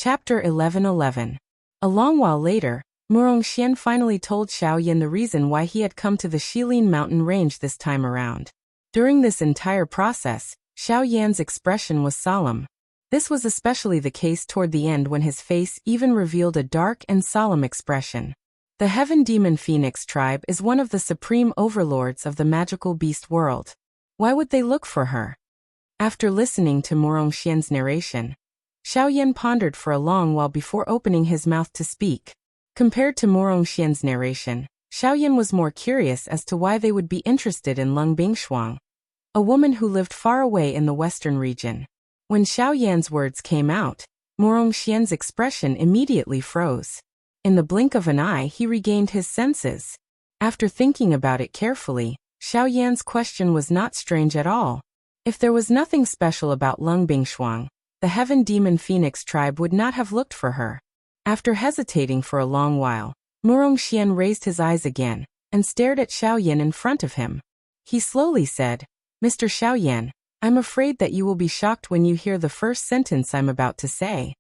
Chapter 11:11. A long while later, Murongxian finally told Xiaoyan the reason why he had come to the Shilin mountain range this time around. During this entire process, Xiaoyan's expression was solemn. This was especially the case toward the end when his face even revealed a dark and solemn expression. The Heaven Demon Phoenix tribe is one of the supreme overlords of the magical beast world. Why would they look for her? After listening to Murongxian's narration, Xiaoyan pondered for a long while before opening his mouth to speak. Compared to Murongxian's narration, Xiaoyan was more curious as to why they would be interested in Lung Bingshuang, a woman who lived far away in the western region. When Xiaoyan's words came out, Murongxian's expression immediately froze. In the blink of an eye he regained his senses. After thinking about it carefully, Xiaoyan's question was not strange at all. If there was nothing special about Lung Bingshuang, the Heaven Demon Phoenix tribe would not have looked for her. After hesitating for a long while, Murongxian raised his eyes again and stared at Xiaoyan in front of him. He slowly said, "Mr. Xiaoyan, I'm afraid that you will be shocked when you hear the first sentence I'm about to say."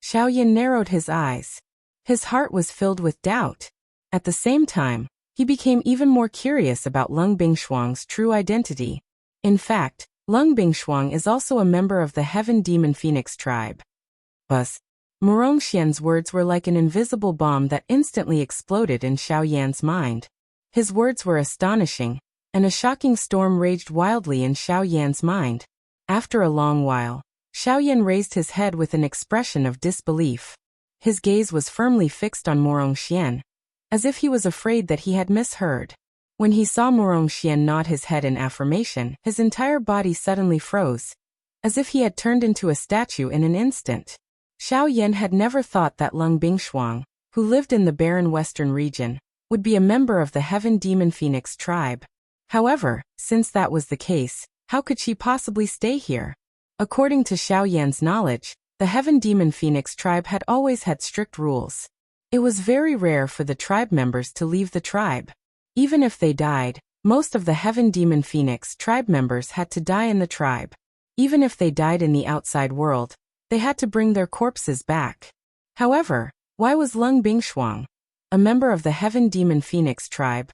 Xiaoyan narrowed his eyes. His heart was filled with doubt. At the same time, he became even more curious about Lung Bingshuang's true identity. In fact, Lung Bingshuang is also a member of the Heaven Demon Phoenix tribe. Buzz. Murongxian's words were like an invisible bomb that instantly exploded in Xiaoyan's mind. His words were astonishing, and a shocking storm raged wildly in Xiaoyan's mind. After a long while, Xiaoyan raised his head with an expression of disbelief. His gaze was firmly fixed on Murongxian, as if he was afraid that he had misheard. When he saw Murongxian nod his head in affirmation, his entire body suddenly froze, as if he had turned into a statue in an instant. Xiaoyan had never thought that Lung Bingshuang, who lived in the barren western region, would be a member of the Heaven Demon Phoenix tribe. However, since that was the case, how could she possibly stay here? According to Xiaoyan's knowledge, the Heaven Demon Phoenix tribe had always had strict rules. It was very rare for the tribe members to leave the tribe. Even if they died, most of the Heaven Demon Phoenix tribe members had to die in the tribe. Even if they died in the outside world, they had to bring their corpses back. However, why was Lung Bingshuang, a member of the Heaven Demon Phoenix tribe,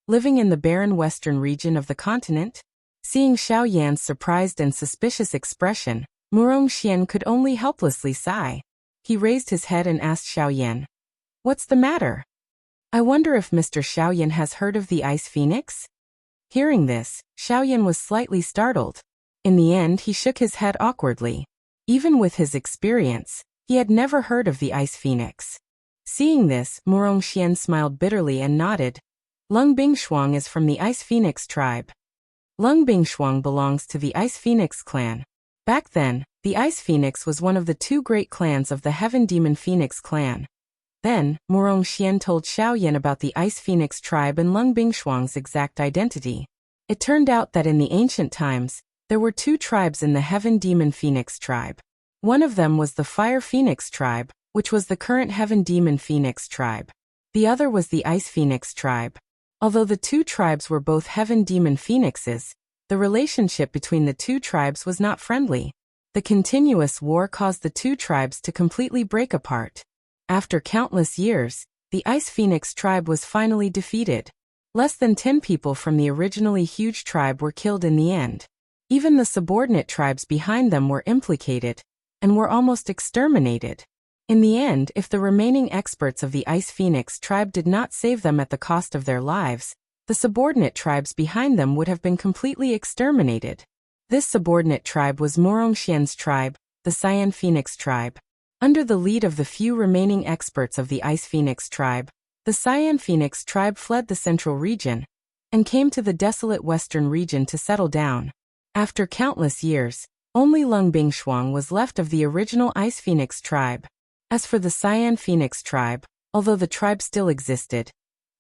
living in the barren western region of the continent? Seeing Xiaoyan's surprised and suspicious expression, Murongxian could only helplessly sigh. He raised his head and asked Xiaoyan, "What's the matter? I wonder if Mr. Xiaoyan has heard of the Ice Phoenix?" Hearing this, Xiaoyan was slightly startled. In the end, he shook his head awkwardly. Even with his experience, he had never heard of the Ice Phoenix. Seeing this, Murongxian smiled bitterly and nodded. Lung Bingshuang is from the Ice Phoenix tribe. Lung Bingshuang belongs to the Ice Phoenix clan. Back then, the Ice Phoenix was one of the two great clans of the Heaven Demon Phoenix clan. Then, Murongxian told Xiaoyan about the Ice Phoenix tribe and Lung Bingshuang's exact identity. It turned out that in the ancient times, there were two tribes in the Heaven Demon Phoenix tribe. One of them was the Fire Phoenix tribe, which was the current Heaven Demon Phoenix tribe. The other was the Ice Phoenix tribe. Although the two tribes were both Heaven Demon Phoenixes, the relationship between the two tribes was not friendly. The continuous war caused the two tribes to completely break apart. After countless years, the Ice Phoenix tribe was finally defeated. Less than 10 people from the originally huge tribe were killed in the end. Even the subordinate tribes behind them were implicated, and were almost exterminated. In the end, if the remaining experts of the Ice Phoenix tribe did not save them at the cost of their lives, the subordinate tribes behind them would have been completely exterminated. This subordinate tribe was Murongxian's tribe, the Cyan Phoenix tribe. Under the lead of the few remaining experts of the Ice Phoenix tribe, the Cyan Phoenix tribe fled the central region, and came to the desolate western region to settle down. After countless years, only Lung Bingshuang was left of the original Ice Phoenix tribe. As for the Cyan Phoenix tribe, although the tribe still existed,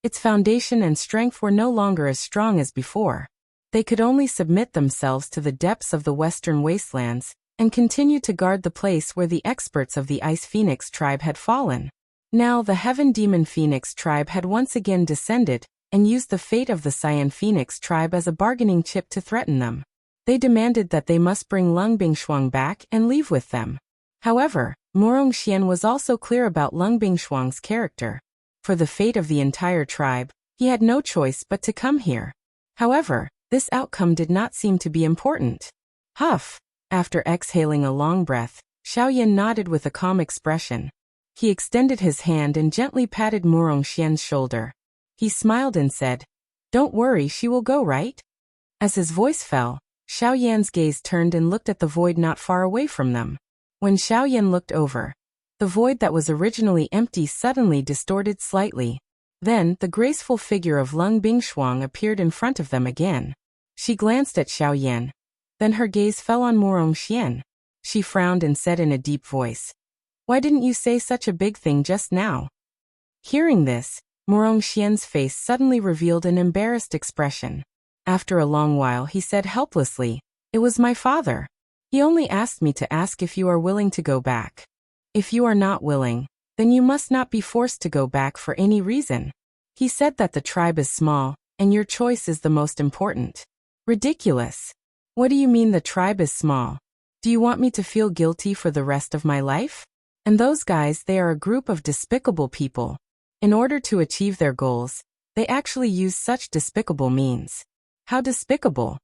its foundation and strength were no longer as strong as before. They could only submit themselves to the depths of the western wastelands, and continue to guard the place where the experts of the Ice Phoenix tribe had fallen. Now the Heaven Demon Phoenix tribe had once again descended, and used the fate of the Cyan Phoenix tribe as a bargaining chip to threaten them. They demanded that they must bring Lung Bingshuang back and leave with them. However, Murong Xian was also clear about Lung Bingshuang's character. For the fate of the entire tribe, he had no choice but to come here. However, this outcome did not seem to be important. Huff! After exhaling a long breath, Xiaoyan nodded with a calm expression. He extended his hand and gently patted Murong Xian's shoulder. He smiled and said, "Don't worry, she will go, right?" As his voice fell, Xiaoyan's gaze turned and looked at the void not far away from them. When Xiaoyan looked over, the void that was originally empty suddenly distorted slightly. Then, the graceful figure of Lung Bingshuang appeared in front of them again. She glanced at Xiaoyan. Then her gaze fell on Murong Xian. She frowned and said in a deep voice, "Why didn't you say such a big thing just now?" Hearing this, Murong Xian's face suddenly revealed an embarrassed expression. After a long while he said helplessly, "It was my father. He only asked me to ask if you are willing to go back. If you are not willing, then you must not be forced to go back for any reason. He said that the tribe is small, and your choice is the most important." Ridiculous. What do you mean the tribe is small? Do you want me to feel guilty for the rest of my life? And those guys, they are a group of despicable people. In order to achieve their goals, they actually use such despicable means. How despicable.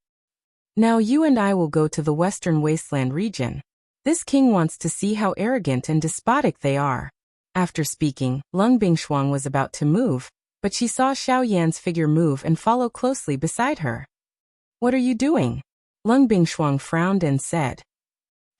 Now you and I will go to the Western Wasteland region. This king wants to see how arrogant and despotic they are. After speaking, Lung Bingshuang was about to move, but she saw Xiaoyan's figure move and follow closely beside her. "What are you doing?" Lung Bingshuang frowned and said,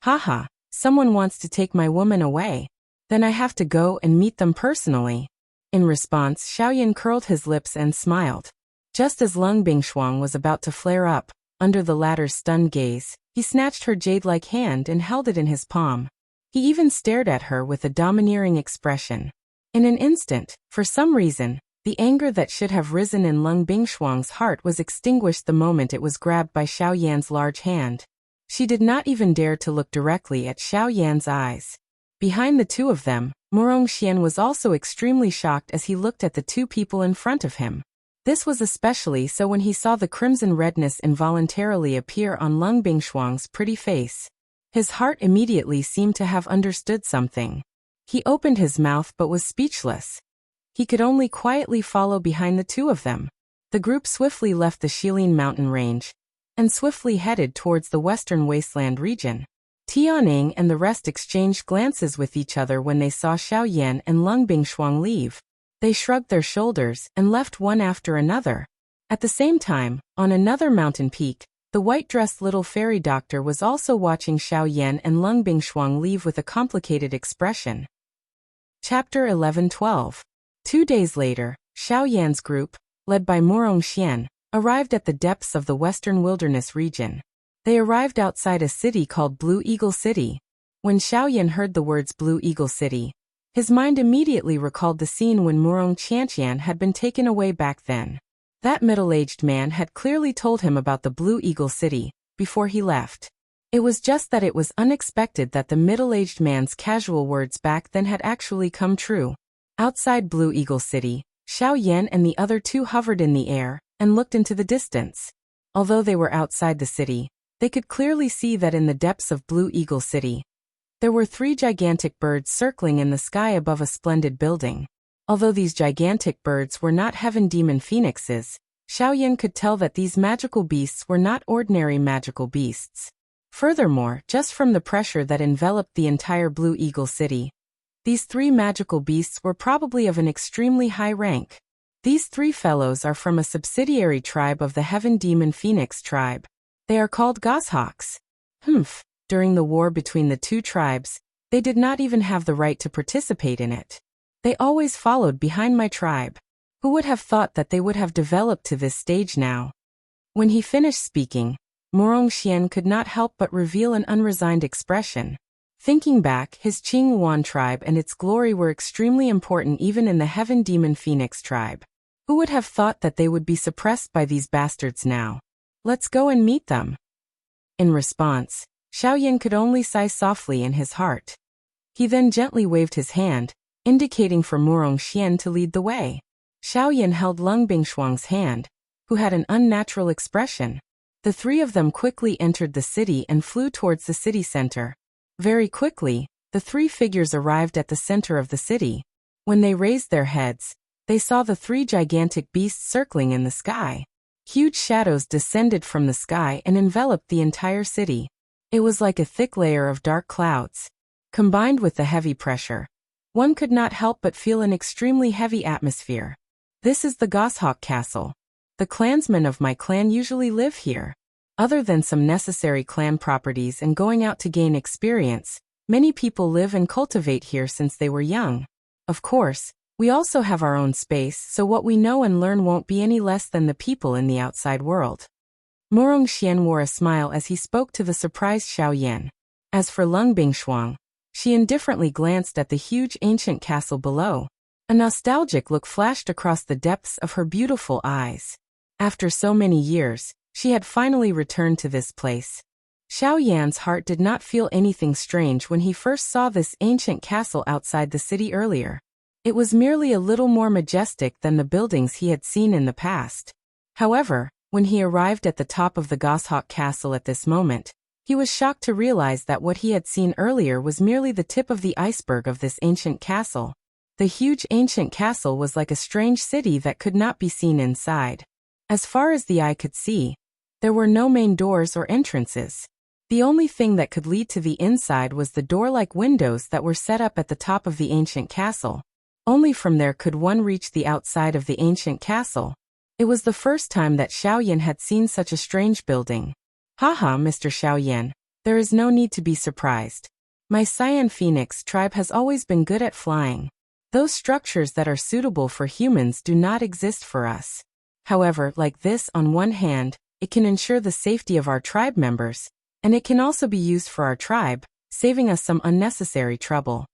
"Haha, someone wants to take my woman away. Then I have to go and meet them personally." In response, Xiaoyan curled his lips and smiled. Just as Lung Bingshuang was about to flare up, under the latter's stunned gaze, he snatched her jade-like hand and held it in his palm. He even stared at her with a domineering expression. In an instant, for some reason, the anger that should have risen in Lung Bingshuang's heart was extinguished the moment it was grabbed by Xiaoyan's large hand. She did not even dare to look directly at Xiaoyan's eyes. Behind the two of them, Murong Xian was also extremely shocked as he looked at the two people in front of him. This was especially so when he saw the crimson redness involuntarily appear on Lung Bingshuang's pretty face. His heart immediately seemed to have understood something. He opened his mouth but was speechless. He could only quietly follow behind the two of them. The group swiftly left the Shilin mountain range and swiftly headed towards the Western Wasteland region. Tianing and the rest exchanged glances with each other when they saw Xiaoyan and Lung Bingshuang leave. They shrugged their shoulders and left one after another. At the same time, on another mountain peak, the white-dressed little fairy doctor was also watching Xiaoyan and Lung Bingshuang leave with a complicated expression. Chapter 11-12. 2 days later, Xiaoyan's group, led by Murong Xian, arrived at the depths of the Western Wilderness region. They arrived outside a city called Blue Eagle City. When Xiaoyan heard the words Blue Eagle City, his mind immediately recalled the scene when Murong Qianqian had been taken away back then. That middle-aged man had clearly told him about the Blue Eagle City before he left. It was just that it was unexpected that the middle-aged man's casual words back then had actually come true. Outside Blue Eagle City, Xiaoyan and the other two hovered in the air and looked into the distance. Although they were outside the city, they could clearly see that in the depths of Blue Eagle City, there were 3 gigantic birds circling in the sky above a splendid building. Although these gigantic birds were not heaven demon phoenixes, Xiaoyan could tell that these magical beasts were not ordinary magical beasts. Furthermore, just from the pressure that enveloped the entire Blue Eagle City, these 3 magical beasts were probably of an extremely high rank. These 3 fellows are from a subsidiary tribe of the Heaven Demon Phoenix tribe. They are called goshawks. During the war between the 2 tribes, they did not even have the right to participate in it. They always followed behind my tribe. Who would have thought that they would have developed to this stage now? When he finished speaking, Murong Xian could not help but reveal an unresigned expression. Thinking back, his Qing Wan tribe and its glory were extremely important even in the Heaven Demon Phoenix tribe. Who would have thought that they would be suppressed by these bastards now? Let's go and meet them. In response, Xiaoyan could only sigh softly in his heart. He then gently waved his hand, indicating for Murong Xian to lead the way. Xiaoyan held Lung Bingshuang's hand, who had an unnatural expression. The 3 of them quickly entered the city and flew towards the city center. Very quickly, the three figures arrived at the center of the city. When they raised their heads, they saw the three gigantic beasts circling in the sky. Huge shadows descended from the sky and enveloped the entire city. It was like a thick layer of dark clouds. Combined with the heavy pressure, one could not help but feel an extremely heavy atmosphere. This is the Goshawk Castle. The clansmen of my clan usually live here. Other than some necessary clan properties and going out to gain experience, many people live and cultivate here since they were young. Of course, we also have our own space, so what we know and learn won't be any less than the people in the outside world. Murong Xian wore a smile as he spoke to the surprised Xiao Yan. As for Lung Bingshuang, she indifferently glanced at the huge ancient castle below. A nostalgic look flashed across the depths of her beautiful eyes. After so many years, she had finally returned to this place. Xiao Yan's heart did not feel anything strange when he first saw this ancient castle outside the city earlier. It was merely a little more majestic than the buildings he had seen in the past. However, when he arrived at the top of the Goshawk Castle at this moment, he was shocked to realize that what he had seen earlier was merely the tip of the iceberg of this ancient castle. The huge ancient castle was like a strange city that could not be seen inside. As far as the eye could see, there were no main doors or entrances. The only thing that could lead to the inside was the door-like windows that were set up at the top of the ancient castle. Only from there could one reach the outside of the ancient castle. It was the first time that Xiao Yan had seen such a strange building. Haha, Mr. Xiao Yan, there is no need to be surprised. My Cyan Phoenix tribe has always been good at flying. Those structures that are suitable for humans do not exist for us. However, like this, on one hand, it can ensure the safety of our tribe members, and it can also be used for our tribe, saving us some unnecessary trouble.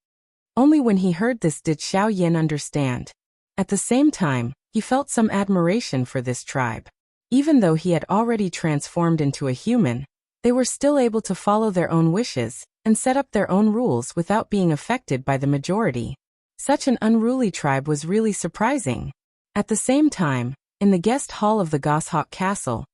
Only when he heard this did Xiao Yan understand. At the same time, he felt some admiration for this tribe. Even though he had already transformed into a human, they were still able to follow their own wishes and set up their own rules without being affected by the majority. Such an unruly tribe was really surprising. At the same time, in the guest hall of the Goshawk Castle,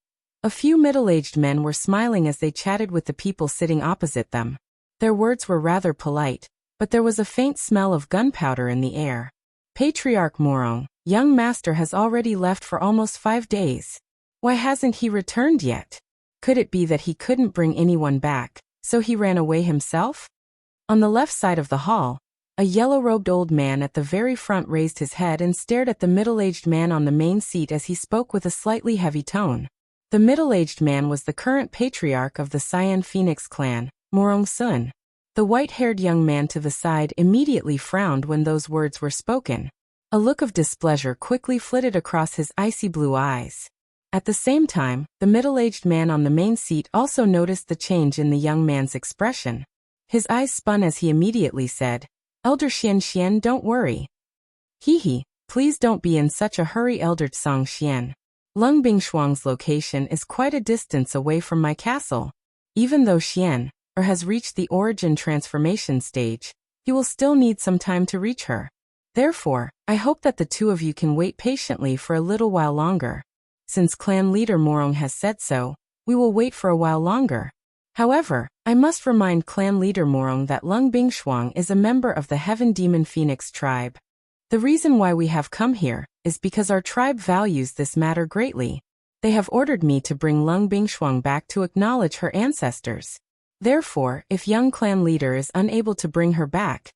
a few middle-aged men were smiling as they chatted with the people sitting opposite them. Their words were rather polite, but there was a faint smell of gunpowder in the air. Patriarch Morong, young master has already left for almost 5 days. Why hasn't he returned yet? Could it be that he couldn't bring anyone back, so he ran away himself? On the left side of the hall, a yellow-robed old man at the very front raised his head and stared at the middle-aged man on the main seat as he spoke with a slightly heavy tone. The middle-aged man was the current patriarch of the Cyan Phoenix clan, Morong Sun. The white-haired young man to the side immediately frowned when those words were spoken. A look of displeasure quickly flitted across his icy blue eyes. At the same time, the middle-aged man on the main seat also noticed the change in the young man's expression. His eyes spun as he immediately said, "Elder Xian, don't worry." "Hehe, please don't be in such a hurry, Elder Tsang Xian. Lung Bingshuang's location is quite a distance away from my castle. Even though Xian has reached the origin transformation stage, he will still need some time to reach her. Therefore, I hope that the two of you can wait patiently for a little while longer. Since clan leader Morong has said so, we will wait for a while longer. However, I must remind clan leader Morong that Lung Bingshuang is a member of the Heaven Demon Phoenix tribe. The reason why we have come here is because our tribe values this matter greatly. They have ordered me to bring Lung Bingshuang back to acknowledge her ancestors. Therefore, if young clan leader is unable to bring her back,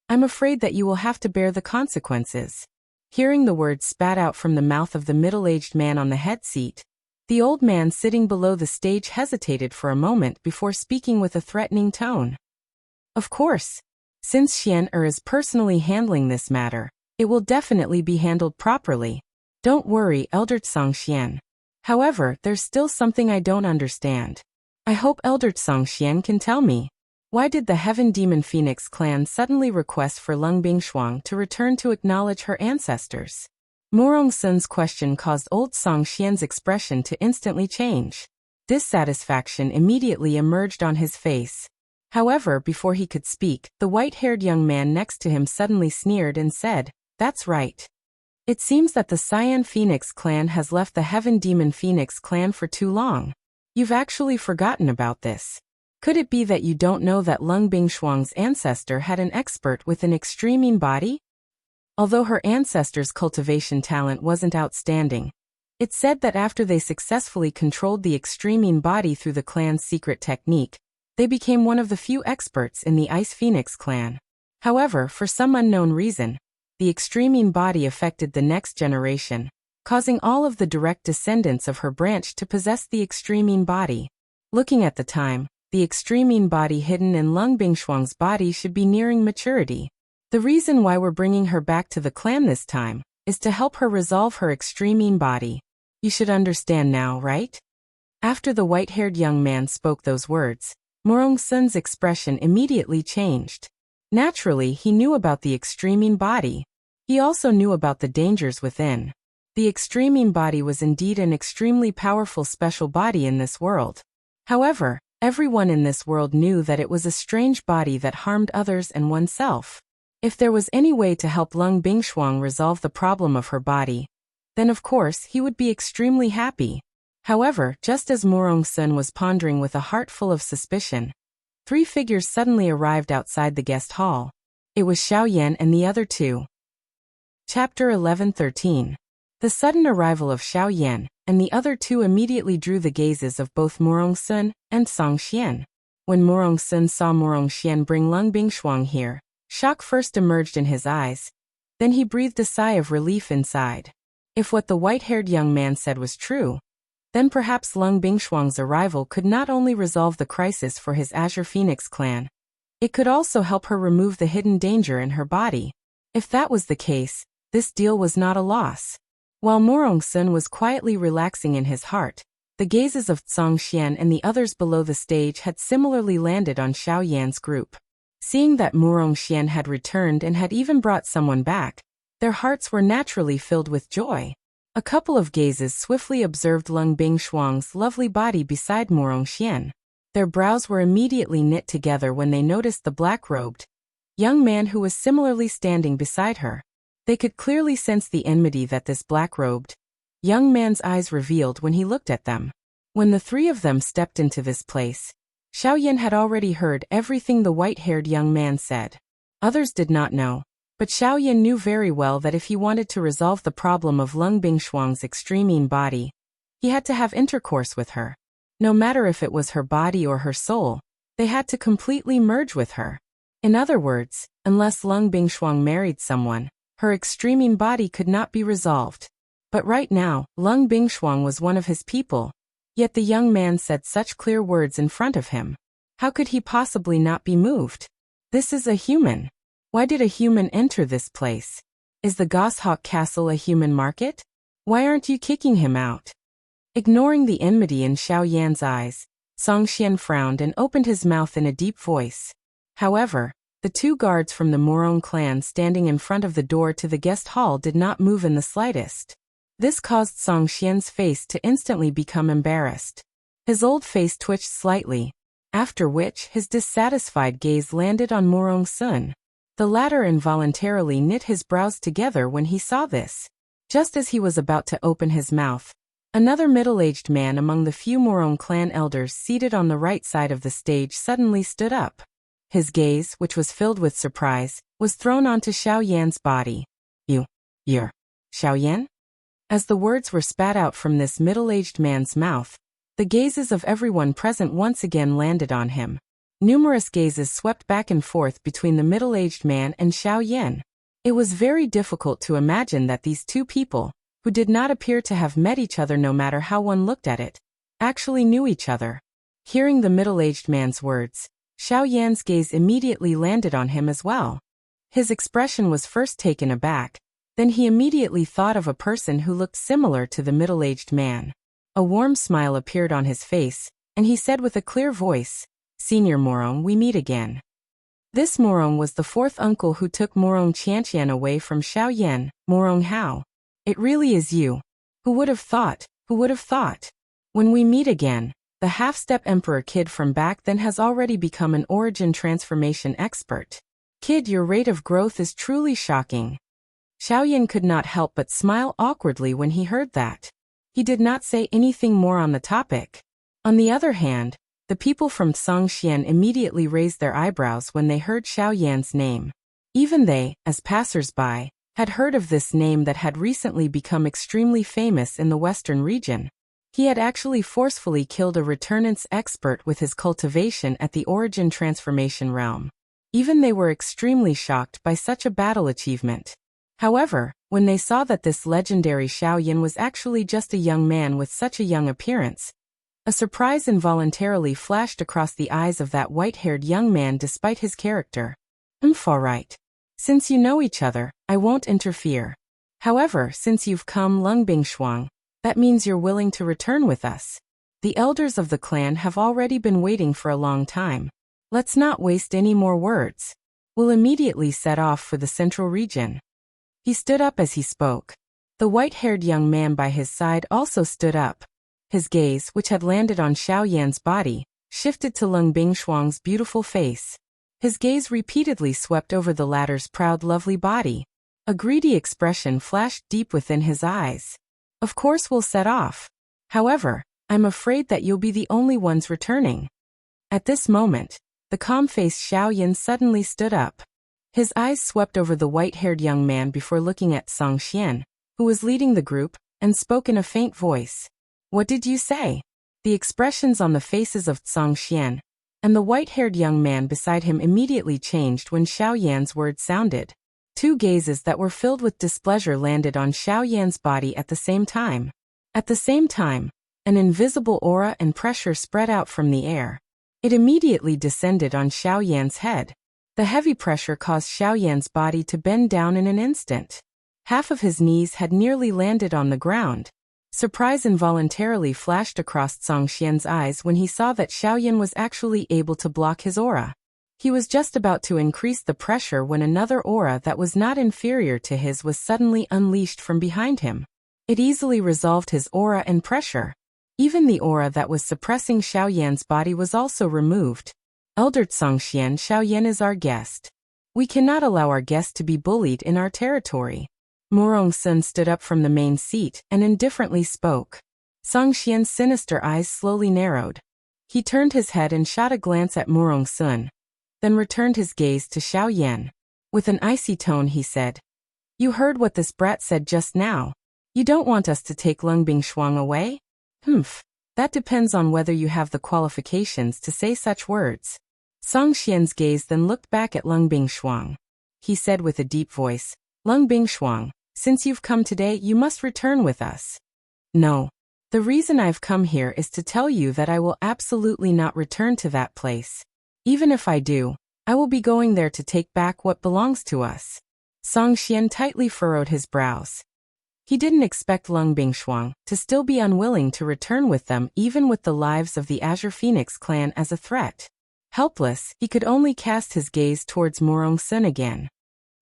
I'm afraid that you will have to bear the consequences." Hearing the words spat out from the mouth of the middle-aged man on the head seat, the old man sitting below the stage hesitated for a moment before speaking with a threatening tone. "Of course. Since Xian is personally handling this matter, it will definitely be handled properly. Don't worry, Elder Tsang Xian. However, there's still something I don't understand. I hope Elder Tsang Xian can tell me. Why did the Heaven Demon Phoenix clan suddenly request for Lung Bingshuang to return to acknowledge her ancestors?" Morong Sun's question caused old Tsang Xian's expression to instantly change. Dissatisfaction immediately emerged on his face. However, before he could speak, the white-haired young man next to him suddenly sneered and said, "That's right. It seems that the Cyan Phoenix clan has left the Heaven Demon Phoenix clan for too long. You've actually forgotten about this. Could it be that you don't know that Lung Bingshuang's ancestor had an expert with an extreme body? Although her ancestor's cultivation talent wasn't outstanding, it's said that after they successfully controlled the extreme body through the clan's secret technique, they became one of the few experts in the Ice Phoenix clan. However, for some unknown reason, the extreme body affected the next generation, causing all of the direct descendants of her branch to possess the extreme body. Looking at the time, the extreme body hidden in Lung Bingshuang's body should be nearing maturity. The reason why we're bringing her back to the clan this time is to help her resolve her extreme body. You should understand now, right? After the white-haired young man spoke those words, Morong Sun's expression immediately changed. Naturally, he knew about the extreme body. He also knew about the dangers within. The extreme body was indeed an extremely powerful special body in this world. However, everyone in this world knew that it was a strange body that harmed others and oneself. If there was any way to help Lung Bingshuang resolve the problem of her body, then of course he would be extremely happy. However, just as Morong Sun was pondering with a heart full of suspicion, 3 figures suddenly arrived outside the guest hall. It was Xiaoyan and the other 2. Chapter 11:13. The sudden arrival of Xiaoyan and the other 2 immediately drew the gazes of both Morong Sun and Song Xian. When Morong Sun saw Morong Xian bring Lung Bingshuang here, shock first emerged in his eyes. Then he breathed a sigh of relief inside. If what the white-haired young man said was true, then perhaps Lung Bingshuang's arrival could not only resolve the crisis for his Azure Phoenix clan, it could also help her remove the hidden danger in her body. If that was the case, this deal was not a loss. While Morong Sun was quietly relaxing in his heart, the gazes of Song Xian and the others below the stage had similarly landed on Xiaoyan's group. Seeing that Morong Xian had returned and had even brought someone back, their hearts were naturally filled with joy. A couple of gazes swiftly observed Lung Bingshuang's lovely body beside Morong Xian. Their brows were immediately knit together when they noticed the black-robed young man who was similarly standing beside her. They could clearly sense the enmity that this black-robed young man's eyes revealed when he looked at them. When the 3 of them stepped into this place, Xiaoyan had already heard everything the white-haired young man said. Others did not know, but Xiaoyan knew very well that if he wanted to resolve the problem of Lung Bingshuang's extreme body, he had to have intercourse with her. No matter if it was her body or her soul, they had to completely merge with her. In other words, unless Lung Bingshuang married someone, her extreme body could not be resolved. But right now, Lung Bingshuang was one of his people, yet the young man said such clear words in front of him. How could he possibly not be moved? This is a human. Why did a human enter this place? Is the Goshawk Castle a human market? Why aren't you kicking him out? Ignoring the enmity in Xiaoyan's eyes, Song Xian frowned and opened his mouth in a deep voice. However, the 2 guards from the Morong clan standing in front of the door to the guest hall did not move in the slightest. This caused Song Xian's face to instantly become embarrassed. His old face twitched slightly, after which his dissatisfied gaze landed on Morong Sun. The latter involuntarily knit his brows together when he saw this. Just as he was about to open his mouth, another middle-aged man among the few Morong clan elders seated on the right side of the stage suddenly stood up. His gaze, which was filled with surprise, was thrown onto Xiaoyan's body. You're Xiaoyan? As the words were spat out from this middle-aged man's mouth, the gazes of everyone present once again landed on him. Numerous gazes swept back and forth between the middle-aged man and Xiaoyan. It was very difficult to imagine that these 2 people, who did not appear to have met each other no matter how one looked at it, actually knew each other. Hearing the middle-aged man's words, Xiaoyan's gaze immediately landed on him as well. His expression was first taken aback, then he immediately thought of a person who looked similar to the middle-aged man. A warm smile appeared on his face, and he said with a clear voice, "Senior Morong, we meet again." This Morong was the 4th uncle who took Morong Qianqian away from Xiaoyan, Morong Hao. It really is you. Who would have thought? Who would have thought? When we meet again, the half-step emperor kid from back then has already become an origin transformation expert. Kid, your rate of growth is truly shocking. Xiaoyan could not help but smile awkwardly when he heard that. He did not say anything more on the topic. On the other hand, The people from Songxian immediately raised their eyebrows when they heard Xiao Yan's name. Even they, as passers-by, had heard of this name that had recently become extremely famous in the western region. He had actually forcefully killed a returnance expert with his cultivation at the Origin Transformation realm. Even they were extremely shocked by such a battle achievement. However, when they saw that this legendary Xiao Yan was actually just a young man with such a young appearance, a surprise involuntarily flashed across the eyes of that white-haired young man despite his character. All right. Since you know each other, I won't interfere. However, since you've come Lungbing Shuang, that means you're willing to return with us. The elders of the clan have already been waiting for a long time. Let's not waste any more words. We'll immediately set off for the central region. He stood up as he spoke. The white-haired young man by his side also stood up. His gaze, which had landed on Xiao Yan's body, shifted to Lung Bingshuang's beautiful face. His gaze repeatedly swept over the latter's proud, lovely body. A greedy expression flashed deep within his eyes. Of course we'll set off. However, I'm afraid that you'll be the only ones returning. At this moment, the calm-faced Xiao Yan suddenly stood up. His eyes swept over the white-haired young man before looking at Songxian, who was leading the group, and spoke in a faint voice. What did you say? The expressions on the faces of Songxian and the white-haired young man beside him immediately changed when Xiao Yan's words sounded. Two gazes that were filled with displeasure landed on Xiao Yan's body at the same time. At the same time, an invisible aura and pressure spread out from the air. It immediately descended on Xiao Yan's head. The heavy pressure caused Xiao Yan's body to bend down in an instant. Half of his knees had nearly landed on the ground. Surprise involuntarily flashed across Songxian's eyes when he saw that Xiao Yan was actually able to block his aura. He was just about to increase the pressure when another aura that was not inferior to his was suddenly unleashed from behind him. It easily resolved his aura and pressure. Even the aura that was suppressing Xiao Yan's body was also removed. Elder Songxian, Xiao Yan is our guest. We cannot allow our guest to be bullied in our territory. Murong Sun stood up from the main seat and indifferently spoke. Songxian's sinister eyes slowly narrowed. He turned his head and shot a glance at Murong Sun, then returned his gaze to Xiao Yan. With an icy tone he said, You heard what this brat said just now. You don't want us to take Lung Bingshuang away? That depends on whether you have the qualifications to say such words. Songxian's gaze then looked back at Lung Bingshuang. He said with a deep voice, Lung Bingshuang, since you've come today, you must return with us. No. The reason I've come here is to tell you that I will absolutely not return to that place. Even if I do, I will be going there to take back what belongs to us. Songxian tightly furrowed his brows. He didn't expect Lung Bingshuang to still be unwilling to return with them even with the lives of the Azure Phoenix clan as a threat. Helpless, he could only cast his gaze towards Murong Sun again.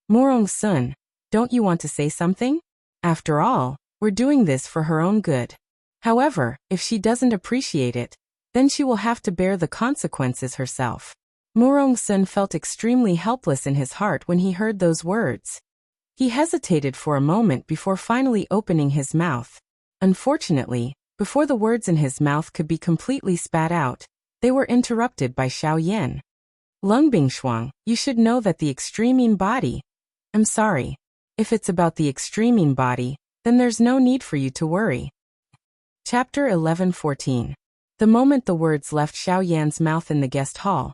Murong Sun, don't you want to say something? After all, we're doing this for her own good. However, if she doesn't appreciate it, then she will have to bear the consequences herself. Murong Sun felt extremely helpless in his heart when he heard those words. He hesitated for a moment before finally opening his mouth. Unfortunately, before the words in his mouth could be completely spat out, they were interrupted by Xiao Yan. Lung Bingshuang, you should know that the extreme body. I'm sorry. If it's about the extreme body, then there's no need for you to worry. Chapter 11:14. The moment the words left Xiao Yan's mouth in the guest hall,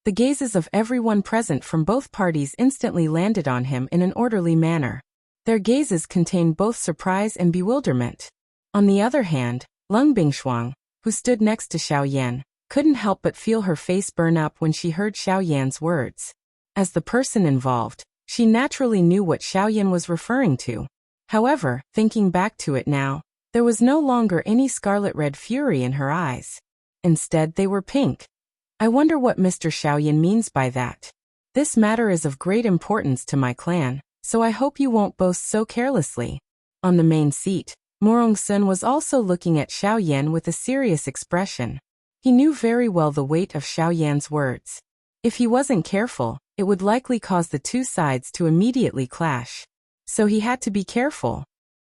the gazes of everyone present from both parties instantly landed on him in an orderly manner. Their gazes contained both surprise and bewilderment. On the other hand, Lung Bingshuang, who stood next to Xiao Yan, couldn't help but feel her face burn up when she heard Xiao Yan's words. As the person involved, she naturally knew what Xiao Yan was referring to. However, thinking back to it now, there was no longer any scarlet-red fury in her eyes. Instead, they were pink. I wonder what Mr. Xiao Yan means by that. This matter is of great importance to my clan, so I hope you won't boast so carelessly. On the main seat, Murong Sun was also looking at Xiao Yan with a serious expression. He knew very well the weight of Xiao Yan's words. If he wasn't careful, it would likely cause the two sides to immediately clash. So he had to be careful.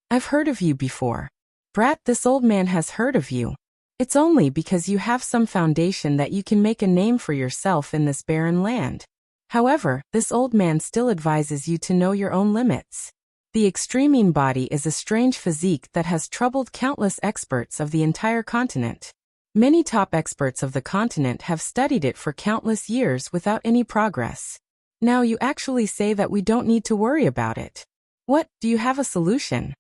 I've heard of you before. Brat, this old man has heard of you. It's only because you have some foundation that you can make a name for yourself in this barren land. However, this old man still advises you to know your own limits. The extreme body is a strange physique that has troubled countless experts of the entire continent. Many top experts of the continent have studied it for countless years without any progress. Now you actually say that we don't need to worry about it. What, do you have a solution?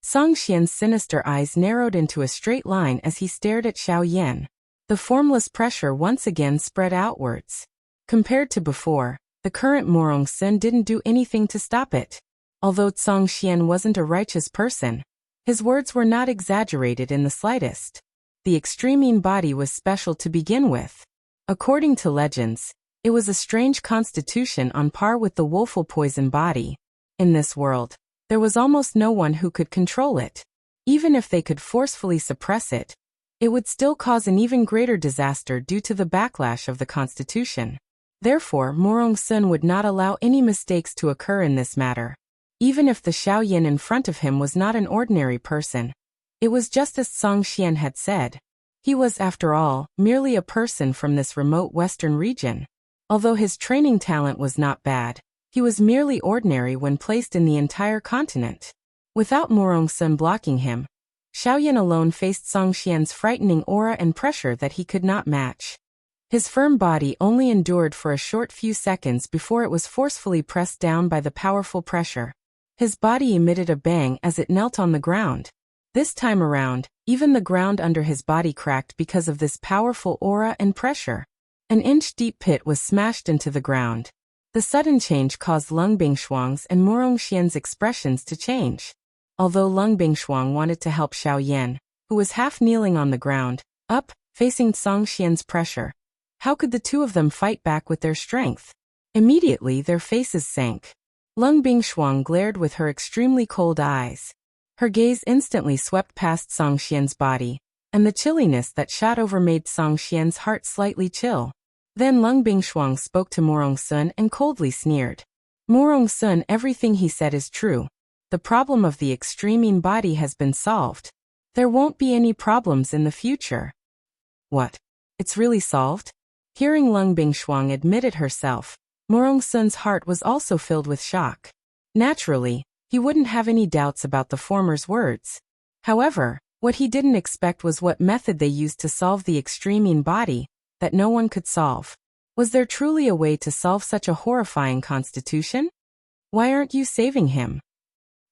Song Xian's sinister eyes narrowed into a straight line as he stared at Xiao Yan. The formless pressure once again spread outwards. Compared to before, the current Morong Sun didn't do anything to stop it. Although Song Xian wasn't a righteous person, his words were not exaggerated in the slightest. The extreme body was special to begin with. According to legends, it was a strange constitution on par with the woeful poison body. In this world, there was almost no one who could control it. Even if they could forcefully suppress it, it would still cause an even greater disaster due to the backlash of the constitution. Therefore, Morong Sun would not allow any mistakes to occur in this matter. Even if the Xiao Yan in front of him was not an ordinary person, it was just as Song Xian had said. He was, after all, merely a person from this remote western region. Although his training talent was not bad, he was merely ordinary when placed in the entire continent. Without Morong Sun blocking him, Xiao Yan alone faced Song Xian's frightening aura and pressure that he could not match. His firm body only endured for a short few seconds before it was forcefully pressed down by the powerful pressure. His body emitted a bang as it knelt on the ground. This time around, even the ground under his body cracked because of this powerful aura and pressure. An inch-deep pit was smashed into the ground. The sudden change caused Lung Bingshuang's and Morong Xian's expressions to change. Although Lung Bingshuang wanted to help Xiao Yan, who was half kneeling on the ground, up, facing Song Xian's pressure, how could the two of them fight back with their strength? Immediately their faces sank. Lung Bingshuang glared with her extremely cold eyes. Her gaze instantly swept past Song Xian's body, and the chilliness that shot over made Song Xian's heart slightly chill. Then Lung Bingshuang spoke to Morong Sun and coldly sneered. Morong Sun, everything he said is true. The problem of the extreme body has been solved. There won't be any problems in the future. What? It's really solved? Hearing Lung Bingshuang admit it herself, Morong Sun's heart was also filled with shock. Naturally, he wouldn't have any doubts about the former's words. However, what he didn't expect was what method they used to solve the extreme body that no one could solve. Was there truly a way to solve such a horrifying constitution? Why aren't you saving him?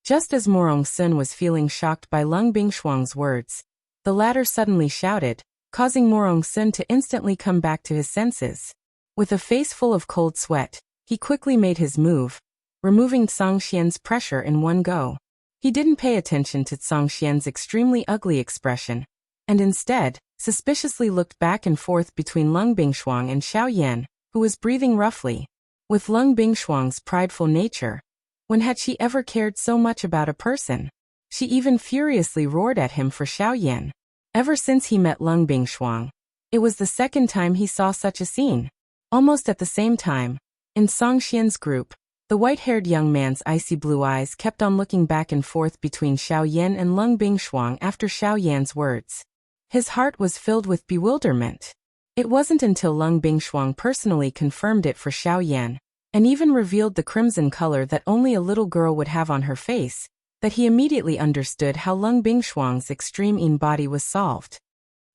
Just as Morong Sun was feeling shocked by Lung Bingshuang's words, the latter suddenly shouted, causing Morong Sun to instantly come back to his senses. With a face full of cold sweat, he quickly made his move, removing Song Xian's pressure in one go. He didn't pay attention to Song Xian's extremely ugly expression, and instead, suspiciously looked back and forth between Lung Bingshuang and Xiao Yan, who was breathing roughly. With Lung Bingshuang's prideful nature, when had she ever cared so much about a person? She even furiously roared at him for Xiao Yan. Ever since he met Lung Bingshuang, it was the second time he saw such a scene. Almost at the same time, in Song Xian's group, the white-haired young man's icy blue eyes kept on looking back and forth between Xiao Yan and Lung Bingshuang after Xiao Yan's words. His heart was filled with bewilderment. It wasn't until Lung Bingshuang personally confirmed it for Xiao Yan, and even revealed the crimson color that only a little girl would have on her face, that he immediately understood how Lung Bingshuang's extreme body was solved.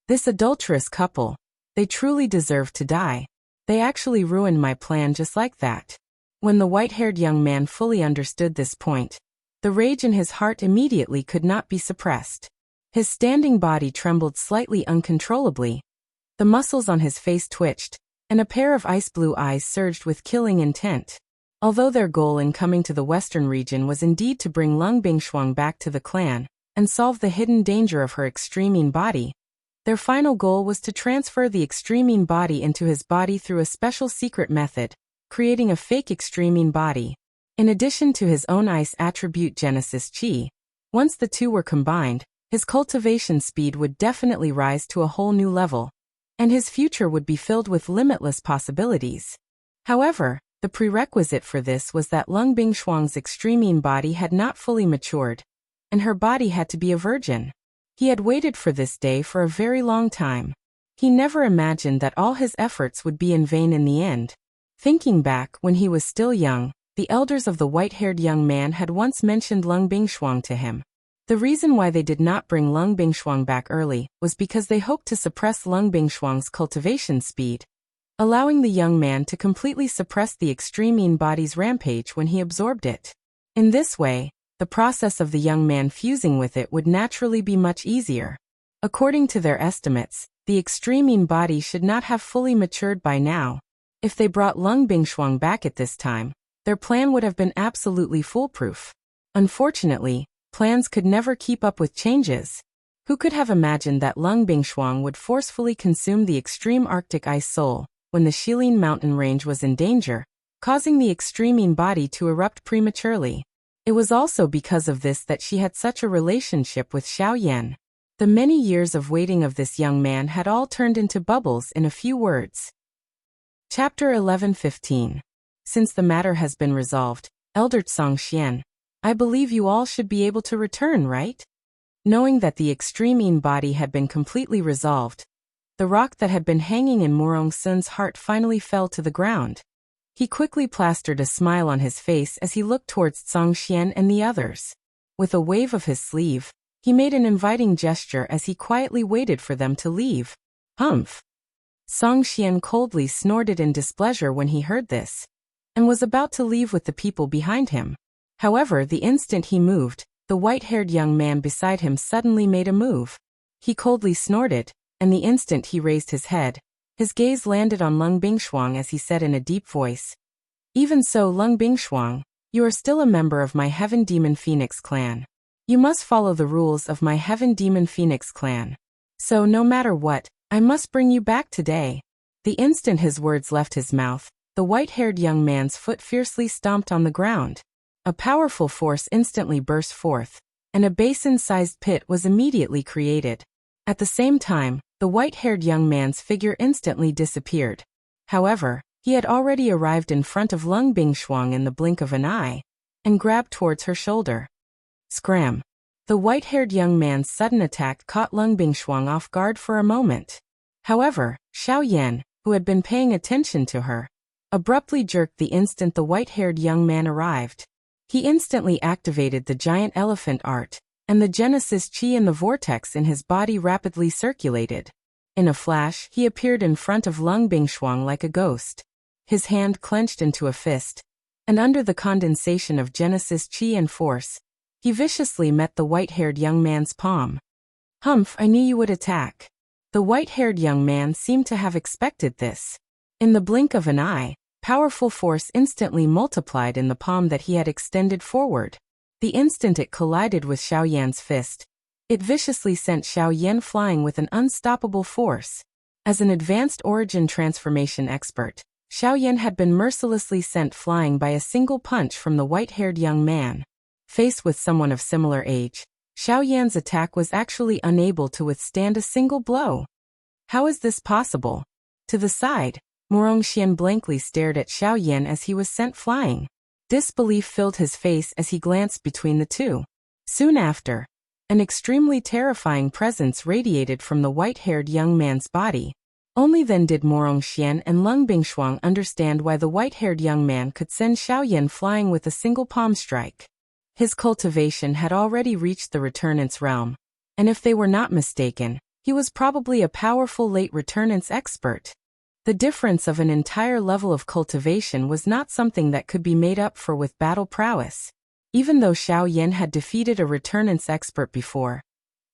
This adulterous couple, they truly deserved to die. They actually ruined my plan just like that. When the white-haired young man fully understood this point, the rage in his heart immediately could not be suppressed. His standing body trembled slightly uncontrollably. The muscles on his face twitched, and a pair of ice-blue eyes surged with killing intent. Although their goal in coming to the western region was indeed to bring Lung Bingshuang back to the clan and solve the hidden danger of her extreme body, their final goal was to transfer the extreme body into his body through a special secret method, creating a fake extreme body. In addition to his own ice attribute Genesis Chi, once the two were combined, his cultivation speed would definitely rise to a whole new level, and his future would be filled with limitless possibilities. However, the prerequisite for this was that Lung Bingshuang's extreme body had not fully matured, and her body had to be a virgin. He had waited for this day for a very long time. He never imagined that all his efforts would be in vain in the end. Thinking back, when he was still young, the elders of the white-haired young man had once mentioned Lung Bingshuang to him. The reason why they did not bring Lung Bingshuang back early was because they hoped to suppress Lung Bingshuang's cultivation speed, allowing the young man to completely suppress the extreme Yin body's rampage when he absorbed it. In this way, the process of the young man fusing with it would naturally be much easier. According to their estimates, the extreme Yin body should not have fully matured by now. If they brought Lung Bingshuang back at this time, their plan would have been absolutely foolproof. Unfortunately, plans could never keep up with changes. Who could have imagined that Lung Bingshuang would forcefully consume the extreme Arctic ice soul when the Shilin mountain range was in danger, causing the extreme Yin body to erupt prematurely? It was also because of this that she had such a relationship with Xiao Yan. The many years of waiting of this young man had all turned into bubbles in a few words. Chapter 11:15. Since the matter has been resolved, Elder Tsang Xian, I believe you all should be able to return, right? Knowing that the extreme Yin body had been completely resolved, the rock that had been hanging in Murong Sun's heart finally fell to the ground. He quickly plastered a smile on his face as he looked towards Tsang Xian and the others. With a wave of his sleeve, he made an inviting gesture as he quietly waited for them to leave. Humph! Tsang Xian coldly snorted in displeasure when he heard this, and was about to leave with the people behind him. However, the instant he moved, the white-haired young man beside him suddenly made a move. He coldly snorted, and the instant he raised his head, his gaze landed on Lung Bingshuang as he said in a deep voice, Even so, Lung Bingshuang, you are still a member of my Heaven Demon Phoenix clan. You must follow the rules of my Heaven Demon Phoenix clan. So no matter what, I must bring you back today. The instant his words left his mouth, the white-haired young man's foot fiercely stomped on the ground. A powerful force instantly burst forth, and a basin-sized pit was immediately created. At the same time, the white-haired young man's figure instantly disappeared. However, he had already arrived in front of Lung Bingshuang in the blink of an eye, and grabbed towards her shoulder. Scram! The white-haired young man's sudden attack caught Lung Bingshuang off guard for a moment. However, Xiao Yan, who had been paying attention to her, abruptly jerked the instant the white-haired young man arrived. He instantly activated the giant elephant art, and the Genesis Chi in the vortex in his body rapidly circulated. In a flash, he appeared in front of Lung Bingshuang like a ghost. His hand clenched into a fist, and under the condensation of Genesis Chi and force, he viciously met the white-haired young man's palm. Humph, I knew you would attack. The white-haired young man seemed to have expected this. In the blink of an eye, powerful force instantly multiplied in the palm that he had extended forward. The instant it collided with Xiao Yan's fist, it viciously sent Xiao Yan flying with an unstoppable force. As an advanced origin transformation expert, Xiao Yan had been mercilessly sent flying by a single punch from the white-haired young man. Faced with someone of similar age, Xiao Yan's attack was actually unable to withstand a single blow. How is this possible? To the side, Murong Xian blankly stared at Xiao Yan as he was sent flying. Disbelief filled his face as he glanced between the two. Soon after, an extremely terrifying presence radiated from the white-haired young man's body. Only then did Murong Xian and Lung Bingshuang understand why the white-haired young man could send Xiao Yan flying with a single palm strike. His cultivation had already reached the returnance realm, and if they were not mistaken, he was probably a powerful late returnance expert. The difference of an entire level of cultivation was not something that could be made up for with battle prowess. Even though Xiao Yan had defeated a returnance expert before,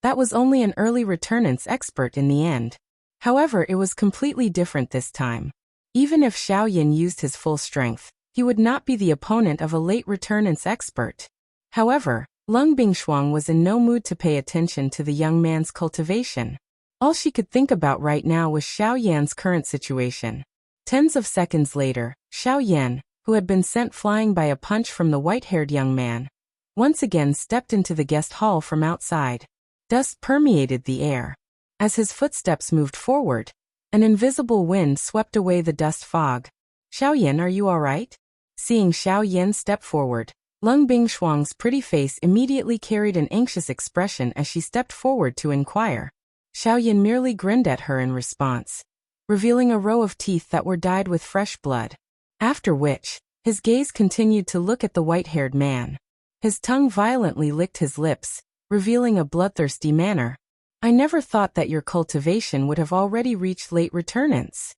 that was only an early returnance expert in the end. However, it was completely different this time. Even if Xiao Yan used his full strength, he would not be the opponent of a late returnance expert. However, Lung Bingshuang was in no mood to pay attention to the young man's cultivation. All she could think about right now was Xiao Yan's current situation. Tens of seconds later, Xiao Yan, who had been sent flying by a punch from the white-haired young man, once again stepped into the guest hall from outside. Dust permeated the air. As his footsteps moved forward, an invisible wind swept away the dust fog. Xiao Yan, are you all right? Seeing Xiao Yan step forward, Lung Bingshuang's pretty face immediately carried an anxious expression as she stepped forward to inquire. Xiaoyan merely grinned at her in response, revealing a row of teeth that were dyed with fresh blood. After which, his gaze continued to look at the white-haired man. His tongue violently licked his lips, revealing a bloodthirsty manner. I never thought that your cultivation would have already reached late returnance.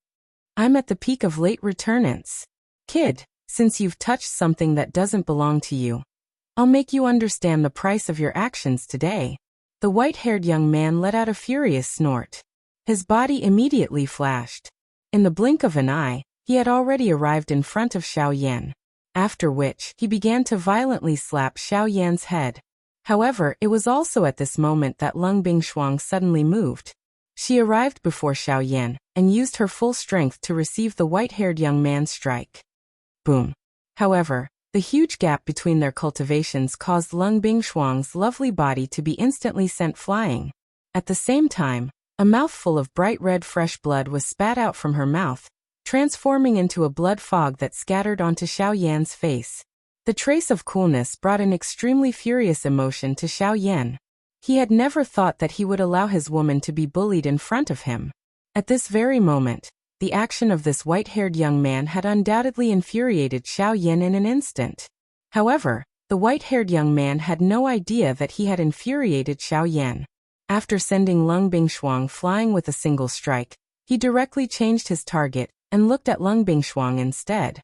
I'm at the peak of late returnance. Kid, since you've touched something that doesn't belong to you, I'll make you understand the price of your actions today. The white-haired young man let out a furious snort. His body immediately flashed. In the blink of an eye, he had already arrived in front of Xiaoyan. After which, he began to violently slap Xiaoyan's head. However, it was also at this moment that Lung Bingshuang suddenly moved. She arrived before Xiaoyan and used her full strength to receive the white-haired young man's strike. Boom. However, the huge gap between their cultivations caused Lung Bingshuang's lovely body to be instantly sent flying. At the same time, a mouthful of bright red fresh blood was spat out from her mouth, transforming into a blood fog that scattered onto Xiaoyan's face. The trace of coolness brought an extremely furious emotion to Xiaoyan. He had never thought that he would allow his woman to be bullied in front of him. At this very moment, the action of this white-haired young man had undoubtedly infuriated Xiaoyan in an instant. However, the white-haired young man had no idea that he had infuriated Xiaoyan. After sending Lung Bingshuang flying with a single strike, he directly changed his target and looked at Lung Bingshuang instead.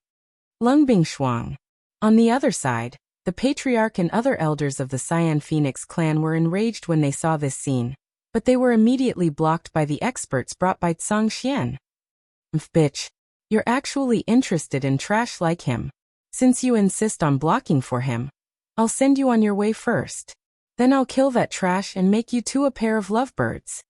Lung Bingshuang. On the other side, the patriarch and other elders of the Cyan Phoenix clan were enraged when they saw this scene, but they were immediately blocked by the experts brought by Tsang Xian. Bitch, you're actually interested in trash like him. Since you insist on blocking for him, I'll send you on your way first. Then I'll kill that trash and make you two a pair of lovebirds.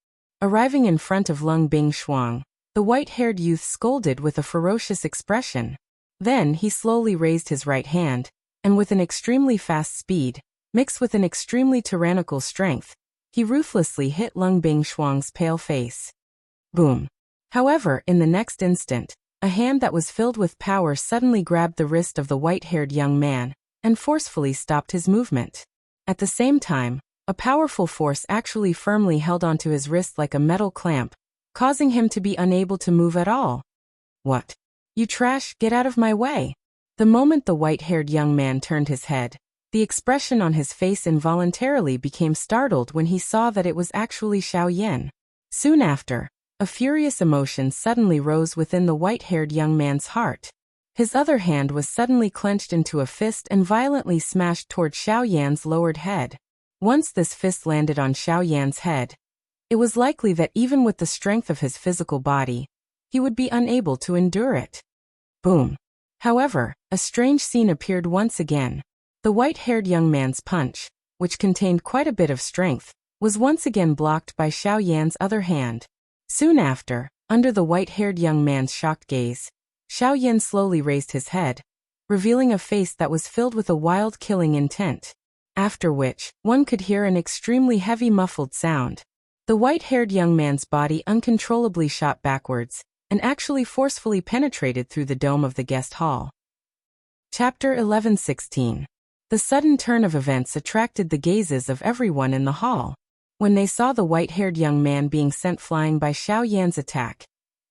Arriving in front of Lung Bingshuang, the white-haired youth scolded with a ferocious expression. Then he slowly raised his right hand, and with an extremely fast speed, mixed with an extremely tyrannical strength, he ruthlessly hit Lung Bingshuang's pale face. Boom. However, in the next instant, a hand that was filled with power suddenly grabbed the wrist of the white-haired young man and forcefully stopped his movement. At the same time, a powerful force actually firmly held onto his wrist like a metal clamp, causing him to be unable to move at all. What? You trash, get out of my way. The moment the white-haired young man turned his head, the expression on his face involuntarily became startled when he saw that it was actually Xiaoyan. Soon after, a furious emotion suddenly rose within the white-haired young man's heart. His other hand was suddenly clenched into a fist and violently smashed toward Xiaoyan's lowered head. Once this fist landed on Xiaoyan's head, it was likely that even with the strength of his physical body, he would be unable to endure it. Boom. However, a strange scene appeared once again. The white-haired young man's punch, which contained quite a bit of strength, was once again blocked by Xiaoyan's other hand. Soon after, under the white-haired young man's shocked gaze, Xiaoyan slowly raised his head, revealing a face that was filled with a wild killing intent. After which, one could hear an extremely heavy muffled sound. The white-haired young man's body uncontrollably shot backwards, and actually forcefully penetrated through the dome of the guest hall. Chapter 11:16. The sudden turn of events attracted the gazes of everyone in the hall. When they saw the white-haired young man being sent flying by Xiaoyan's attack,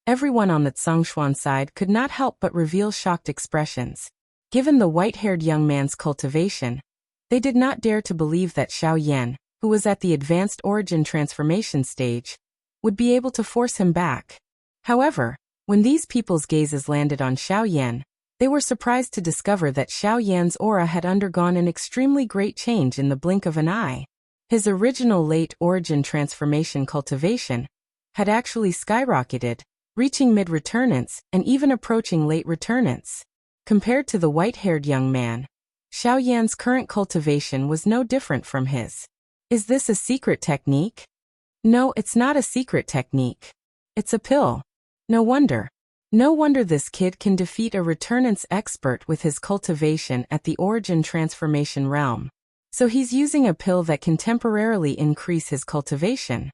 everyone on the Tsangshuan side could not help but reveal shocked expressions. Given the white-haired young man's cultivation, they did not dare to believe that Xiaoyan, who was at the advanced origin transformation stage, would be able to force him back. However, when these people's gazes landed on Xiaoyan, they were surprised to discover that Xiaoyan's aura had undergone an extremely great change in the blink of an eye. His original late origin transformation cultivation had actually skyrocketed, reaching mid-returnance and even approaching late returnance. Compared to the white-haired young man, Xiaoyan's current cultivation was no different from his. Is this a secret technique? No, it's not a secret technique. It's a pill. No wonder. No wonder this kid can defeat a returnance expert with his cultivation at the origin transformation realm. So he's using a pill that can temporarily increase his cultivation.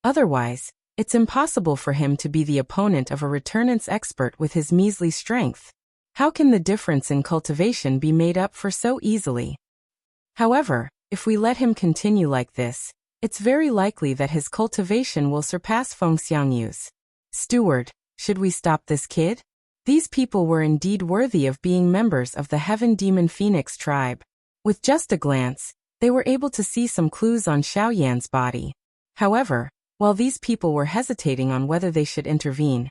Otherwise, it's impossible for him to be the opponent of a returnance expert with his measly strength. How can the difference in cultivation be made up for so easily? However, if we let him continue like this, it's very likely that his cultivation will surpass Feng Xiangyu's. Steward, should we stop this kid? These people were indeed worthy of being members of the Heaven Demon Phoenix tribe. With just a glance, they were able to see some clues on Xiaoyan's body. However, while these people were hesitating on whether they should intervene,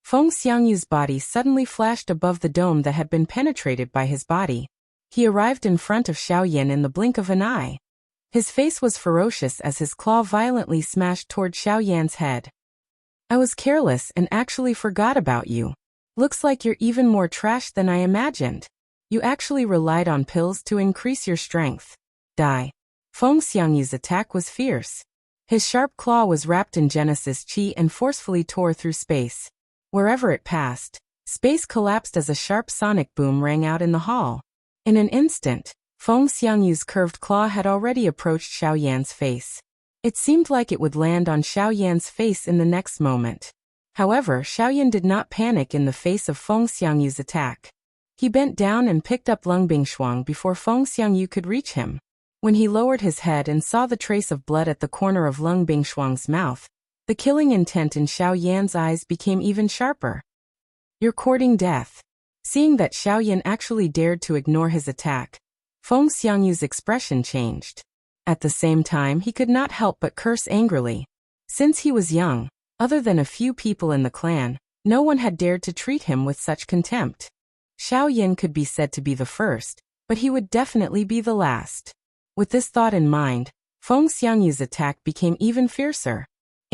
Feng Xiangyu's body suddenly flashed above the dome that had been penetrated by his body. He arrived in front of Xiaoyan in the blink of an eye. His face was ferocious as his claw violently smashed toward Xiaoyan's head. I was careless and actually forgot about you. Looks like you're even more trash than I imagined. You actually relied on pills to increase your strength. Die. Feng Xiangyu's attack was fierce. His sharp claw was wrapped in Genesis Qi and forcefully tore through space. Wherever it passed, space collapsed as a sharp sonic boom rang out in the hall. In an instant, Feng Xiangyu's curved claw had already approached Xiaoyan's face. It seemed like it would land on Xiaoyan's face in the next moment. However, Xiaoyan did not panic in the face of Feng Xiangyu's attack. He bent down and picked up Lung Bingshuang before Feng Xiangyu could reach him. When he lowered his head and saw the trace of blood at the corner of Lung Bingshuang's mouth, the killing intent in Xiaoyan's eyes became even sharper. You're courting death. Seeing that Xiaoyan actually dared to ignore his attack, Feng Xiangyu's expression changed. At the same time, he could not help but curse angrily. Since he was young, other than a few people in the clan, no one had dared to treat him with such contempt. Xiaoyan could be said to be the first, but he would definitely be the last. With this thought in mind, Feng Xiangyu's attack became even fiercer.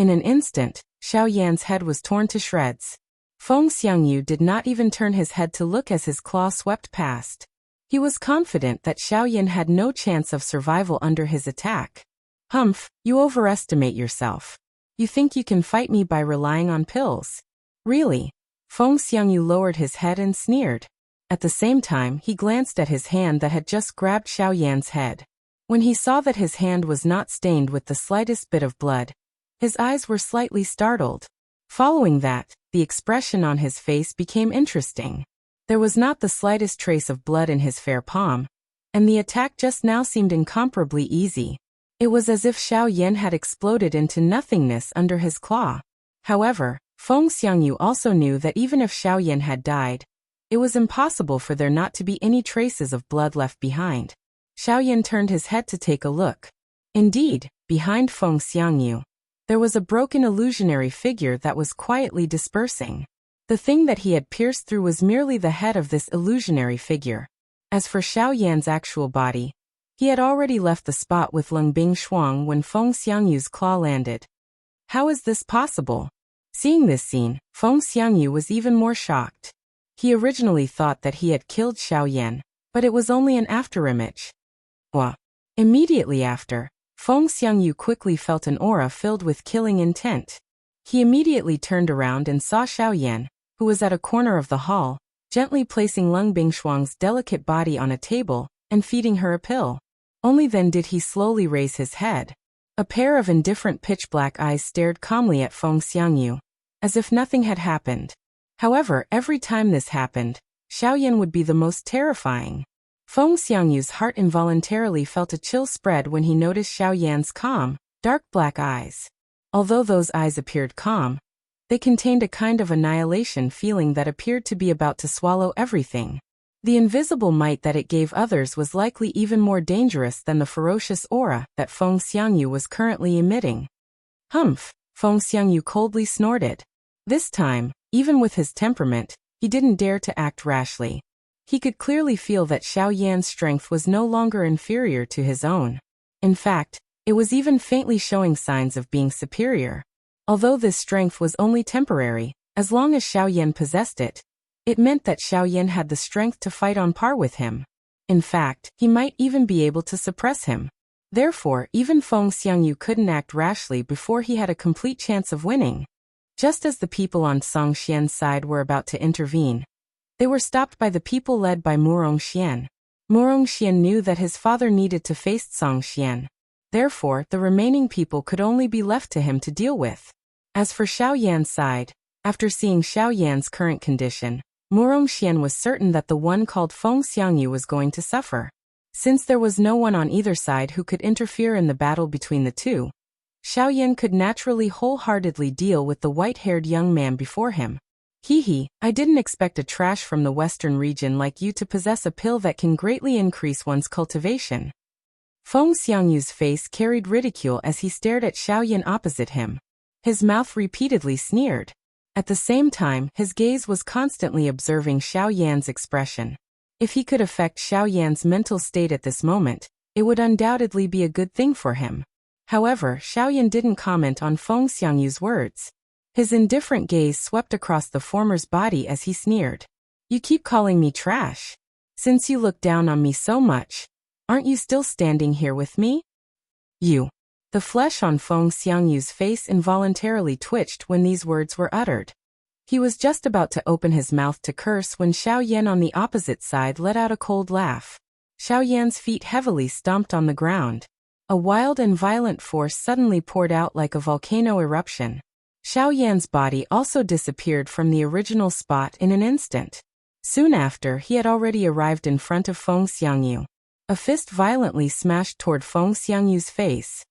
In an instant, Xiaoyan's head was torn to shreds. Feng Xiangyu did not even turn his head to look as his claw swept past. He was confident that Xiaoyan had no chance of survival under his attack. Humph, you overestimate yourself. You think you can fight me by relying on pills? Really? Feng Xiangyu lowered his head and sneered. At the same time, he glanced at his hand that had just grabbed Xiaoyan's head. When he saw that his hand was not stained with the slightest bit of blood, his eyes were slightly startled. Following that, the expression on his face became interesting. There was not the slightest trace of blood in his fair palm, and the attack just now seemed incomparably easy. It was as if Xiaoyan had exploded into nothingness under his claw. However, Feng Xiangyu also knew that even if Xiaoyan had died, it was impossible for there not to be any traces of blood left behind. Xiaoyan turned his head to take a look. Indeed, behind Feng Xiangyu, there was a broken illusionary figure that was quietly dispersing. The thing that he had pierced through was merely the head of this illusionary figure. As for Xiaoyan's actual body, he had already left the spot with Lung Bingshuang when Feng Xiangyu's claw landed. How is this possible? Seeing this scene, Feng Xiangyu was even more shocked. He originally thought that he had killed Xiaoyan, but it was only an afterimage. Wah! Immediately after, Feng Xiangyu quickly felt an aura filled with killing intent. He immediately turned around and saw Xiaoyan, who was at a corner of the hall, gently placing Lung Bingshuang's delicate body on a table and feeding her a pill. Only then did he slowly raise his head. A pair of indifferent pitch-black eyes stared calmly at Feng Xiangyu, as if nothing had happened. However, every time this happened, Xiaoyan would be the most terrifying. Feng Xiangyu's heart involuntarily felt a chill spread when he noticed Xiaoyan's calm, dark black eyes. Although those eyes appeared calm, they contained a kind of annihilation feeling that appeared to be about to swallow everything. The invisible might that it gave others was likely even more dangerous than the ferocious aura that Feng Xiangyu was currently emitting. Humph! Feng Xiangyu coldly snorted. This time, even with his temperament, he didn't dare to act rashly. He could clearly feel that Xiaoyan's strength was no longer inferior to his own. In fact, it was even faintly showing signs of being superior. Although this strength was only temporary, as long as Xiaoyan possessed it, it meant that Xiaoyan had the strength to fight on par with him. In fact, he might even be able to suppress him. Therefore, even Feng Xiangyu couldn't act rashly before he had a complete chance of winning. Just as the people on Song Xian's side were about to intervene, they were stopped by the people led by Murong Xian. Murong Xian knew that his father needed to face Song Xian. Therefore, the remaining people could only be left to him to deal with. As for Xiaoyan's side, after seeing Xiaoyan's current condition, Murong Xian was certain that the one called Feng Xiangyu was going to suffer. Since there was no one on either side who could interfere in the battle between the two, Xiaoyan could naturally wholeheartedly deal with the white-haired young man before him. I didn't expect a trash from the western region like you to possess a pill that can greatly increase one's cultivation. Feng Xiangyu's face carried ridicule as he stared at Xiaoyan opposite him. His mouth repeatedly sneered. At the same time, his gaze was constantly observing Xiaoyan's expression. If he could affect Xiaoyan's mental state at this moment, it would undoubtedly be a good thing for him. However, Xiaoyan didn't comment on Feng Xiangyu's words. His indifferent gaze swept across the former's body as he sneered. You keep calling me trash. Since you look down on me so much, aren't you still standing here with me? You. The flesh on Feng Xiangyu's face involuntarily twitched when these words were uttered. He was just about to open his mouth to curse when Xiaoyan on the opposite side let out a cold laugh. Xiaoyan's feet heavily stomped on the ground. A wild and violent force suddenly poured out like a volcano eruption. Xiaoyan's body also disappeared from the original spot in an instant. Soon after, he had already arrived in front of Feng Xiangyu. A fist violently smashed toward Feng Xiangyu's face.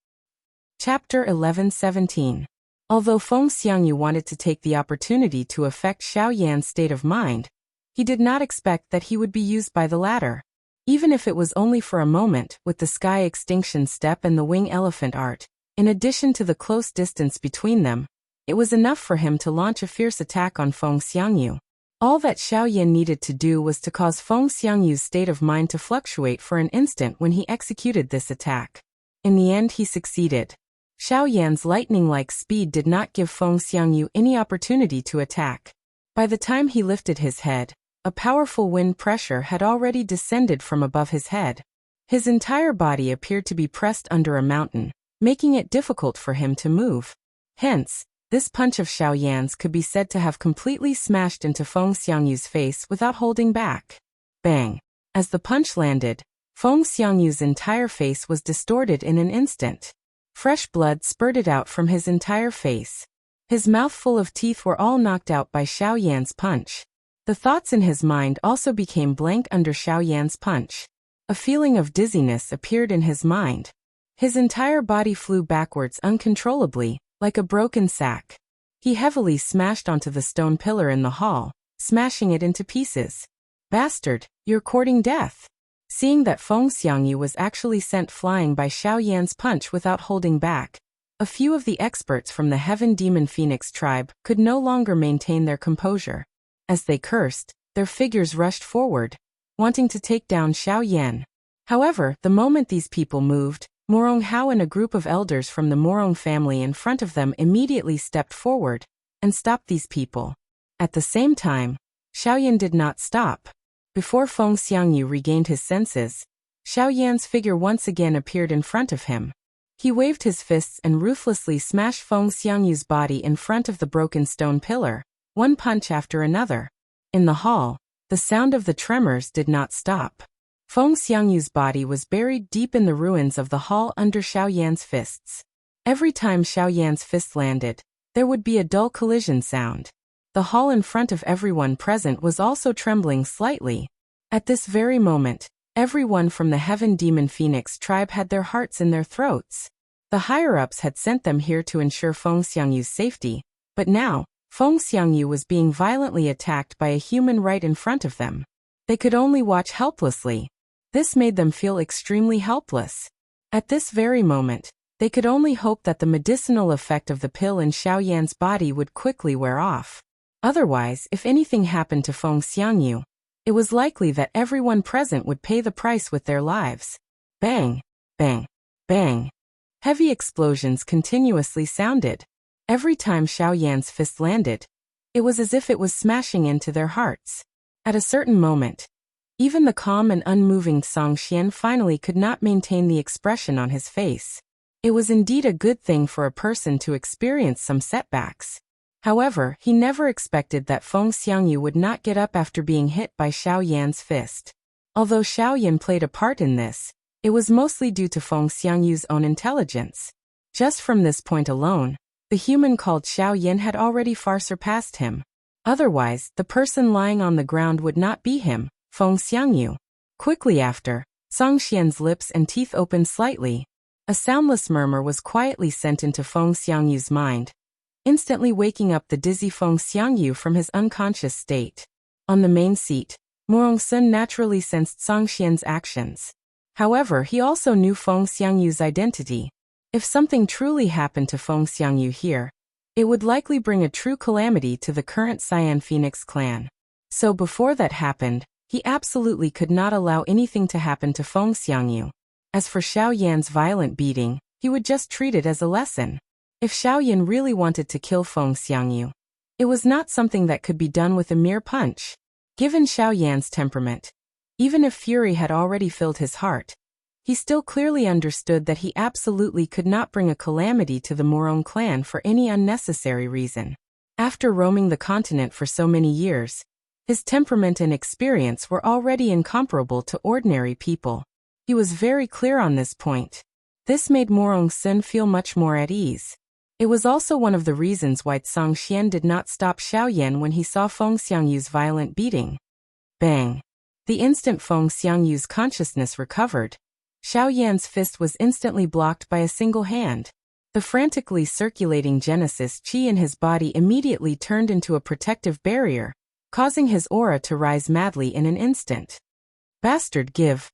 Chapter 11:17. Although Feng Xiangyu wanted to take the opportunity to affect Xiaoyan's state of mind, he did not expect that he would be used by the latter. Even if it was only for a moment, with the sky extinction step and the wing elephant art, in addition to the close distance between them, it was enough for him to launch a fierce attack on Feng Xiangyu. All that Xiaoyan needed to do was to cause Feng Xiangyu's state of mind to fluctuate for an instant when he executed this attack. In the end, he succeeded. Xiaoyan's lightning-like speed did not give Feng Xiangyu any opportunity to attack. By the time he lifted his head, a powerful wind pressure had already descended from above his head. His entire body appeared to be pressed under a mountain, making it difficult for him to move. Hence, this punch of Xiaoyan's could be said to have completely smashed into Feng Xiangyu's face without holding back. Bang! As the punch landed, Feng Xiangyu's entire face was distorted in an instant. Fresh blood spurted out from his entire face. His mouth full of teeth were all knocked out by Xiaoyan's punch. The thoughts in his mind also became blank under Xiaoyan's punch. A feeling of dizziness appeared in his mind. His entire body flew backwards uncontrollably, like a broken sack. He heavily smashed onto the stone pillar in the hall, smashing it into pieces. Bastard, you're courting death. Seeing that Feng Xiangyu was actually sent flying by Xiaoyan's punch without holding back, a few of the experts from the Heaven Demon Phoenix tribe could no longer maintain their composure. As they cursed, their figures rushed forward, wanting to take down Xiaoyan. However, the moment these people moved, Murong Hao and a group of elders from the Murong family in front of them immediately stepped forward and stopped these people. At the same time, Xiaoyan did not stop. Before Feng Xiangyu regained his senses, Xiaoyan's figure once again appeared in front of him. He waved his fists and ruthlessly smashed Feng Xiangyu's body in front of the broken stone pillar, one punch after another. In the hall, the sound of the tremors did not stop. Feng Xiangyu's body was buried deep in the ruins of the hall under Xiaoyan's fists. Every time Xiaoyan's fist landed, there would be a dull collision sound. The hall in front of everyone present was also trembling slightly. At this very moment, everyone from the Heaven Demon Phoenix tribe had their hearts in their throats. The higher-ups had sent them here to ensure Feng Xiangyu's safety, but now, Feng Xiangyu was being violently attacked by a human right in front of them. They could only watch helplessly. This made them feel extremely helpless. At this very moment, they could only hope that the medicinal effect of the pill in Xiaoyan's body would quickly wear off. Otherwise, if anything happened to Feng Xiangyu, it was likely that everyone present would pay the price with their lives. Bang! Bang! Bang! Heavy explosions continuously sounded. Every time Xiaoyan's fist landed, it was as if it was smashing into their hearts. At a certain moment, even the calm and unmoving Song Xian finally could not maintain the expression on his face. It was indeed a good thing for a person to experience some setbacks. However, he never expected that Feng Xiangyu would not get up after being hit by Xiaoyan's fist. Although Xiaoyan played a part in this, it was mostly due to Feng Xiangyu's own intelligence. Just from this point alone, the human called Xiaoyan had already far surpassed him. Otherwise, the person lying on the ground would not be him, Feng Xiangyu. Quickly after, Song Xian's lips and teeth opened slightly. A soundless murmur was quietly sent into Feng Xiangyu's mind, instantly waking up the dizzy Feng Xiangyu from his unconscious state. On the main seat, Murong Sun naturally sensed Song Xian's actions. However, he also knew Feng Xiangyu's identity. If something truly happened to Feng Xiangyu here, it would likely bring a true calamity to the current Cyan Phoenix clan. So before that happened, he absolutely could not allow anything to happen to Feng Xiangyu. As for Xiao Yan's violent beating, he would just treat it as a lesson. If Xiao Yan really wanted to kill Feng Xiangyu, it was not something that could be done with a mere punch. Given Xiao Yan's temperament, even if fury had already filled his heart, he still clearly understood that he absolutely could not bring a calamity to the Morong clan for any unnecessary reason. After roaming the continent for so many years, his temperament and experience were already incomparable to ordinary people. He was very clear on this point. This made Morong Sun feel much more at ease. It was also one of the reasons why Song Xian did not stop Xiao Yan when he saw Feng Xiangyu's violent beating. Bang! The instant Feng Xiangyu's consciousness recovered, Xiao Yan's fist was instantly blocked by a single hand. The frantically circulating Genesis Qi in his body immediately turned into a protective barrier, causing his aura to rise madly in an instant. Bastard give!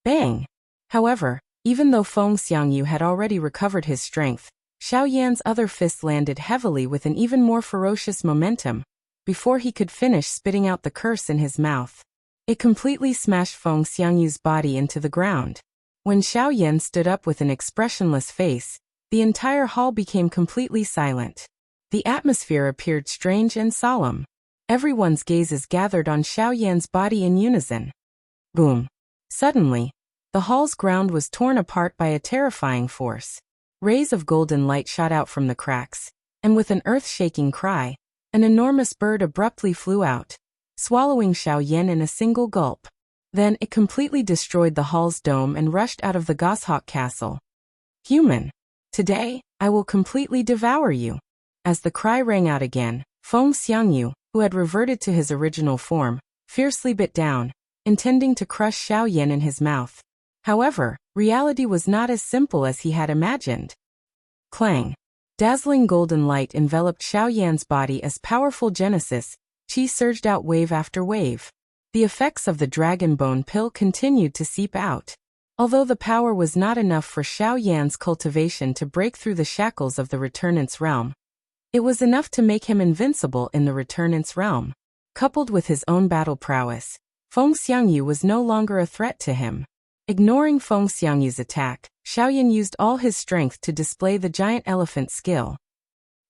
Bang! However, even though Feng Xiangyu had already recovered his strength, Xiao Yan's other fist landed heavily with an even more ferocious momentum, before he could finish spitting out the curse in his mouth. It completely smashed Feng Xiangyu's body into the ground. When Xiao Yan stood up with an expressionless face, the entire hall became completely silent. The atmosphere appeared strange and solemn. Everyone's gazes gathered on Xiao Yan's body in unison. Boom! Suddenly, the hall's ground was torn apart by a terrifying force. Rays of golden light shot out from the cracks, and with an earth-shaking cry, an enormous bird abruptly flew out, swallowing Xiao Yan in a single gulp. Then it completely destroyed the hall's dome and rushed out of the Goshawk Castle. Human! Today, I will completely devour you. As the cry rang out again, Feng Xiangyu, who had reverted to his original form, fiercely bit down, intending to crush Xiao Yan in his mouth. However, reality was not as simple as he had imagined. Clang! Dazzling golden light enveloped Xiao Yan's body as powerful Genesis Qi surged out wave after wave. The effects of the dragon bone pill continued to seep out. Although the power was not enough for Xiao Yan's cultivation to break through the shackles of the Returnant's realm, it was enough to make him invincible in the Returnant's realm. Coupled with his own battle prowess, Feng Xiangyu was no longer a threat to him. Ignoring Feng Xiangyu's attack, Xiao Yan used all his strength to display the giant elephant skill.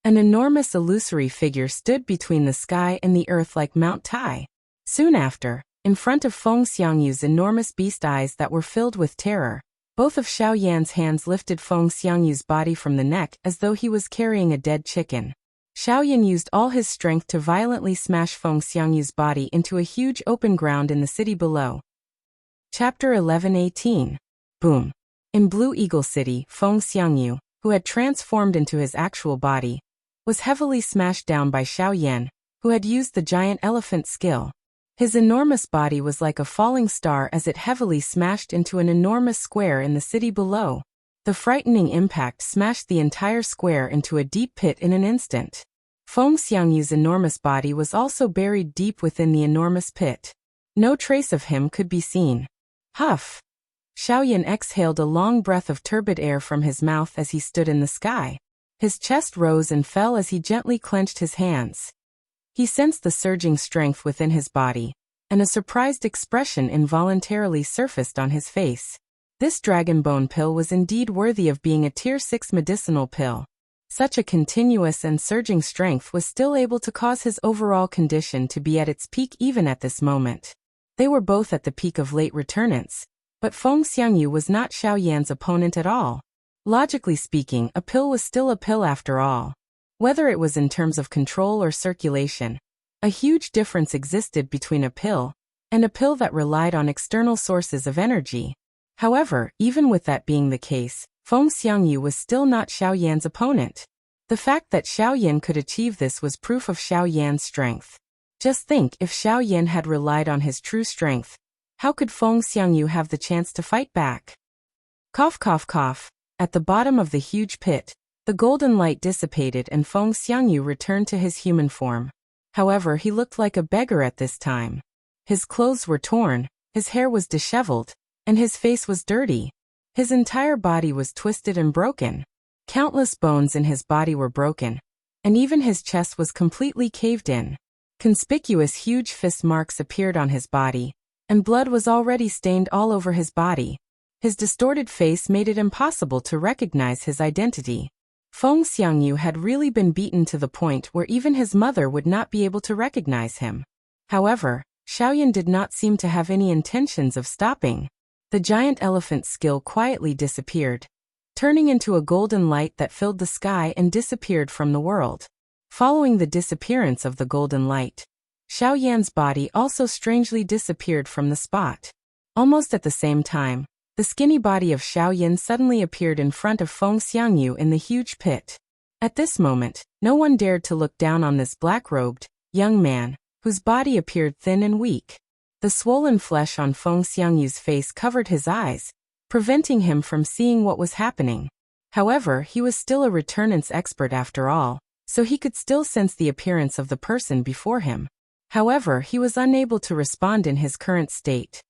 An enormous illusory figure stood between the sky and the earth like Mount Tai. Soon after, in front of Feng Xiangyu's enormous beast eyes that were filled with terror, both of Xiao Yan's hands lifted Feng Xiangyu's body from the neck as though he was carrying a dead chicken. Xiao Yan used all his strength to violently smash Feng Xiangyu's body into a huge open ground in the city below. Chapter 1118. Boom! In Blue Eagle City, Feng Xiangyu, who had transformed into his actual body, was heavily smashed down by Xiao Yan, who had used the giant elephant skill. His enormous body was like a falling star as it heavily smashed into an enormous square in the city below. The frightening impact smashed the entire square into a deep pit in an instant. Feng Xiangyu's enormous body was also buried deep within the enormous pit. No trace of him could be seen. Huff! Xiao Yan exhaled a long breath of turbid air from his mouth as he stood in the sky. His chest rose and fell as he gently clenched his hands. He sensed the surging strength within his body, and a surprised expression involuntarily surfaced on his face. This dragon bone pill was indeed worthy of being a Tier 6 medicinal pill. Such a continuous and surging strength was still able to cause his overall condition to be at its peak even at this moment. They were both at the peak of late returnants, but Feng Xiangyu was not Xiao Yan's opponent at all. Logically speaking, a pill was still a pill after all. Whether it was in terms of control or circulation, a huge difference existed between a pill and a pill that relied on external sources of energy. However, even with that being the case, Feng Xiangyu was still not Xiao Yan's opponent. The fact that Xiao Yan could achieve this was proof of Xiao Yan's strength. Just think, if Xiao Yan had relied on his true strength, how could Feng Xiangyu have the chance to fight back? Cough, cough, cough. At the bottom of the huge pit, the golden light dissipated and Feng Xiangyu returned to his human form. However, he looked like a beggar at this time. His clothes were torn, his hair was disheveled, and his face was dirty. His entire body was twisted and broken. Countless bones in his body were broken, and even his chest was completely caved in. Conspicuous huge fist marks appeared on his body, and blood was already stained all over his body. His distorted face made it impossible to recognize his identity. Feng Xiangyu had really been beaten to the point where even his mother would not be able to recognize him. However, Xiaoyan did not seem to have any intentions of stopping. The giant elephant's skill quietly disappeared, turning into a golden light that filled the sky and disappeared from the world. Following the disappearance of the golden light, Xiaoyan's body also strangely disappeared from the spot. Almost at the same time, the skinny body of Xiaoyan suddenly appeared in front of Feng Xiangyu in the huge pit. At this moment, no one dared to look down on this black-robed, young man, whose body appeared thin and weak. The swollen flesh on Feng Xiangyu's face covered his eyes, preventing him from seeing what was happening. However, he was still a returnance expert after all, so he could still sense the appearance of the person before him. However, he was unable to respond in his current state.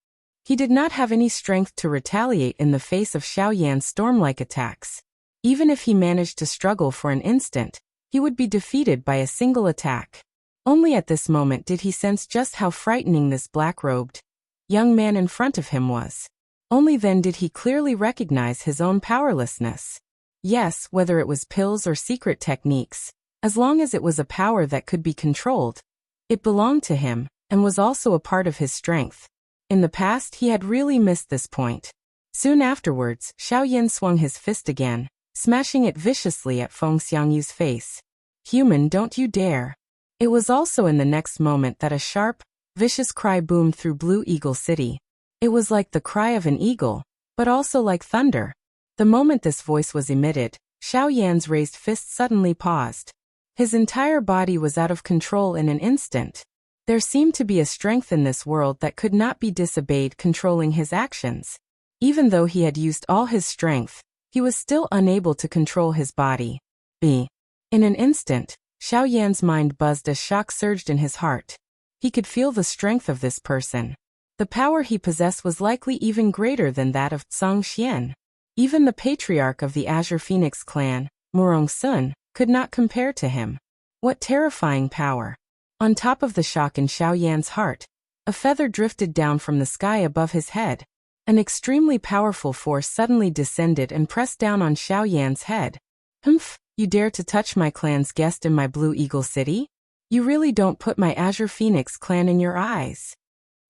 He did not have any strength to retaliate in the face of Xiaoyan's storm-like attacks. Even if he managed to struggle for an instant, he would be defeated by a single attack. Only at this moment did he sense just how frightening this black-robed young man in front of him was. Only then did he clearly recognize his own powerlessness. Yes, whether it was pills or secret techniques, as long as it was a power that could be controlled, it belonged to him, and was also a part of his strength. In the past, he had really missed this point. Soon afterwards, Xiaoyan swung his fist again, smashing it viciously at Feng Xiangyu's face. "Human, don't you dare." It was also in the next moment that a sharp, vicious cry boomed through Blue Eagle City. It was like the cry of an eagle, but also like thunder. The moment this voice was emitted, Xiaoyan's raised fist suddenly paused. His entire body was out of control in an instant. There seemed to be a strength in this world that could not be disobeyed controlling his actions. Even though he had used all his strength, he was still unable to control his body. In an instant, Xiaoyan's mind buzzed as shock surged in his heart. He could feel the strength of this person. The power he possessed was likely even greater than that of Zhang Xian. Even the patriarch of the Azure Phoenix clan, Murong Sun, could not compare to him. What terrifying power! On top of the shock in Xiaoyan's heart, a feather drifted down from the sky above his head. An extremely powerful force suddenly descended and pressed down on Xiaoyan's head. "Humph, you dare to touch my clan's guest in my Blue Eagle City? You really don't put my Azure Phoenix clan in your eyes."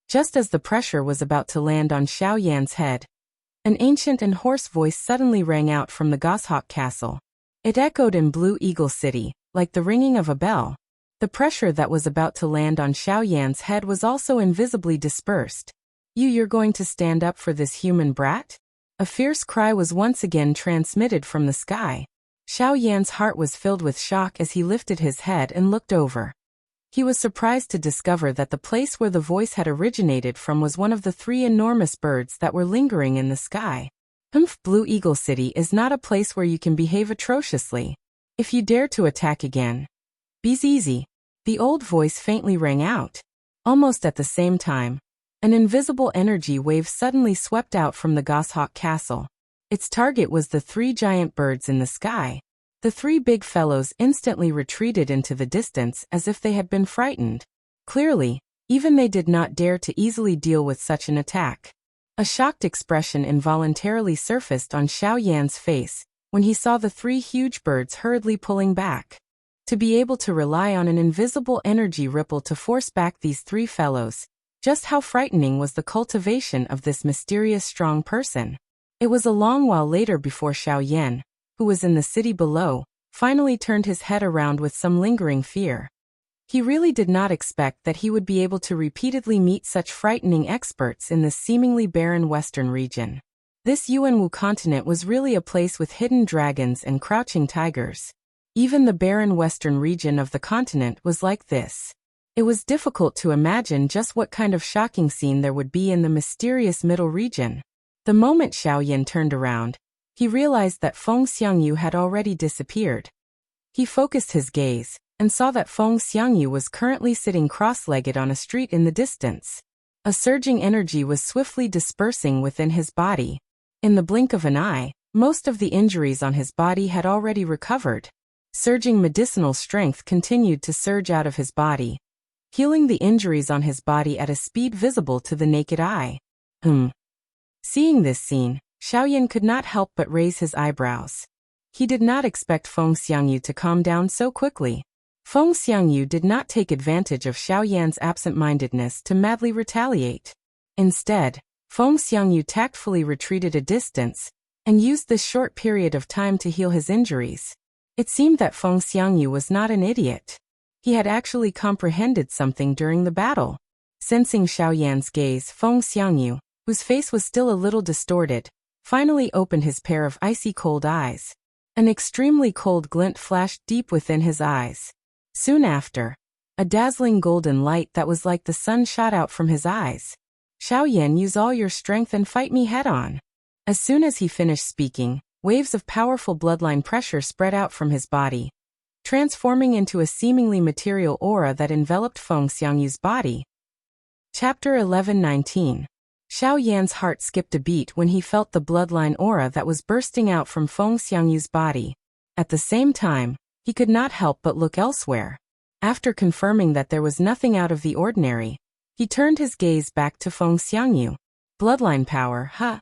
Just as the pressure was about to land on Xiaoyan's head, an ancient and hoarse voice suddenly rang out from the Goshawk Castle. It echoed in Blue Eagle City, like the ringing of a bell. The pressure that was about to land on Xiaoyan's head was also invisibly dispersed. You're going to stand up for this human brat?" A fierce cry was once again transmitted from the sky. Xiaoyan's heart was filled with shock as he lifted his head and looked over. He was surprised to discover that the place where the voice had originated from was one of the 3 enormous birds that were lingering in the sky. Blue Eagle City is not a place where you can behave atrociously. If you dare to attack again, be's easy. The old voice faintly rang out. Almost at the same time, an invisible energy wave suddenly swept out from the Goshawk Castle. Its target was the 3 giant birds in the sky. The 3 big fellows instantly retreated into the distance as if they had been frightened. Clearly, even they did not dare to easily deal with such an attack. A shocked expression involuntarily surfaced on Xiaoyan's face when he saw the 3 huge birds hurriedly pulling back. To be able to rely on an invisible energy ripple to force back these 3 fellows, just how frightening was the cultivation of this mysterious strong person. It was a long while later before Xiaoyan, who was in the city below, finally turned his head around with some lingering fear. He really did not expect that he would be able to repeatedly meet such frightening experts in this seemingly barren western region. This Yuanwu continent was really a place with hidden dragons and crouching tigers. Even the barren western region of the continent was like this. It was difficult to imagine just what kind of shocking scene there would be in the mysterious middle region. The moment Xiaoyan turned around, he realized that Feng Xiangyu had already disappeared. He focused his gaze and saw that Feng Xiangyu was currently sitting cross-legged on a street in the distance. A surging energy was swiftly dispersing within his body. In the blink of an eye, most of the injuries on his body had already recovered. Surging medicinal strength continued to surge out of his body, healing the injuries on his body at a speed visible to the naked eye. Seeing this scene, Xiaoyan could not help but raise his eyebrows. He did not expect Feng Xiangyu to calm down so quickly. Feng Xiangyu did not take advantage of Xiaoyan's absent-mindedness to madly retaliate. Instead, Feng Xiangyu tactfully retreated a distance and used this short period of time to heal his injuries. It seemed that Feng Xiangyu was not an idiot. He had actually comprehended something during the battle. Sensing Xiaoyan's gaze, Feng Xiangyu, whose face was still a little distorted, finally opened his pair of icy cold eyes. An extremely cold glint flashed deep within his eyes. Soon after, a dazzling golden light that was like the sun shot out from his eyes. Xiaoyan, use all your strength and fight me head-on. As soon as he finished speaking, waves of powerful bloodline pressure spread out from his body, transforming into a seemingly material aura that enveloped Feng Xiangyu's body. Chapter 11-19. Xiaoyan's heart skipped a beat when he felt the bloodline aura that was bursting out from Feng Xiangyu's body. At the same time, he could not help but look elsewhere. After confirming that there was nothing out of the ordinary, he turned his gaze back to Feng Xiangyu. Bloodline power, huh?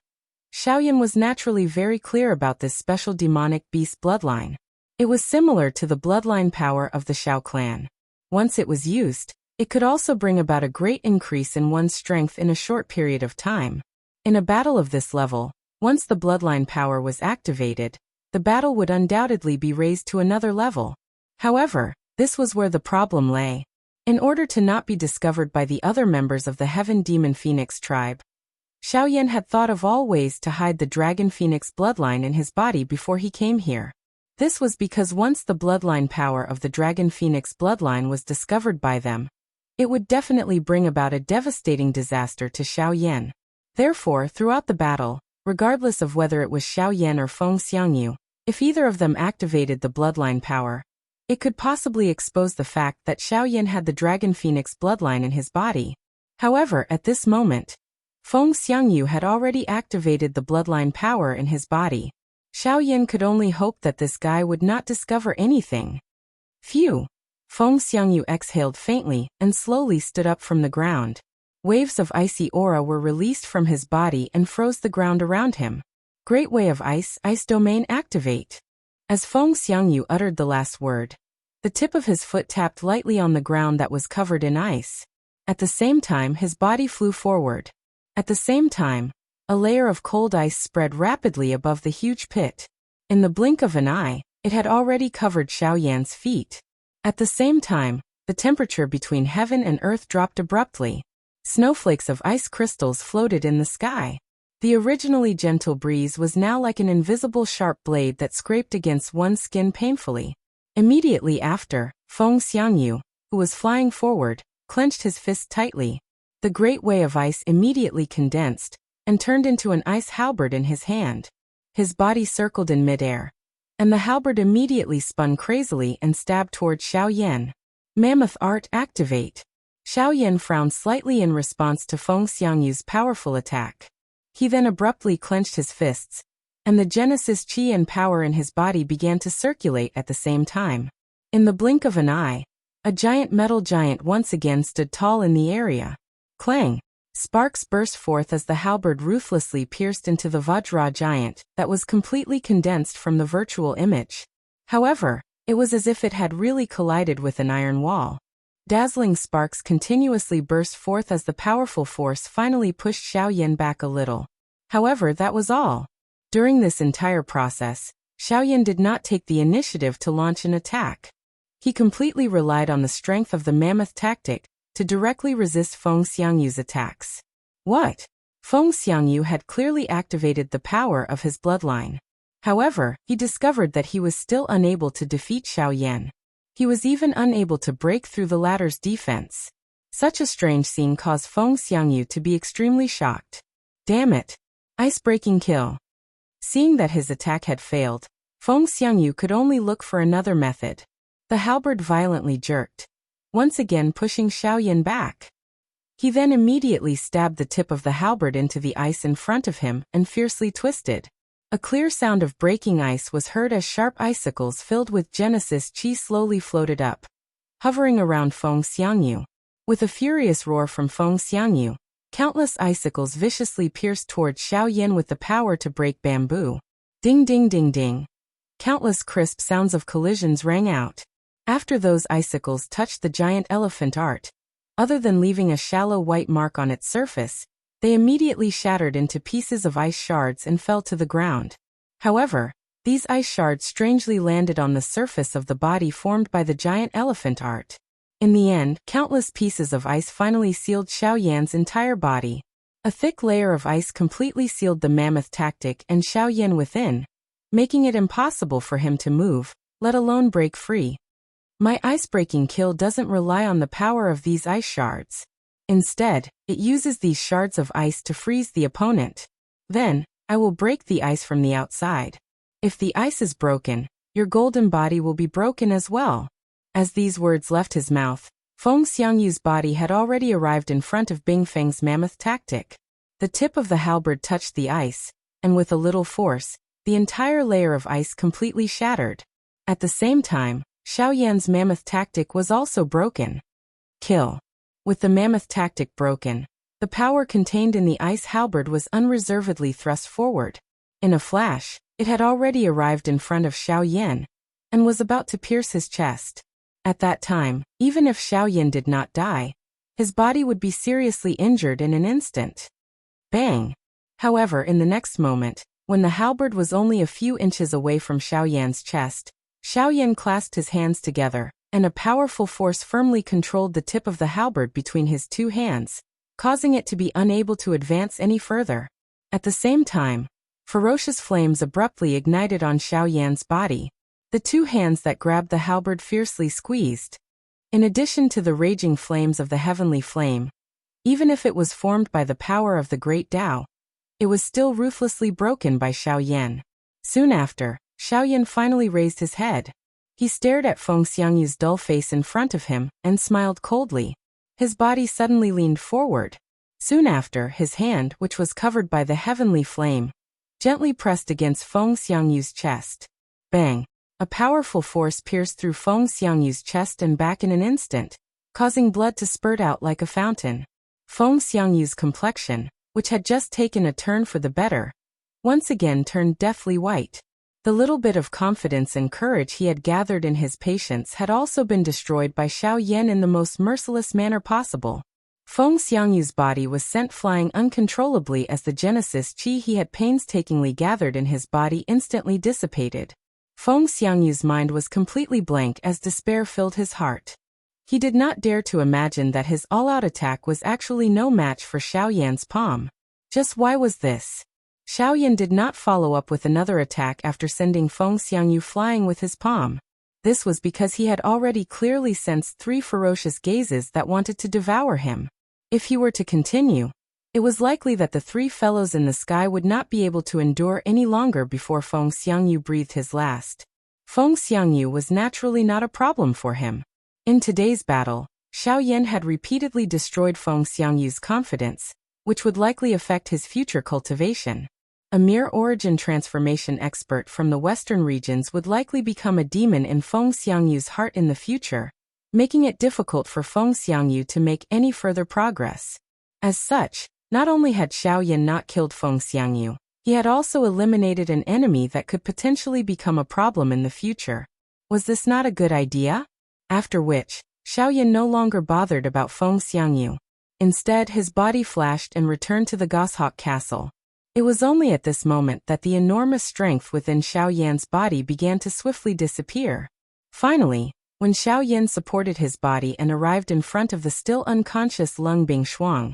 Xiaoyan was naturally very clear about this special demonic beast bloodline. It was similar to the bloodline power of the Xiao clan. Once it was used, it could also bring about a great increase in one's strength in a short period of time. In a battle of this level, once the bloodline power was activated, the battle would undoubtedly be raised to another level. However, this was where the problem lay. In order to not be discovered by the other members of the Heaven Demon Phoenix tribe, Xiaoyan had thought of all ways to hide the Dragon Phoenix bloodline in his body before he came here. This was because once the bloodline power of the Dragon Phoenix bloodline was discovered by them, it would definitely bring about a devastating disaster to Xiaoyan. Therefore, throughout the battle, regardless of whether it was Xiaoyan or Feng Xiangyu, if either of them activated the bloodline power, it could possibly expose the fact that Xiaoyan had the Dragon Phoenix bloodline in his body. However, at this moment, Feng Xiangyu had already activated the bloodline power in his body. Xiaoyan could only hope that this guy would not discover anything. Phew! Feng Xiangyu exhaled faintly and slowly stood up from the ground. Waves of icy aura were released from his body and froze the ground around him. Great Way of Ice Domain activate. As Feng Xiangyu uttered the last word, the tip of his foot tapped lightly on the ground that was covered in ice. At the same time, his body flew forward. At the same time, a layer of cold ice spread rapidly above the huge pit. In the blink of an eye, it had already covered Xiaoyan's feet. At the same time, the temperature between heaven and earth dropped abruptly. Snowflakes of ice crystals floated in the sky. The originally gentle breeze was now like an invisible sharp blade that scraped against one's skin painfully. Immediately after, Feng Xiangyu, who was flying forward, clenched his fist tightly. The Great Way of Ice immediately condensed and turned into an ice halberd in his hand. His body circled in midair, and the halberd immediately spun crazily and stabbed toward Xiaoyan. Mammoth Art activate. Xiaoyan frowned slightly in response to Feng Xiangyu's powerful attack. He then abruptly clenched his fists, and the Genesis Qi and power in his body began to circulate at the same time. In the blink of an eye, a giant metal giant once again stood tall in the area. Clang! Sparks burst forth as the halberd ruthlessly pierced into the Vajra giant that was completely condensed from the virtual image. However, it was as if it had really collided with an iron wall. Dazzling sparks continuously burst forth as the powerful force finally pushed Xiaoyan back a little. However, that was all. During this entire process, Xiaoyan did not take the initiative to launch an attack. He completely relied on the strength of the mammoth tactic to directly resist Feng Xiangyu's attacks. What? Feng Xiangyu had clearly activated the power of his bloodline. However, he discovered that he was still unable to defeat Xiaoyan. He was even unable to break through the latter's defense. Such a strange scene caused Feng Xiangyu to be extremely shocked. Damn it! Ice-breaking kill. Seeing that his attack had failed, Feng Xiangyu could only look for another method. The halberd violently jerked, once again pushing Xiaoyan back. He then immediately stabbed the tip of the halberd into the ice in front of him and fiercely twisted. A clear sound of breaking ice was heard as sharp icicles filled with Genesis Qi slowly floated up, hovering around Feng Xiangyu. With a furious roar from Feng Xiangyu, countless icicles viciously pierced towards Xiaoyan with the power to break bamboo. Ding ding ding ding. Countless crisp sounds of collisions rang out. After those icicles touched the giant elephant art, other than leaving a shallow white mark on its surface, they immediately shattered into pieces of ice shards and fell to the ground. However, these ice shards strangely landed on the surface of the body formed by the giant elephant art. In the end, countless pieces of ice finally sealed Xiaoyan's entire body. A thick layer of ice completely sealed the mammoth tactic and Xiaoyan within, making it impossible for him to move, let alone break free. My ice-breaking kill doesn't rely on the power of these ice shards. Instead, it uses these shards of ice to freeze the opponent. Then, I will break the ice from the outside. If the ice is broken, your golden body will be broken as well. As these words left his mouth, Feng Xiangyu's body had already arrived in front of Bingfeng's mammoth tactic. The tip of the halberd touched the ice, and with a little force, the entire layer of ice completely shattered. At the same time, Xiaoyan's mammoth tactic was also broken. Kill. With the mammoth tactic broken, the power contained in the ice halberd was unreservedly thrust forward. In a flash, it had already arrived in front of Xiaoyan, and was about to pierce his chest. At that time, even if Xiaoyan did not die, his body would be seriously injured in an instant. Bang! However, in the next moment, when the halberd was only a few inches away from Xiaoyan's chest, Xiaoyan clasped his hands together, and a powerful force firmly controlled the tip of the halberd between his two hands, causing it to be unable to advance any further. At the same time, ferocious flames abruptly ignited on Xiaoyan's body. The two hands that grabbed the halberd fiercely squeezed. In addition to the raging flames of the heavenly flame, even if it was formed by the power of the great Tao, it was still ruthlessly broken by Xiaoyan. Soon after, Xiaoyan finally raised his head. He stared at Feng Xiangyu's dull face in front of him and smiled coldly. His body suddenly leaned forward. Soon after, his hand, which was covered by the heavenly flame, gently pressed against Feng Xiangyu's chest. Bang! A powerful force pierced through Feng Xiangyu's chest and back in an instant, causing blood to spurt out like a fountain. Feng Xiangyu's complexion, which had just taken a turn for the better, once again turned deathly white. The little bit of confidence and courage he had gathered in his patience had also been destroyed by Xiaoyan in the most merciless manner possible. Feng Xiangyu's body was sent flying uncontrollably as the Genesis Qi he had painstakingly gathered in his body instantly dissipated. Feng Xiangyu's mind was completely blank as despair filled his heart. He did not dare to imagine that his all-out attack was actually no match for Xiaoyan's palm. Just why was this? Xiaoyan did not follow up with another attack after sending Feng Xiangyu flying with his palm. This was because he had already clearly sensed three ferocious gazes that wanted to devour him. If he were to continue, it was likely that the three fellows in the sky would not be able to endure any longer before Feng Xiangyu breathed his last. Feng Xiangyu was naturally not a problem for him. In today's battle, Xiaoyan had repeatedly destroyed Feng Xiangyu's confidence, which would likely affect his future cultivation. A mere origin transformation expert from the western regions would likely become a demon in Feng Xiangyu's heart in the future, making it difficult for Feng Xiangyu to make any further progress. As such, not only had Xiaoyan not killed Feng Xiangyu, he had also eliminated an enemy that could potentially become a problem in the future. Was this not a good idea? After which, Xiaoyan no longer bothered about Feng Xiangyu. Instead, his body flashed and returned to the Goshawk Castle. It was only at this moment that the enormous strength within Xiaoyan's body began to swiftly disappear. Finally, when Xiaoyan supported his body and arrived in front of the still unconscious Lung Bingshuang,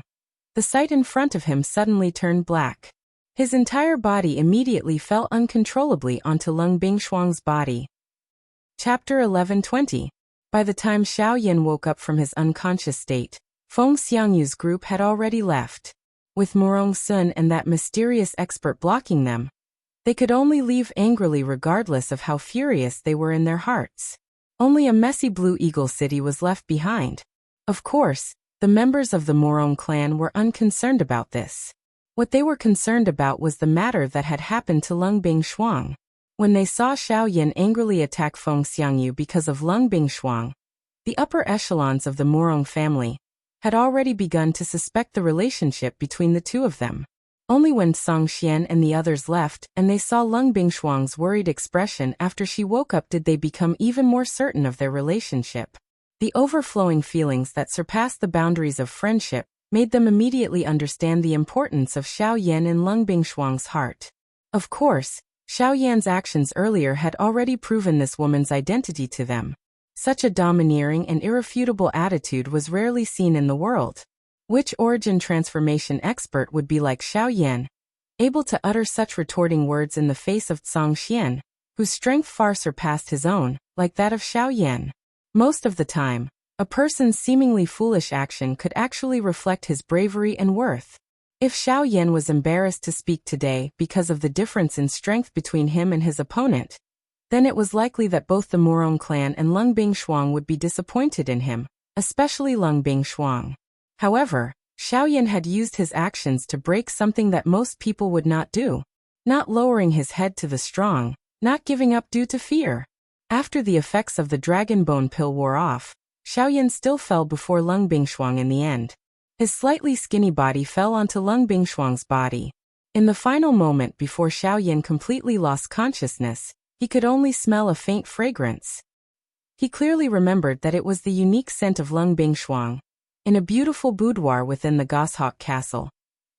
the sight in front of him suddenly turned black. His entire body immediately fell uncontrollably onto Lung Bingshuang's body. Chapter 11:20. By the time Xiao Yan woke up from his unconscious state, Feng Xiangyu's group had already left. With Murong Sun and that mysterious expert blocking them, they could only leave angrily regardless of how furious they were in their hearts. Only a messy Blue Eagle city was left behind. Of course, the members of the Murong clan were unconcerned about this. What they were concerned about was the matter that had happened to Lung Bingshuang. When they saw Xiao Yan angrily attack Feng Xiangyu because of Lung Bingshuang, the upper echelons of the Murong family had already begun to suspect the relationship between the two of them. Only when Song Xian and the others left and they saw Lung Bingshuang's worried expression after she woke up did they become even more certain of their relationship. The overflowing feelings that surpassed the boundaries of friendship made them immediately understand the importance of Xiao Yan in Lung Bingshuang's heart. Of course, Xiao Yan's actions earlier had already proven this woman's identity to them. Such a domineering and irrefutable attitude was rarely seen in the world. Which origin transformation expert would be like Xiao Yan, able to utter such retorting words in the face of Song Xian, whose strength far surpassed his own, like that of Xiao Yan? Most of the time, a person's seemingly foolish action could actually reflect his bravery and worth. If Xiao Yan was embarrassed to speak today because of the difference in strength between him and his opponent, then it was likely that both the Murong clan and Lung Bingshuang would be disappointed in him, especially Lung Bingshuang. However, Xiao Yan had used his actions to break something that most people would not do, not lowering his head to the strong, not giving up due to fear. After the effects of the dragon bone pill wore off, Xiao Yan still fell before Lung Bingshuang in the end. His slightly skinny body fell onto Lung Bingshuang's body. In the final moment before Xiao Yan completely lost consciousness, he could only smell a faint fragrance. He clearly remembered that it was the unique scent of Lung Bingshuang. In a beautiful boudoir within the Goshawk Castle,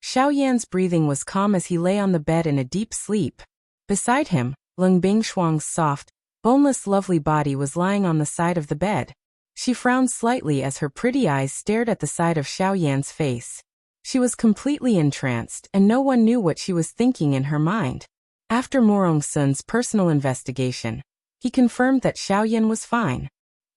Xiao Yan's breathing was calm as he lay on the bed in a deep sleep. Beside him, Lung Bingshuang's soft, boneless lovely body was lying on the side of the bed. She frowned slightly as her pretty eyes stared at the side of Xiao Yan's face. She was completely entranced and no one knew what she was thinking in her mind. After Murong Sun's personal investigation, he confirmed that Xiao Yan was fine.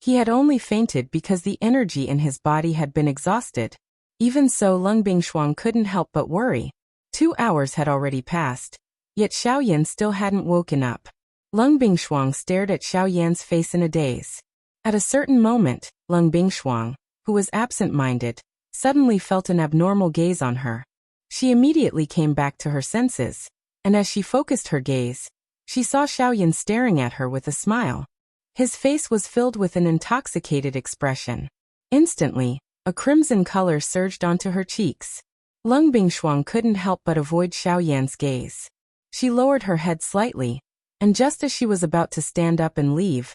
He had only fainted because the energy in his body had been exhausted. Even so, Lung Bingshuang couldn't help but worry. 2 hours had already passed, yet Xiao Yan still hadn't woken up. Lung Bingshuang stared at Xiao Yan's face in a daze. At a certain moment, Lung Bingshuang, who was absent-minded, suddenly felt an abnormal gaze on her. She immediately came back to her senses, and as she focused her gaze, she saw Xiao Yan staring at her with a smile. His face was filled with an intoxicated expression. Instantly, a crimson color surged onto her cheeks. Lung Bingshuang couldn't help but avoid Xiao Yan's gaze. She lowered her head slightly, and just as she was about to stand up and leave,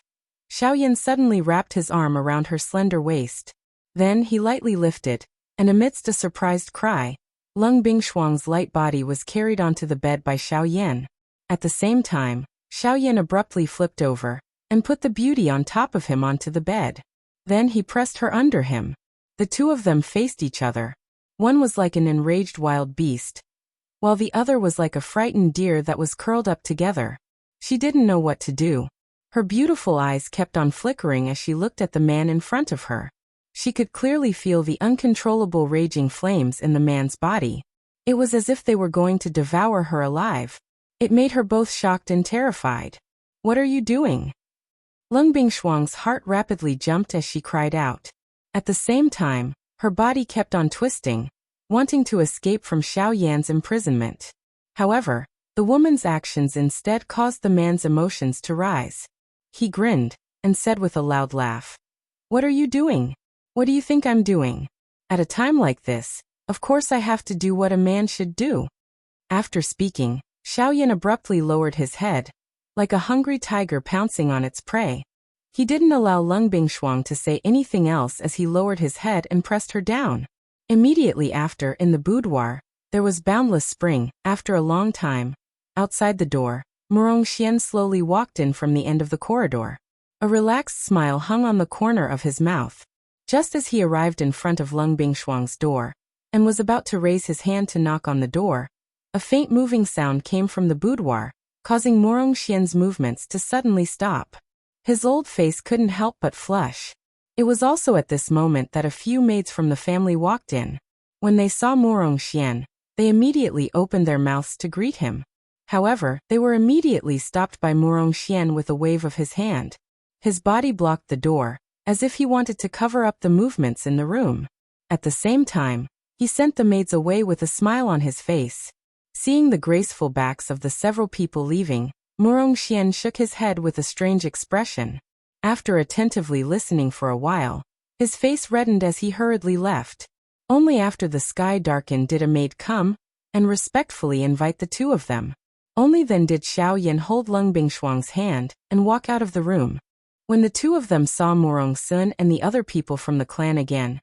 Xiao Yan suddenly wrapped his arm around her slender waist. Then he lightly lifted, and amidst a surprised cry, Lung Bingshuang's light body was carried onto the bed by Xiao Yan. At the same time, Xiao Yan abruptly flipped over and put the beauty on top of him onto the bed. Then he pressed her under him. The two of them faced each other. One was like an enraged wild beast, while the other was like a frightened deer that was curled up together. She didn't know what to do. Her beautiful eyes kept on flickering as she looked at the man in front of her. She could clearly feel the uncontrollable raging flames in the man's body. It was as if they were going to devour her alive. It made her both shocked and terrified. "What are you doing?" Lung Bingshuang's heart rapidly jumped as she cried out. At the same time, her body kept on twisting, wanting to escape from Xiao Yan's imprisonment. However, the woman's actions instead caused the man's emotions to rise. He grinned and said with a loud laugh, "What are you doing? What do you think I'm doing? At a time like this, of course I have to do what a man should do." After speaking, Xiao Yan abruptly lowered his head, like a hungry tiger pouncing on its prey. He didn't allow Lung Bingshuang to say anything else as he lowered his head and pressed her down. Immediately after, in the boudoir, there was boundless spring. After a long time, outside the door, Murong Xian slowly walked in from the end of the corridor. A relaxed smile hung on the corner of his mouth. Just as he arrived in front of Lung Bingshuang's door, and was about to raise his hand to knock on the door, a faint moving sound came from the boudoir, causing Murong Xian's movements to suddenly stop. His old face couldn't help but flush. It was also at this moment that a few maids from the family walked in. When they saw Murong Xian, they immediately opened their mouths to greet him. However, they were immediately stopped by Murong Xian with a wave of his hand. His body blocked the door, as if he wanted to cover up the movements in the room. At the same time, he sent the maids away with a smile on his face. Seeing the graceful backs of the several people leaving, Murong Xian shook his head with a strange expression. After attentively listening for a while, his face reddened as he hurriedly left. Only after the sky darkened did a maid come and respectfully invite the two of them. Only then did Xiao Yan hold Lung Bingshuang's hand and walk out of the room. When the two of them saw Murong Sun and the other people from the clan again,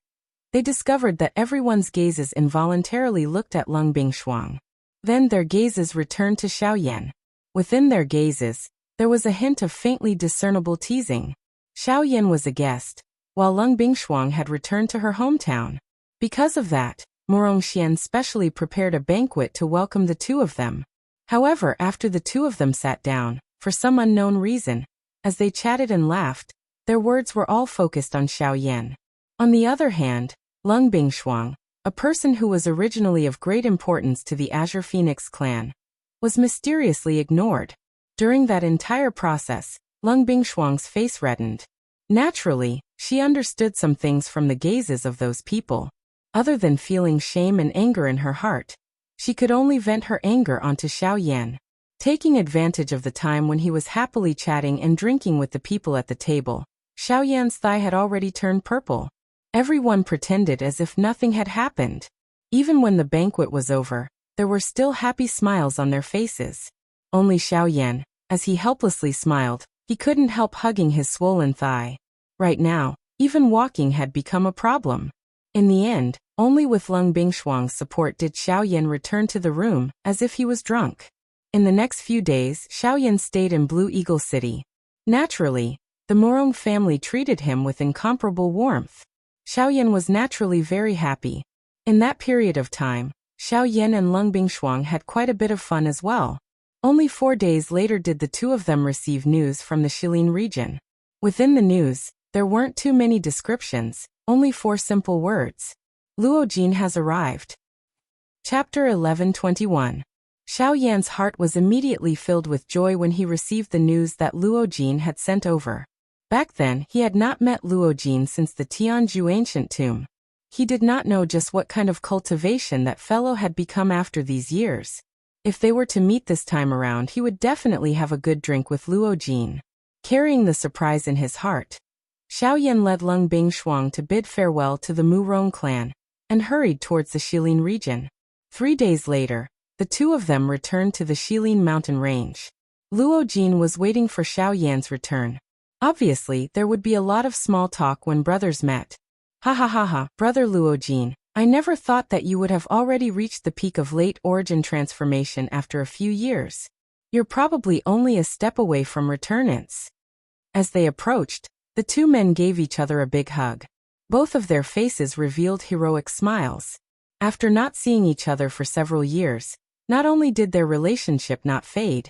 they discovered that everyone's gazes involuntarily looked at Lung Bingshuang. Then their gazes returned to Xiao Yan. Within their gazes, there was a hint of faintly discernible teasing. Xiao Yan was a guest, while Lung Bingshuang had returned to her hometown. Because of that, Murong Xian specially prepared a banquet to welcome the two of them. However, after the two of them sat down, for some unknown reason, as they chatted and laughed, their words were all focused on Xiao Yan. On the other hand, Lung Bingshuang, a person who was originally of great importance to the Azure Phoenix clan, was mysteriously ignored. During that entire process, Lung Bingshuang's face reddened. Naturally, she understood some things from the gazes of those people. Other than feeling shame and anger in her heart, she could only vent her anger onto Xiao Yan. Taking advantage of the time when he was happily chatting and drinking with the people at the table, Xiao Yan's thigh had already turned purple. Everyone pretended as if nothing had happened. Even when the banquet was over, there were still happy smiles on their faces. Only Xiao Yan, as he helplessly smiled, he couldn't help hugging his swollen thigh. Right now, even walking had become a problem. In the end, only with Lung Bingshuang's support did Xiao Yan return to the room, as if he was drunk. In the next few days, Xiao Yan stayed in Blue Eagle City. Naturally, the Murong family treated him with incomparable warmth. Xiao Yan was naturally very happy. In that period of time, Xiao Yan and Lung Bingshuang had quite a bit of fun as well. Only 4 days later did the two of them receive news from the Shilin region. Within the news, there weren't too many descriptions, only 4 simple words. Luo Jin has arrived. Chapter 11:21. Xiao Yan's heart was immediately filled with joy when he received the news that Luo Jin had sent over. Back then, he had not met Luo Jin since the Tianzhu ancient tomb. He did not know just what kind of cultivation that fellow had become after these years. If they were to meet this time around, he would definitely have a good drink with Luo Jin. Carrying the surprise in his heart, Xiao Yan led Lung Bingshuang to bid farewell to the Murong clan, and hurried towards the Shilin region. 3 days later, the two of them returned to the Shilin mountain range. Luo Jin was waiting for Xiao Yan's return. Obviously, there would be a lot of small talk when brothers met. Ha ha ha ha, brother Luo Jin, I never thought that you would have already reached the peak of late origin transformation after a few years. You're probably only a step away from returnance. As they approached, the two men gave each other a big hug. Both of their faces revealed heroic smiles. After not seeing each other for several years, not only did their relationship not fade,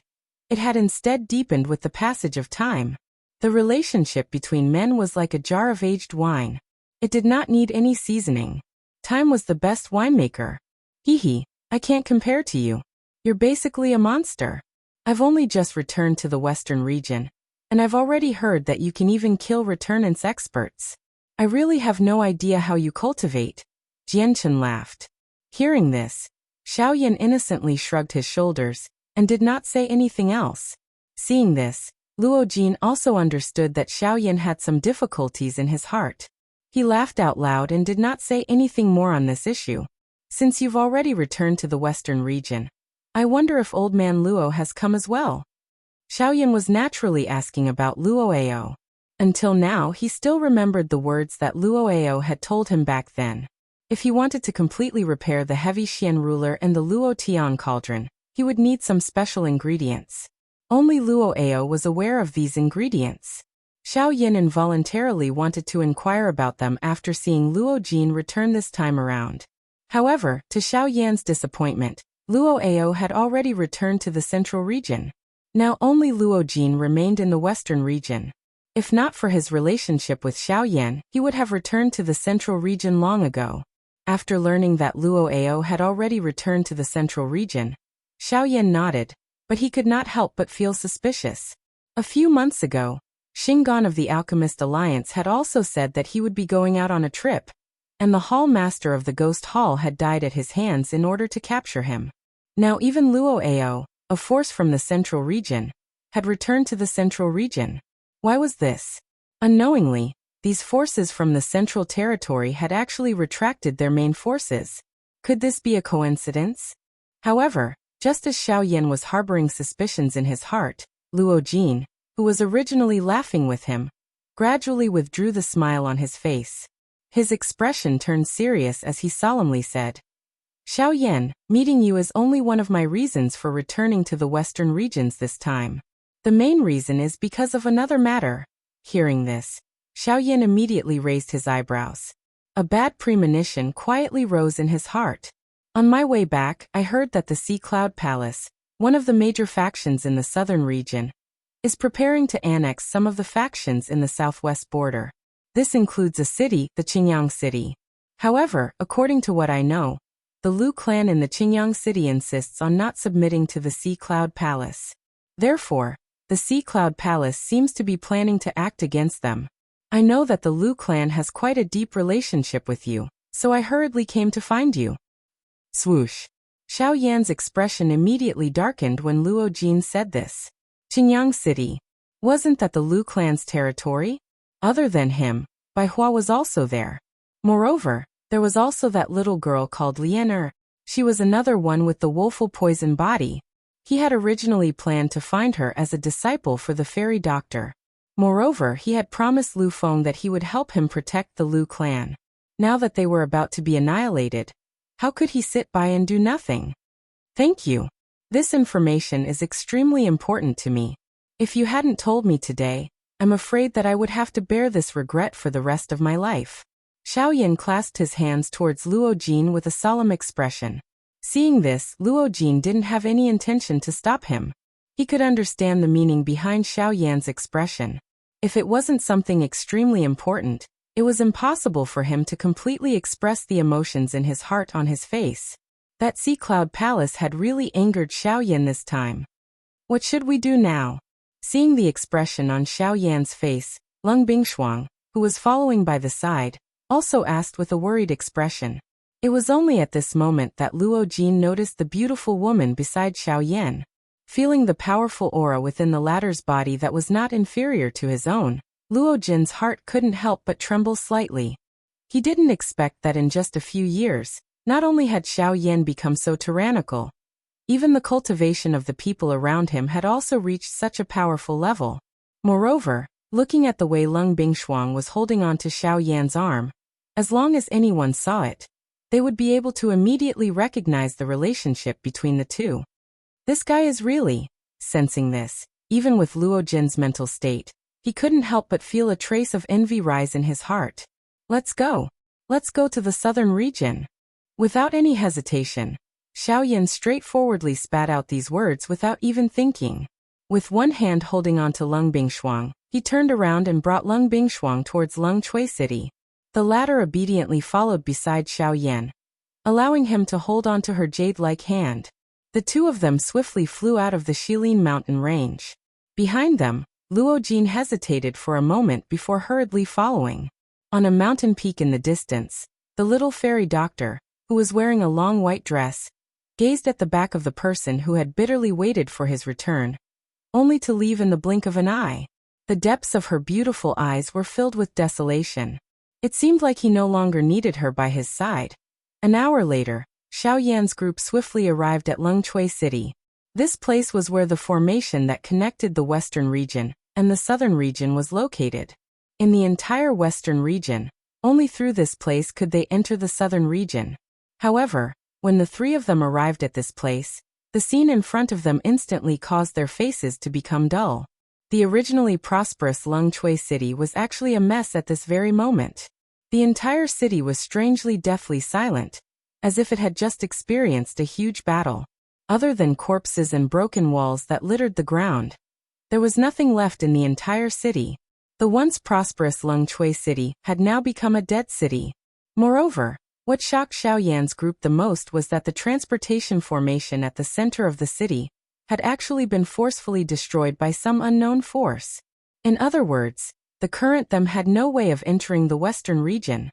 it had instead deepened with the passage of time. The relationship between men was like a jar of aged wine. It did not need any seasoning. Time was the best winemaker. Hee, I can't compare to you. You're basically a monster. I've only just returned to the western region, and I've already heard that you can even kill returnance experts. I really have no idea how you cultivate. Jianchen laughed. Hearing this, Xiao Yan innocently shrugged his shoulders, and did not say anything else. Seeing this, Luo Jin also understood that Xiao Yan had some difficulties in his heart. He laughed out loud and did not say anything more on this issue. Since you've already returned to the western region, I wonder if old man Luo has come as well. Xiao Yan was naturally asking about Luo Ao. Until now, he still remembered the words that Luo Ao had told him back then. If he wanted to completely repair the heavy Xian ruler and the Luo Tian cauldron, he would need some special ingredients. Only Luo Ao was aware of these ingredients. Xiao Yan involuntarily wanted to inquire about them after seeing Luo Jin return this time around. However, to Xiao Yan's disappointment, Luo Ao had already returned to the central region. Now only Luo Jin remained in the western region. If not for his relationship with Xiaoyan, he would have returned to the central region long ago. After learning that Luo Ao had already returned to the central region, Xiaoyan nodded, but he could not help but feel suspicious. A few months ago, Xingan of the Alchemist Alliance had also said that he would be going out on a trip, and the hall master of the Ghost Hall had died at his hands in order to capture him. Now even Luo Ao, a force from the central region, had returned to the central region. Why was this? Unknowingly, these forces from the central territory had actually retracted their main forces. Could this be a coincidence? However, just as Xiaoyan was harboring suspicions in his heart, Luo Jin, who was originally laughing with him, gradually withdrew the smile on his face. His expression turned serious as he solemnly said, "Xiaoyan, meeting you is only one of my reasons for returning to the western regions this time. The main reason is because of another matter." Hearing this, Xiaoyan immediately raised his eyebrows. A bad premonition quietly rose in his heart. On my way back, I heard that the Sea Cloud Palace, one of the major factions in the southern region, is preparing to annex some of the factions in the southwest border. This includes a city, the Qingyang city. However, according to what I know, the Lu clan in the Qingyang city insists on not submitting to the Sea Cloud Palace. Therefore, the Sea Cloud Palace seems to be planning to act against them. I know that the Lu clan has quite a deep relationship with you, so I hurriedly came to find you. Swoosh. Xiaoyan's expression immediately darkened when Luo Jin said this. Qingyang city. Wasn't that the Lu clan's territory? Other than him, Bai Hua was also there. Moreover, there was also that little girl called Lianer. She was another one with the woeful poison body. He had originally planned to find her as a disciple for the fairy doctor. Moreover, he had promised Lu Feng that he would help him protect the Lu clan. Now that they were about to be annihilated, how could he sit by and do nothing? Thank you. This information is extremely important to me. If you hadn't told me today, I'm afraid that I would have to bear this regret for the rest of my life. Xiaoyan clasped his hands towards Luo Jin with a solemn expression. Seeing this, Luo Jin didn't have any intention to stop him. He could understand the meaning behind Xiaoyan's expression. If it wasn't something extremely important, it was impossible for him to completely express the emotions in his heart on his face. That Sea Cloud Palace had really angered Xiaoyan this time. What should we do now? Seeing the expression on Xiaoyan's face, Lung Bingshuang, who was following by the side, also asked with a worried expression. It was only at this moment that Luo Jin noticed the beautiful woman beside Xiaoyan. Feeling the powerful aura within the latter's body that was not inferior to his own, Luo Jin's heart couldn't help but tremble slightly. He didn't expect that in just a few years, not only had Xiaoyan become so tyrannical, even the cultivation of the people around him had also reached such a powerful level. Moreover, looking at the way Lung Bingshuang was holding on to Xiaoyan's arm, as long as anyone saw it, they would be able to immediately recognize the relationship between the two. This guy is really. Sensing this, even with Luo Jin's mental state, he couldn't help but feel a trace of envy rise in his heart. Let's go. Let's go to the southern region. Without any hesitation, Xiaoyan straightforwardly spat out these words without even thinking. With one hand holding on to Lung Bingshuang, he turned around and brought Lung Bingshuang towards Lung Chui City. The latter obediently followed beside Xiaoyan, allowing him to hold on to her jade-like hand. The two of them swiftly flew out of the Shilin mountain range. Behind them, Luo Jin hesitated for a moment before hurriedly following. On a mountain peak in the distance, the little fairy doctor, who was wearing a long white dress, gazed at the back of the person who had bitterly waited for his return, only to leave in the blink of an eye. The depths of her beautiful eyes were filled with desolation. It seemed like he no longer needed her by his side. An hour later, Xiaoyan's group swiftly arrived at Lung Chui City. This place was where the formation that connected the western region and the southern region was located. In the entire western region, only through this place could they enter the southern region. However, when the three of them arrived at this place, the scene in front of them instantly caused their faces to become dull. The originally prosperous Lung Chui City was actually a mess at this very moment. The entire city was strangely deathly silent, as if it had just experienced a huge battle. Other than corpses and broken walls that littered the ground, there was nothing left in the entire city. The The once prosperous Lungchui city had now become a dead city. Moreover, what shocked Xiaoyan's group the most was that the transportation formation at the center of the city had actually been forcefully destroyed by some unknown force. In other words, the current them had no way of entering the western region.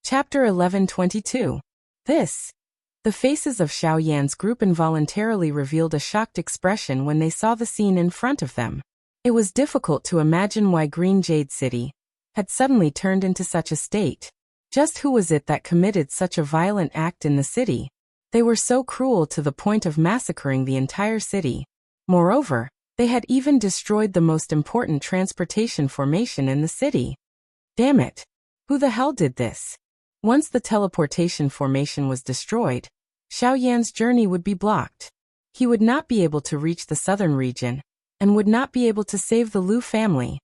Chapter 11:22. The faces of Xiaoyan's group involuntarily revealed a shocked expression when they saw the scene in front of them. It was difficult to imagine why Green Jade City had suddenly turned into such a state. Just who was it that committed such a violent act in the city? They were so cruel to the point of massacring the entire city. Moreover, they had even destroyed the most important transportation formation in the city. Damn it! Who the hell did this? Once the teleportation formation was destroyed, Xiaoyan's journey would be blocked. He would not be able to reach the southern region, and would not be able to save the Lu family.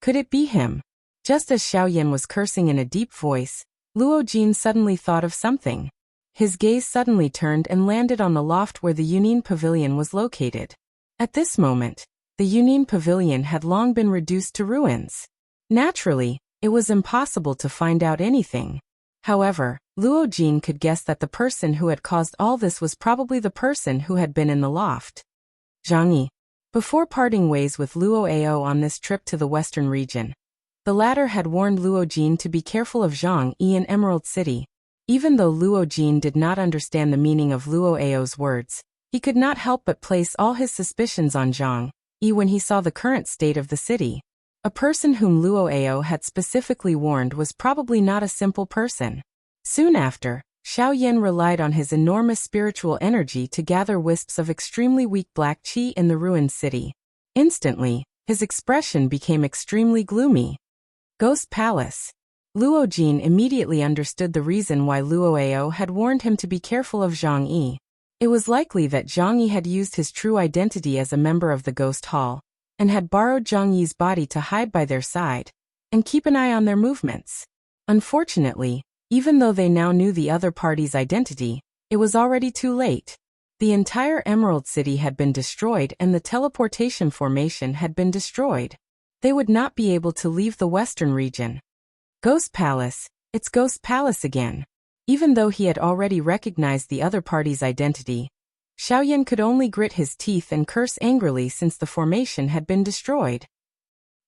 Could it be him? Just as Xiaoyan was cursing in a deep voice, Luo Jin suddenly thought of something. His gaze suddenly turned and landed on the loft where the Yunin Pavilion was located. At this moment, the Yunin Pavilion had long been reduced to ruins. Naturally, it was impossible to find out anything. However, Luo Jin could guess that the person who had caused all this was probably the person who had been in the loft. Zhang Yi. Before parting ways with Luo Ao on this trip to the western region, the latter had warned Luo Jin to be careful of Zhang Yi in Emerald City. Even though Luo Jin did not understand the meaning of Luo Ao's words, he could not help but place all his suspicions on Zhang Yi when he saw the current state of the city. A person whom Luo Ao had specifically warned was probably not a simple person. Soon after, Xiaoyan relied on his enormous spiritual energy to gather wisps of extremely weak black qi in the ruined city. Instantly, his expression became extremely gloomy. Ghost Palace. Luo Jin immediately understood the reason why Luo Ao had warned him to be careful of Zhang Yi. It was likely that Zhang Yi had used his true identity as a member of the Ghost Hall, and had borrowed Zhang Yi's body to hide by their side and keep an eye on their movements. Unfortunately, even though they now knew the other party's identity, it was already too late. The entire Emerald City had been destroyed and the teleportation formation had been destroyed. They would not be able to leave the western region. Ghost Palace, it's Ghost Palace again. Even though he had already recognized the other party's identity, Xiaoyan could only grit his teeth and curse angrily since the formation had been destroyed.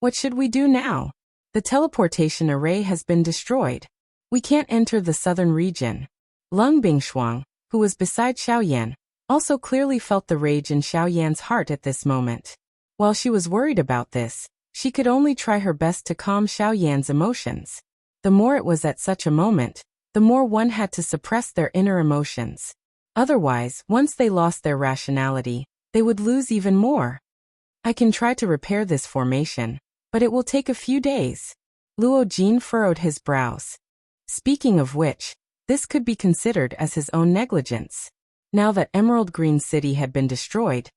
What should we do now? The teleportation array has been destroyed. We can't enter the southern region. Lung Bingshuang, who was beside Xiaoyan, also clearly felt the rage in Xiaoyan's heart at this moment. While she was worried about this, she could only try her best to calm Xiaoyan's emotions. The more it was at such a moment, the more one had to suppress their inner emotions. Otherwise, once they lost their rationality, they would lose even more. I can try to repair this formation, but it will take a few days. Luo Jin furrowed his brows. Speaking of which, this could be considered as his own negligence. Now that Emerald Green City had been destroyed,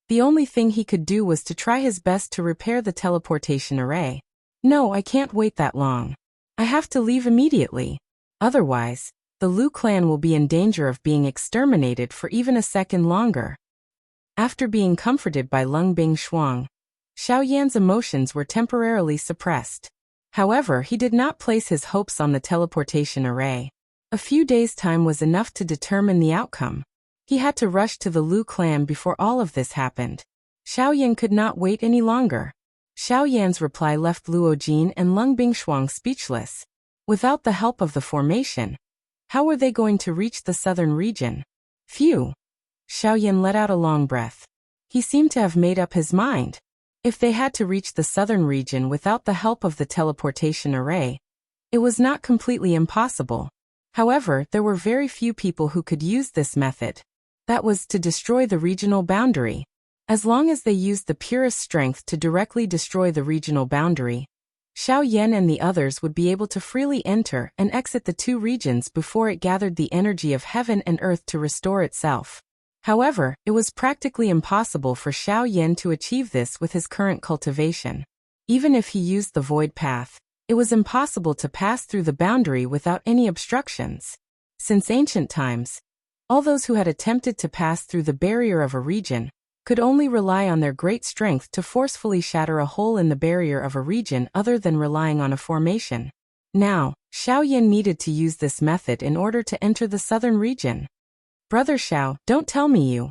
the only thing he could do was to try his best to repair the teleportation array. No, I can't wait that long. I have to leave immediately. Otherwise, the Lu clan will be in danger of being exterminated for even a second longer. After being comforted by Lung Bingshuang, Xiaoyan's emotions were temporarily suppressed. However, he did not place his hopes on the teleportation array. A few days' time was enough to determine the outcome. He had to rush to the Lu clan before all of this happened. Xiaoyan could not wait any longer. Xiaoyan's reply left Luo Jin and Lung Bingshuang speechless. Without the help of the formation, how were they going to reach the southern region? Phew! Xiaoyan let out a long breath. He seemed to have made up his mind. If they had to reach the southern region without the help of the teleportation array, it was not completely impossible. However, there were very few people who could use this method. That was to destroy the regional boundary. As long as they used the purest strength to directly destroy the regional boundary, Xiaoyan and the others would be able to freely enter and exit the two regions before it gathered the energy of heaven and earth to restore itself. However, it was practically impossible for Xiaoyan to achieve this with his current cultivation. Even if he used the void path, it was impossible to pass through the boundary without any obstructions. Since ancient times, all those who had attempted to pass through the barrier of a region could only rely on their great strength to forcefully shatter a hole in the barrier of a region other than relying on a formation. Now, Xiao Yan needed to use this method in order to enter the southern region. Brother Xiao, don't tell me you.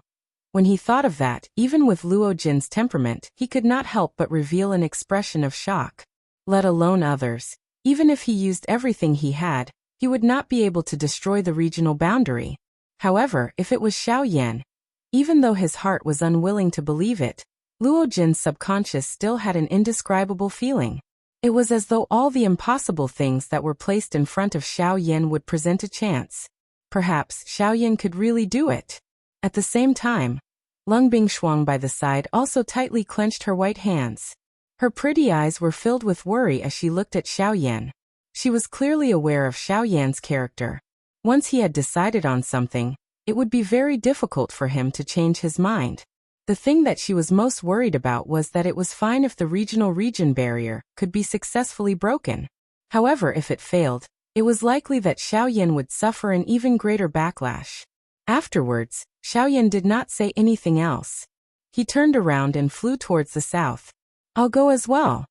When he thought of that, even with Luo Jin's temperament, he could not help but reveal an expression of shock. Let alone others. Even if he used everything he had, he would not be able to destroy the regional boundary. However, if it was Xiao Yan, even though his heart was unwilling to believe it, Luo Jin's subconscious still had an indescribable feeling. It was as though all the impossible things that were placed in front of Xiao Yan would present a chance. Perhaps Xiao Yan could really do it. At the same time, Lung Bingshuang by the side also tightly clenched her white hands. Her pretty eyes were filled with worry as she looked at Xiao Yan. She was clearly aware of Xiao Yan's character. Once he had decided on something, it would be very difficult for him to change his mind. The thing that she was most worried about was that it was fine if the region barrier could be successfully broken. However, if it failed, it was likely that Xiao Yan would suffer an even greater backlash. Afterwards, Xiao Yan did not say anything else. He turned around and flew towards the south. I'll go as well.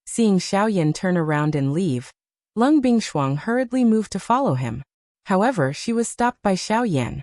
Seeing Xiao Yan turn around and leave, Lung Bingshuang hurriedly moved to follow him. However, she was stopped by Xiao Yan.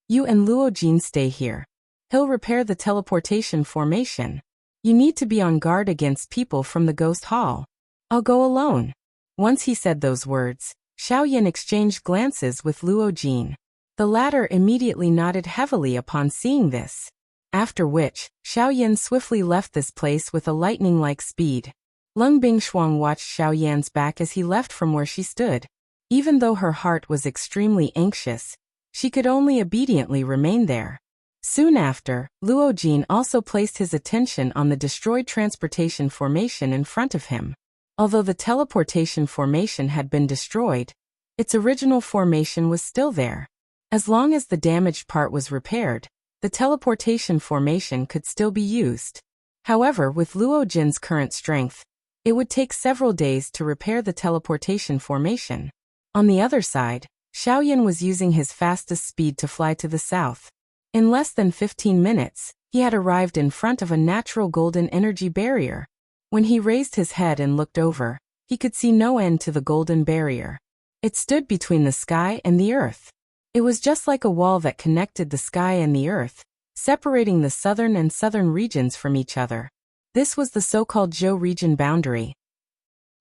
You and Luo Jin stay here. He'll repair the teleportation formation. You need to be on guard against people from the ghost hall. I'll go alone. Once he said those words, Xiao Yan exchanged glances with Luo Jin. The latter immediately nodded heavily upon seeing this. After which, Xiao Yan swiftly left this place with a lightning-like speed. Lung Bingshuang watched Xiao Yan's back as he left from where she stood. Even though her heart was extremely anxious, she could only obediently remain there. Soon after, Luo Jin also placed his attention on the destroyed transportation formation in front of him. Although the teleportation formation had been destroyed, its original formation was still there. As long as the damaged part was repaired, the teleportation formation could still be used. However, with Luo Jin's current strength, it would take several days to repair the teleportation formation. On the other side, Xiao Yan was using his fastest speed to fly to the south. In less than 15 minutes, he had arrived in front of a natural golden energy barrier. When he raised his head and looked over, he could see no end to the golden barrier. It stood between the sky and the earth. It was just like a wall that connected the sky and the earth, separating the southern and southern regions from each other. This was the so-called Zhou region boundary.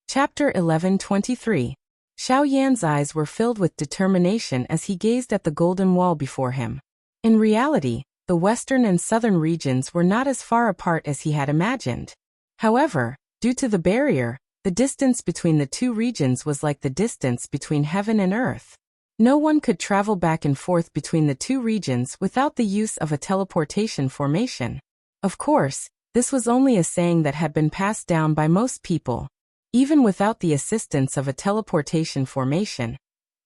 Chapter 11:23. Xiao Yan's eyes were filled with determination as he gazed at the golden wall before him. In reality, the western and southern regions were not as far apart as he had imagined. However, due to the barrier, the distance between the two regions was like the distance between heaven and earth. No one could travel back and forth between the two regions without the use of a teleportation formation. Of course, this was only a saying that had been passed down by most people. Even without the assistance of a teleportation formation,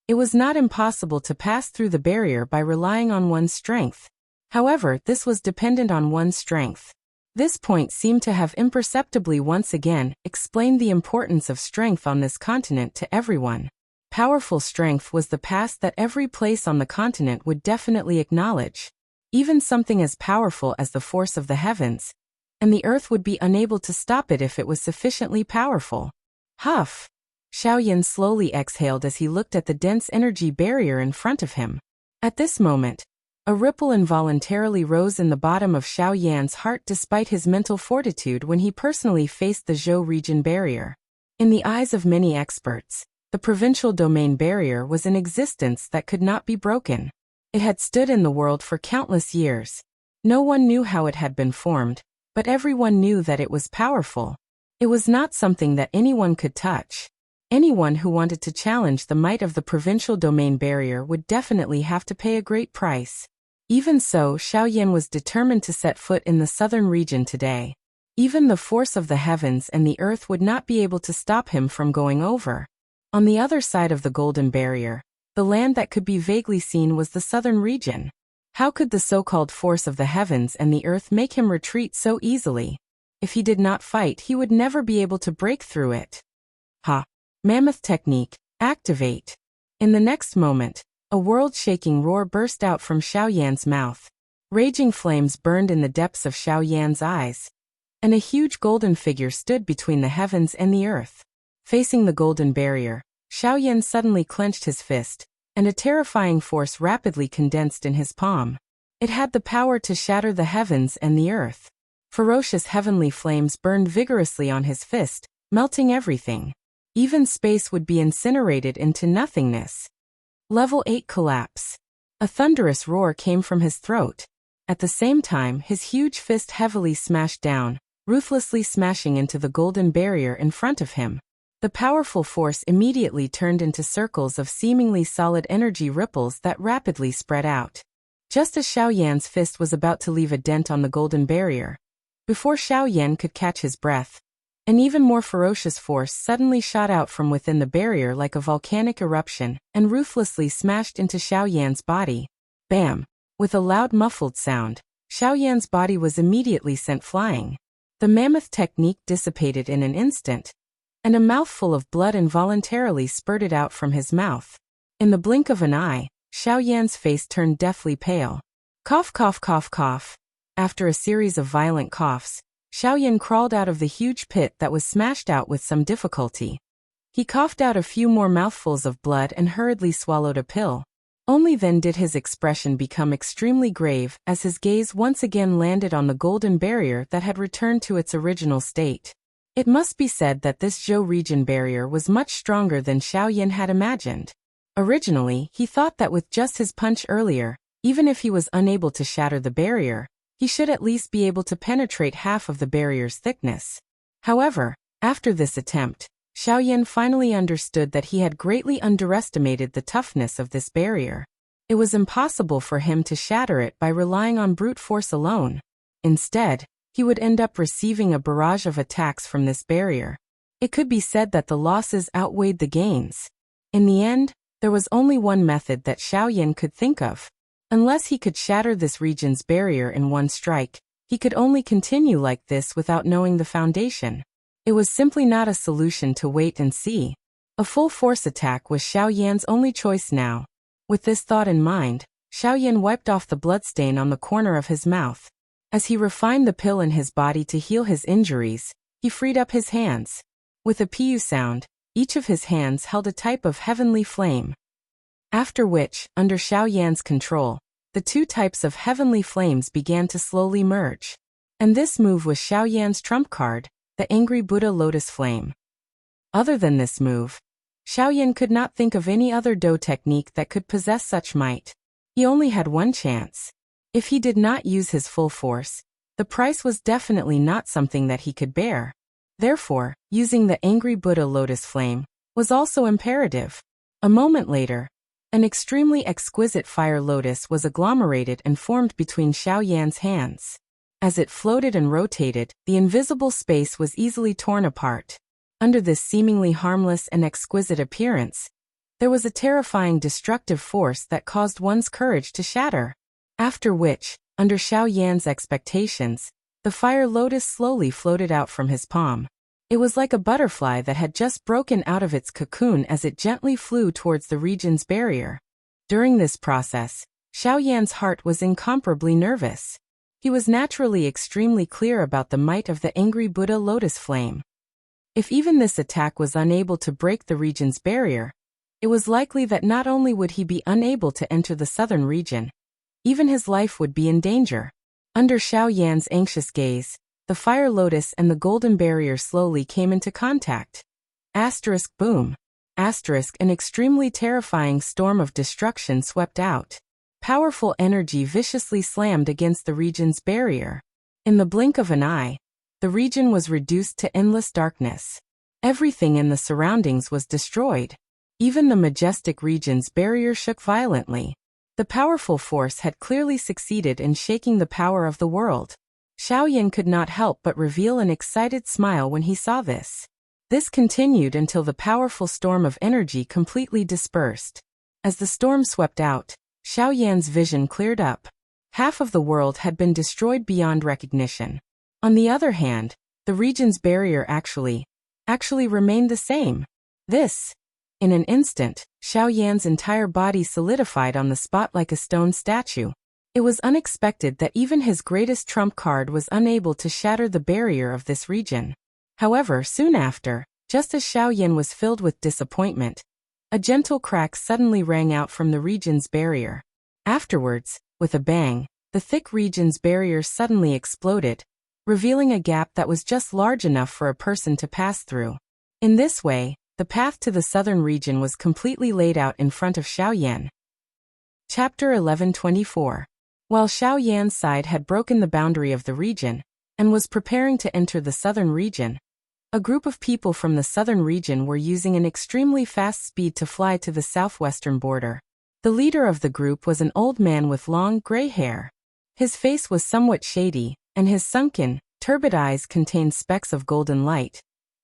it was not impossible to pass through the barrier by relying on one's strength. However, this was dependent on one's strength. This point seemed to have imperceptibly once again explained the importance of strength on this continent to everyone. Powerful strength was the past that every place on the continent would definitely acknowledge. Even something as powerful as the force of the heavens, and the earth would be unable to stop it if it was sufficiently powerful. Huff! Xiao Yan slowly exhaled as he looked at the dense energy barrier in front of him. At this moment, a ripple involuntarily rose in the bottom of Xiao Yan's heart despite his mental fortitude when he personally faced the Zhou region barrier. In the eyes of many experts, the provincial domain barrier was an existence that could not be broken. It had stood in the world for countless years. No one knew how it had been formed, but everyone knew that it was powerful. It was not something that anyone could touch. Anyone who wanted to challenge the might of the provincial domain barrier would definitely have to pay a great price. Even so, Xiao Yan was determined to set foot in the southern region today. Even the force of the heavens and the earth would not be able to stop him from going over. On the other side of the golden barrier, the land that could be vaguely seen was the southern region. How could the so-called force of the heavens and the earth make him retreat so easily? If he did not fight, he would never be able to break through it. Ha! Mammoth technique, activate. In the next moment, a world-shaking roar burst out from Xiao Yan's mouth. Raging flames burned in the depths of Xiao Yan's eyes, and a huge golden figure stood between the heavens and the earth. Facing the golden barrier, Xiao Yan suddenly clenched his fist, and a terrifying force rapidly condensed in his palm. It had the power to shatter the heavens and the earth. Ferocious heavenly flames burned vigorously on his fist, melting everything. Even space would be incinerated into nothingness. Level 8 collapse. A thunderous roar came from his throat. At the same time, his huge fist heavily smashed down, ruthlessly smashing into the golden barrier in front of him. The powerful force immediately turned into circles of seemingly solid energy ripples that rapidly spread out. Just as Xiao Yan's fist was about to leave a dent on the golden barrier, before Xiao Yan could catch his breath, an even more ferocious force suddenly shot out from within the barrier like a volcanic eruption and ruthlessly smashed into Xiao Yan's body. Bam! With a loud muffled sound, Xiao Yan's body was immediately sent flying. The mammoth technique dissipated in an instant, and a mouthful of blood involuntarily spurted out from his mouth. In the blink of an eye, Xiao Yan's face turned deathly pale. Cough, cough, cough, cough. After a series of violent coughs, Xiao Yan crawled out of the huge pit that was smashed out with some difficulty. He coughed out a few more mouthfuls of blood and hurriedly swallowed a pill. Only then did his expression become extremely grave as his gaze once again landed on the golden barrier that had returned to its original state. It must be said that this Zhou region barrier was much stronger than Xiao Yan had imagined. Originally, he thought that with just his punch earlier, even if he was unable to shatter the barrier, he should at least be able to penetrate half of the barrier's thickness. However, after this attempt, Xiao Yan finally understood that he had greatly underestimated the toughness of this barrier. It was impossible for him to shatter it by relying on brute force alone. Instead, he would end up receiving a barrage of attacks from this barrier. It could be said that the losses outweighed the gains. In the end, there was only one method that Xiao Yan could think of. Unless he could shatter this region's barrier in one strike, he could only continue like this without knowing the foundation. It was simply not a solution to wait and see. A full force attack was Xiao Yan's only choice now. With this thought in mind, Xiao Yan wiped off the bloodstain on the corner of his mouth. As he refined the pill in his body to heal his injuries, he freed up his hands. With a piu sound, each of his hands held a type of heavenly flame. After which, under Xiao Yan's control, the two types of heavenly flames began to slowly merge. And this move was Xiao Yan's trump card, the Angry Buddha Lotus Flame. Other than this move, Xiao Yan could not think of any other Do technique that could possess such might. He only had one chance. If he did not use his full force, the price was definitely not something that he could bear. Therefore, using the Angry Buddha Lotus Flame was also imperative. A moment later, an extremely exquisite fire lotus was agglomerated and formed between Xiao Yan's hands. As it floated and rotated, the invisible space was easily torn apart. Under this seemingly harmless and exquisite appearance, there was a terrifying destructive force that caused one's courage to shatter. After which, under Xiao Yan's expectations, the fire lotus slowly floated out from his palm. It was like a butterfly that had just broken out of its cocoon as it gently flew towards the region's barrier. During this process, Xiao Yan's heart was incomparably nervous. He was naturally extremely clear about the might of the Angry Buddha Lotus Flame. If even this attack was unable to break the region's barrier, it was likely that not only would he be unable to enter the southern region, even his life would be in danger. Under Xiao Yan's anxious gaze, the fire lotus and the golden barrier slowly came into contact. Boom. An extremely terrifying storm of destruction swept out. Powerful energy viciously slammed against the region's barrier. In the blink of an eye, the region was reduced to endless darkness. Everything in the surroundings was destroyed. Even the majestic region's barrier shook violently. The powerful force had clearly succeeded in shaking the power of the world. Xiao Yan could not help but reveal an excited smile when he saw this. This continued until the powerful storm of energy completely dispersed. As the storm swept out, Xiao Yan's vision cleared up. Half of the world had been destroyed beyond recognition. On the other hand, the region's barrier actually remained the same. In an instant, Xiao Yan's entire body solidified on the spot like a stone statue. It was unexpected that even his greatest trump card was unable to shatter the barrier of this region. However, soon after, just as Xiao Yan was filled with disappointment, a gentle crack suddenly rang out from the region's barrier. Afterwards, with a bang, the thick region's barrier suddenly exploded, revealing a gap that was just large enough for a person to pass through. In this way, the path to the southern region was completely laid out in front of Xiao Yan. Chapter 1124. While Xiao Yan's side had broken the boundary of the region and was preparing to enter the southern region, a group of people from the southern region were using an extremely fast speed to fly to the southwestern border. The leader of the group was an old man with long, gray hair. His face was somewhat shady, and his sunken, turbid eyes contained specks of golden light,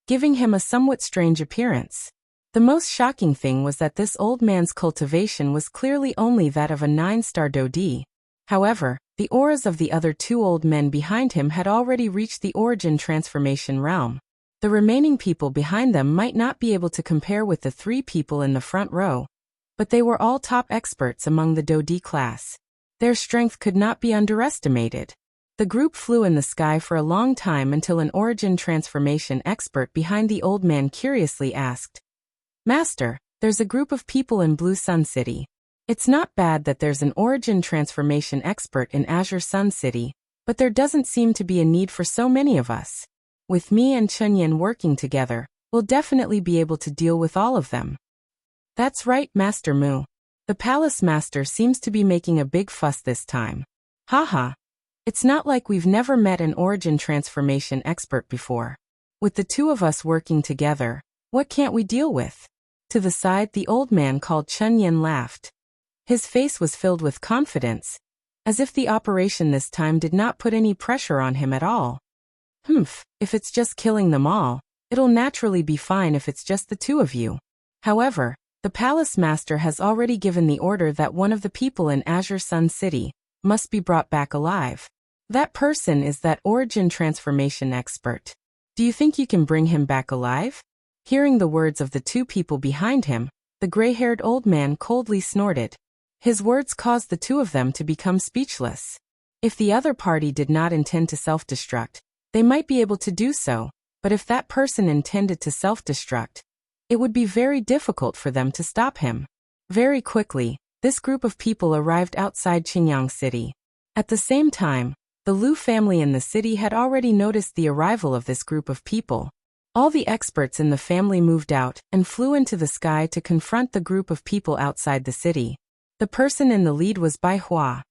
giving him a somewhat strange appearance. The most shocking thing was that this old man's cultivation was clearly only that of a 9-star Dodi. However, the auras of the other two old men behind him had already reached the origin transformation realm. The remaining people behind them might not be able to compare with the 3 people in the front row, but they were all top experts among the Dodi class. Their strength could not be underestimated. The group flew in the sky for a long time until an origin transformation expert behind the old man curiously asked, "Master, there's a group of people in Blue Sun City. It's not bad that there's an origin transformation expert in Azure Sun City, but there doesn't seem to be a need for so many of us. With me and Chunyan working together, we'll definitely be able to deal with all of them." "That's right, Master Mu. The palace master seems to be making a big fuss this time. Haha. It's not like we've never met an origin transformation expert before. With the 2 of us working together, what can't we deal with?" To the side, the old man called Chunyan laughed. His face was filled with confidence, as if the operation this time did not put any pressure on him at all. If it's just killing them all, it'll naturally be fine if it's just the 2 of you. However, the palace master has already given the order that one of the people in Azure Sun City must be brought back alive. That person is that origin transformation expert. Do you think you can bring him back alive?" Hearing the words of the 2 people behind him, the gray-haired old man coldly snorted. His words caused the 2 of them to become speechless. If the other party did not intend to self-destruct, they might be able to do so, but if that person intended to self-destruct, it would be very difficult for them to stop him. Very quickly, this group of people arrived outside Qingyang City. At the same time, the Liu family in the city had already noticed the arrival of this group of people. All the experts in the family moved out and flew into the sky to confront the group of people outside the city. The person in the lead was Bai Hua.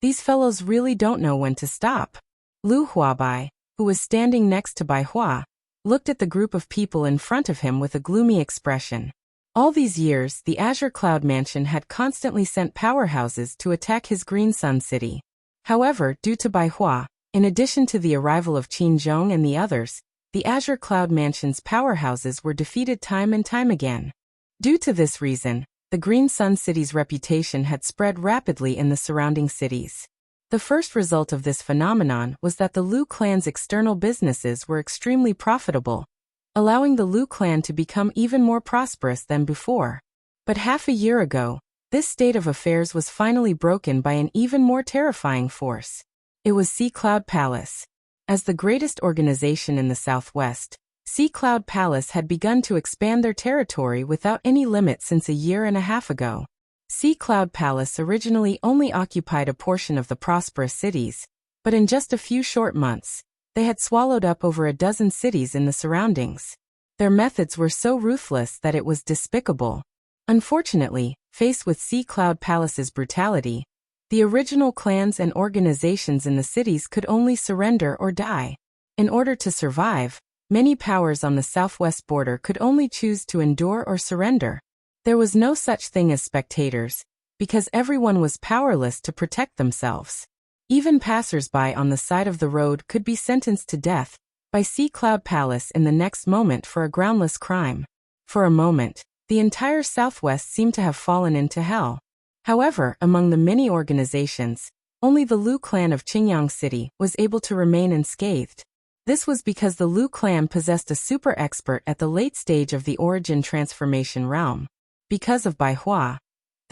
These fellows really don't know when to stop. Liu Huabai, who was standing next to Bai Hua, looked at the group of people in front of him with a gloomy expression. All these years, the Azure Cloud Mansion had constantly sent powerhouses to attack his Green Sun City. However, due to Bai Hua, in addition to the arrival of Qin Zhong and the others, the Azure Cloud Mansion's powerhouses were defeated time and time again. Due to this reason, the Green Sun City's reputation had spread rapidly in the surrounding cities. The first result of this phenomenon was that the Liu clan's external businesses were extremely profitable, allowing the Liu clan to become even more prosperous than before. But half a year ago, this state of affairs was finally broken by an even more terrifying force. It was Sea Cloud Palace. As the greatest organization in the southwest, Sea Cloud Palace had begun to expand their territory without any limit since a year and a half ago. Sea Cloud Palace originally only occupied a portion of the prosperous cities, but in just a few short months, they had swallowed up over a dozen cities in the surroundings. Their methods were so ruthless that it was despicable. Unfortunately, faced with Sea Cloud Palace's brutality, the original clans and organizations in the cities could only surrender or die. In order to survive, many powers on the southwest border could only choose to endure or surrender. There was no such thing as spectators, because everyone was powerless to protect themselves. Even passers-by on the side of the road could be sentenced to death by Sea Cloud Palace in the next moment for a groundless crime. For a moment, the entire southwest seemed to have fallen into hell. However, among the many organizations, only the Liu clan of Qingyang City was able to remain unscathed. This was because the Liu clan possessed a super expert at the late stage of the origin transformation realm. Because of Bai Hua,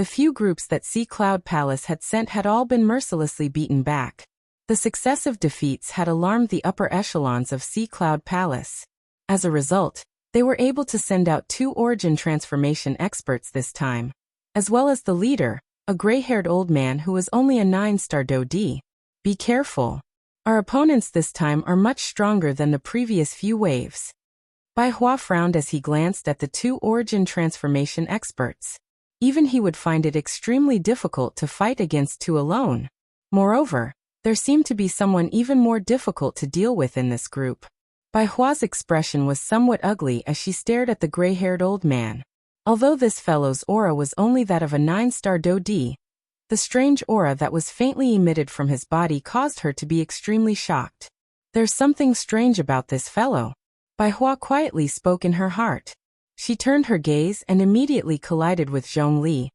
The few groups that Sea Cloud Palace had sent had all been mercilessly beaten back. The successive defeats had alarmed the upper echelons of Sea Cloud Palace. As a result, they were able to send out 2 origin transformation experts this time, as well as the leader, a gray-haired old man who was only a 9-star Dodi. Be careful. Our opponents this time are much stronger than the previous few waves. Bai Hua frowned as he glanced at the 2 origin transformation experts. Even he would find it extremely difficult to fight against 2 alone. Moreover, there seemed to be someone even more difficult to deal with in this group. Bai Hua's expression was somewhat ugly as she stared at the gray-haired old man. Although this fellow's aura was only that of a 9-star Dodi, the strange aura that was faintly emitted from his body caused her to be extremely shocked. There's something strange about this fellow. Bai Hua quietly spoke in her heart. She turned her gaze and immediately collided with Zhongli,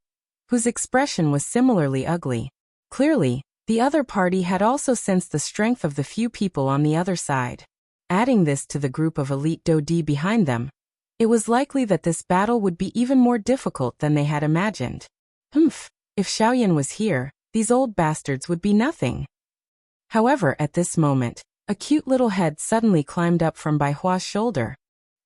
whose expression was similarly ugly. Clearly, the other party had also sensed the strength of the few people on the other side. Adding this to the group of elite Dodi behind them, it was likely that this battle would be even more difficult than they had imagined. If Xiaoyan was here, these old bastards would be nothing. However, at this moment, a cute little head suddenly climbed up from Bai Hua's shoulder.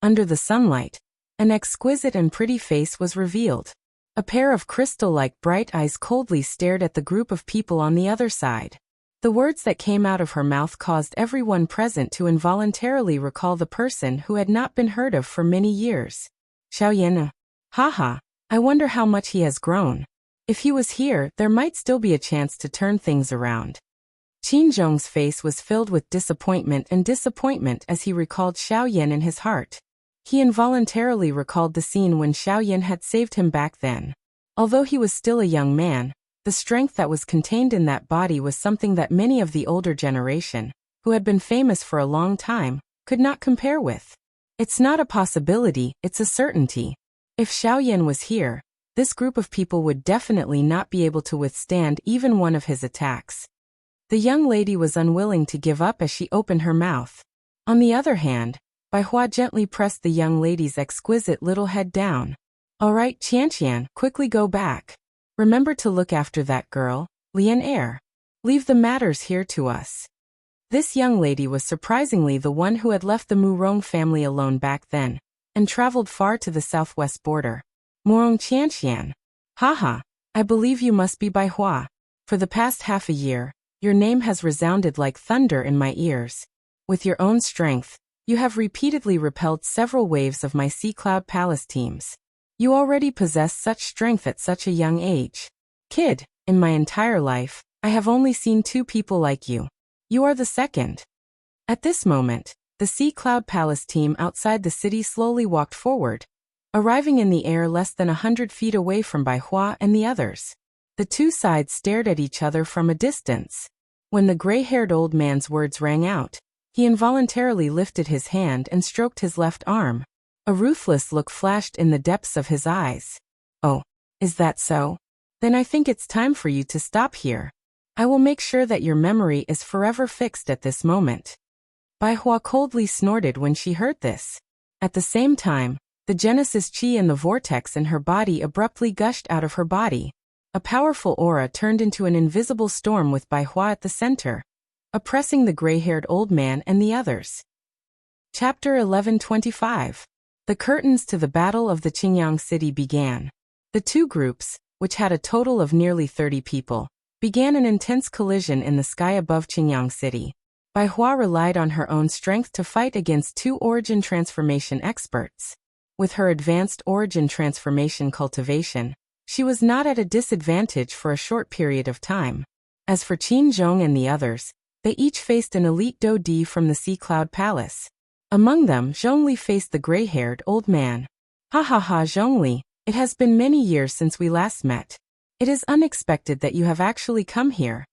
Under the sunlight, an exquisite and pretty face was revealed. A pair of crystal-like bright eyes coldly stared at the group of people on the other side. The words that came out of her mouth caused everyone present to involuntarily recall the person who had not been heard of for many years. Xiaoyan. Haha, I wonder how much he has grown. If he was here, there might still be a chance to turn things around. Qin Zhong's face was filled with disappointment as he recalled Xiaoyan in his heart. He involuntarily recalled the scene when Xiaoyan had saved him back then. Although he was still a young man, the strength that was contained in that body was something that many of the older generation, who had been famous for a long time, could not compare with. It's not a possibility, it's a certainty. If Xiaoyan was here, this group of people would definitely not be able to withstand even one of his attacks. The young lady was unwilling to give up as she opened her mouth. On the other hand, Bai Hua gently pressed the young lady's exquisite little head down. All right, Qianqian, quickly go back. Remember to look after that girl, Lian Air. Leave the matters here to us. This young lady was surprisingly the one who had left the Murong family alone back then, and traveled far to the southwest border. Murong Qianqian. Haha, I believe you must be Bai Hua. For the past half a year, your name has resounded like thunder in my ears. With your own strength, you have repeatedly repelled several waves of my Sea Cloud Palace teams. You already possess such strength at such a young age. Kid, in my entire life, I have only seen 2 people like you. You are the second. At this moment, the Sea Cloud Palace team outside the city slowly walked forward, arriving in the air less than 100 feet away from Bai Hua and the others. The 2 sides stared at each other from a distance. When the gray-haired old man's words rang out, he involuntarily lifted his hand and stroked his left arm. A ruthless look flashed in the depths of his eyes. Oh, is that so? Then I think it's time for you to stop here. I will make sure that your memory is forever fixed at this moment. Bai Hua coldly snorted when she heard this. At the same time, the Genesis Chi in the vortex in her body abruptly gushed out of her body. A powerful aura turned into an invisible storm with Bai Hua at the center, oppressing the gray-haired old man and the others. Chapter 1125. The curtains to the Battle of the Qingyang City began. The 2 groups, which had a total of nearly 30 people, began an intense collision in the sky above Qingyang City. Bai Hua relied on her own strength to fight against 2 origin transformation experts. With her advanced origin transformation cultivation, she was not at a disadvantage for a short period of time. As for Qin Zhong and the others, they each faced an elite Dodi from the Sea Cloud Palace. Among them, Zhongli faced the gray-haired old man. Ha ha ha, Zhongli, it has been many years since we last met. It is unexpected that you have actually come here.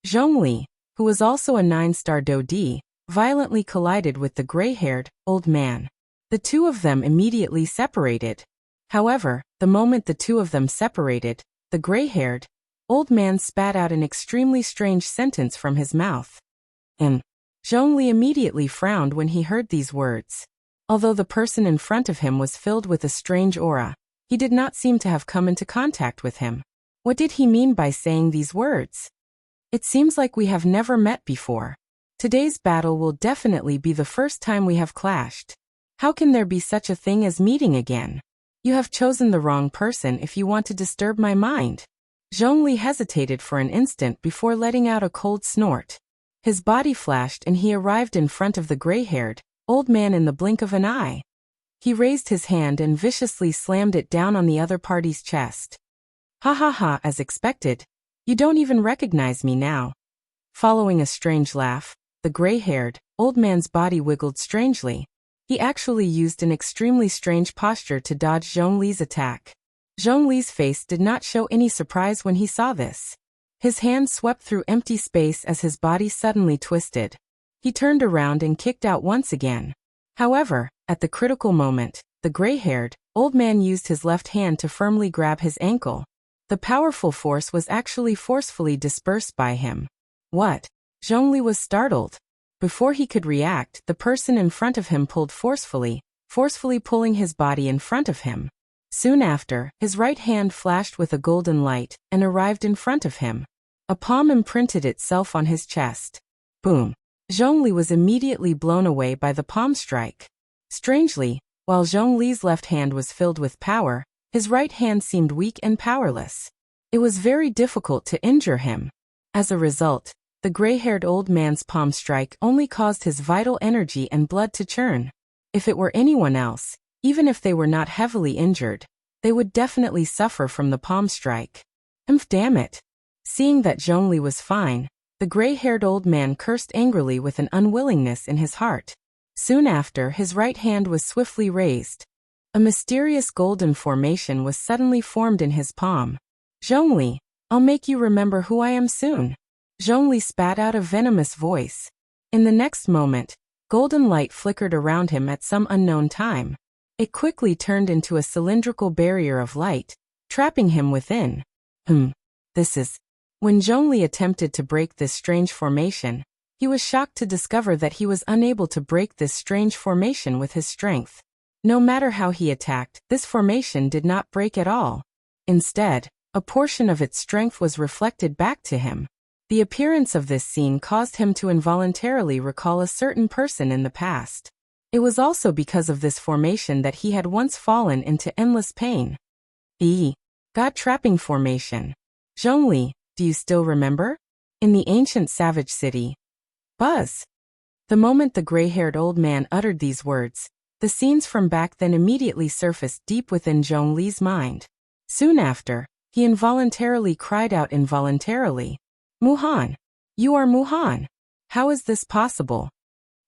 Zhongli, who was also a 9-star Dodi, violently collided with the gray-haired old man. The 2 of them immediately separated. However, the moment the 2 of them separated, the gray-haired old man spat out an extremely strange sentence from his mouth. Zhongli immediately frowned when he heard these words. Although the person in front of him was filled with a strange aura, he did not seem to have come into contact with him. What did he mean by saying these words? It seems like we have never met before. Today's battle will definitely be the first time we have clashed. How can there be such a thing as meeting again? You have chosen the wrong person if you want to disturb my mind. Zhongli hesitated for an instant before letting out a cold snort. His body flashed and he arrived in front of the gray-haired, old man in the blink of an eye. He raised his hand and viciously slammed it down on the other party's chest. Ha ha ha, as expected. You don't even recognize me now. Following a strange laugh, the gray-haired, old man's body wiggled strangely. He actually used an extremely strange posture to dodge Zhongli's attack. Zhongli's face did not show any surprise when he saw this. His hand swept through empty space as his body suddenly twisted. He turned around and kicked out once again. However, at the critical moment, the gray-haired, old man used his left hand to firmly grab his ankle. The powerful force was actually forcefully dispersed by him. What? Zhongli was startled. Before he could react, the person in front of him pulled forcefully pulling his body in front of him. Soon after, his right hand flashed with a golden light and arrived in front of him. A palm imprinted itself on his chest. Boom! Zhongli was immediately blown away by the palm strike. Strangely, while Zhongli's left hand was filled with power, his right hand seemed weak and powerless. It was very difficult to injure him. As a result, the gray-haired old man's palm strike only caused his vital energy and blood to churn. If it were anyone else, even if they were not heavily injured, they would definitely suffer from the palm strike. Damn it! Seeing that Zhongli was fine, the gray-haired old man cursed angrily with an unwillingness in his heart. Soon after, his right hand was swiftly raised. A mysterious golden formation was suddenly formed in his palm. Zhongli, I'll make you remember who I am soon. Zhongli spat out a venomous voice. In the next moment, golden light flickered around him at some unknown time. It quickly turned into a cylindrical barrier of light, trapping him within. This is... When Zhongli attempted to break this strange formation, he was shocked to discover that he was unable to break this strange formation with his strength. No matter how he attacked, this formation did not break at all. Instead, a portion of its strength was reflected back to him. The appearance of this scene caused him to involuntarily recall a certain person in the past. It was also because of this formation that he had once fallen into endless pain. God-trapping formation. Zhongli, do you still remember? In the ancient savage city. Buzz. The moment the gray-haired old man uttered these words, the scenes from back then immediately surfaced deep within Zhongli's mind. Soon after, he involuntarily cried out involuntarily. Muhan! You are Muhan! How is this possible?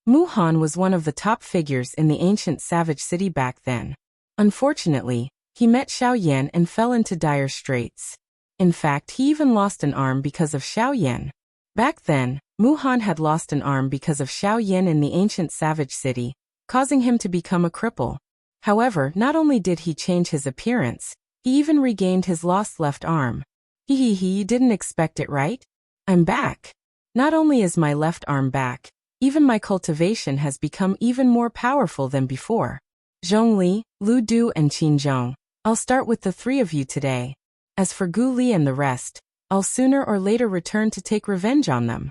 Muhan was one of the top figures in the ancient savage city back then. Unfortunately, he met Xiao Yan and fell into dire straits. In fact, he even lost an arm because of Xiao Yan. Back then, Muhan had lost an arm because of Xiao Yan in the ancient savage city, causing him to become a cripple. However, not only did he change his appearance, he even regained his lost left arm. You didn't expect it, right? I'm back. Not only is my left arm back, even my cultivation has become even more powerful than before. Zhongli, Lu Du and Qin Zhong, I'll start with the three of you today. As for Gu Li and the rest, I'll sooner or later return to take revenge on them.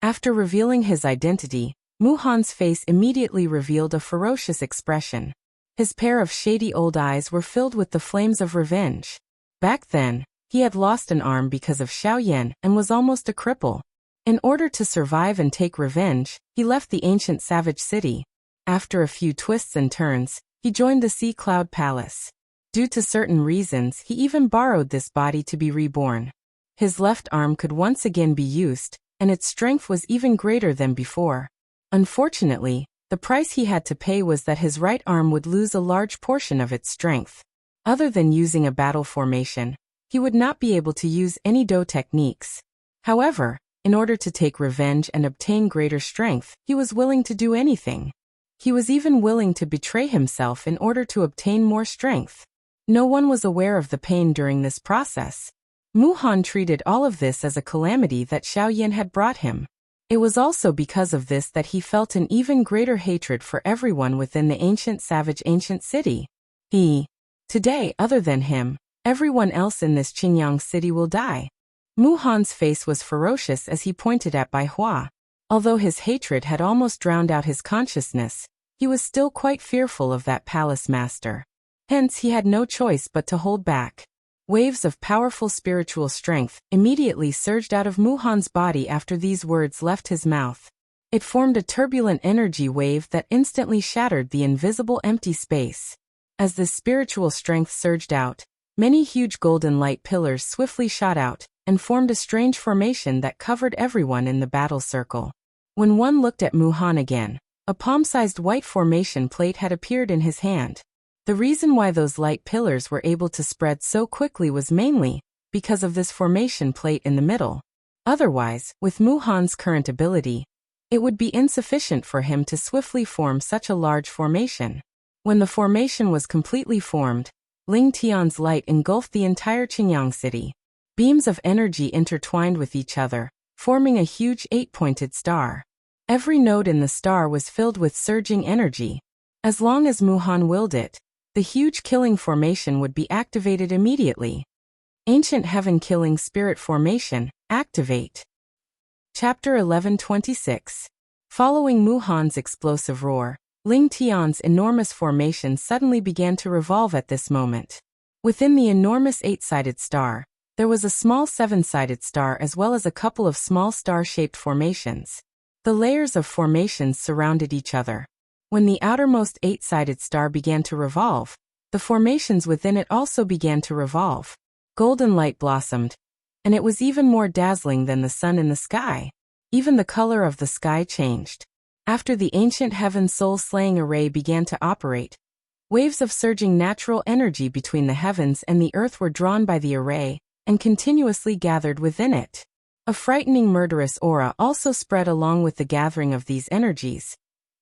After revealing his identity, Muhan's face immediately revealed a ferocious expression. His pair of shady old eyes were filled with the flames of revenge. Back then, he had lost an arm because of Xiao Yan and was almost a cripple. In order to survive and take revenge, he left the ancient savage city. After a few twists and turns, he joined the Sea Cloud Palace. Due to certain reasons, he even borrowed this body to be reborn. His left arm could once again be used, and its strength was even greater than before. Unfortunately, the price he had to pay was that his right arm would lose a large portion of its strength. Other than using a battle formation, he would not be able to use any Do techniques. However, in order to take revenge and obtain greater strength, he was willing to do anything. He was even willing to betray himself in order to obtain more strength. No one was aware of the pain during this process. Muhan treated all of this as a calamity that Xiao Yan had brought him. It was also because of this that he felt an even greater hatred for everyone within the ancient savage ancient city. Today, other than him, Everyone else in this Qingyang city will die. Mu Han's face was ferocious as he pointed at Bai Hua. Although his hatred had almost drowned out his consciousness, he was still quite fearful of that palace master. Hence he had no choice but to hold back. Waves of powerful spiritual strength immediately surged out of Mu Han's body after these words left his mouth. It formed a turbulent energy wave that instantly shattered the invisible empty space. As the spiritual strength surged out, many huge golden light pillars swiftly shot out and formed a strange formation that covered everyone in the battle circle. When one looked at Mu Han again, a palm-sized white formation plate had appeared in his hand. The reason why those light pillars were able to spread so quickly was mainly because of this formation plate in the middle. Otherwise, with Mu Han's current ability, it would be insufficient for him to swiftly form such a large formation. When the formation was completely formed, Ling Tian's light engulfed the entire Qingyang city. Beams of energy intertwined with each other, forming a huge 8-pointed star. Every node in the star was filled with surging energy. As long as Mu Han willed it, the huge killing formation would be activated immediately. Ancient Heaven Killing Spirit Formation, activate. Chapter 1126. Following Mu Han's explosive roar, Ling Tian's enormous formation suddenly began to revolve at this moment. Within the enormous 8-sided star, there was a small 7-sided star as well as a couple of small star-shaped formations. The layers of formations surrounded each other. When the outermost 8-sided star began to revolve, the formations within it also began to revolve. Golden light blossomed, and it was even more dazzling than the sun in the sky. Even the color of the sky changed. After the ancient heaven soul-slaying array began to operate, waves of surging natural energy between the heavens and the earth were drawn by the array and continuously gathered within it. A frightening murderous aura also spread along with the gathering of these energies,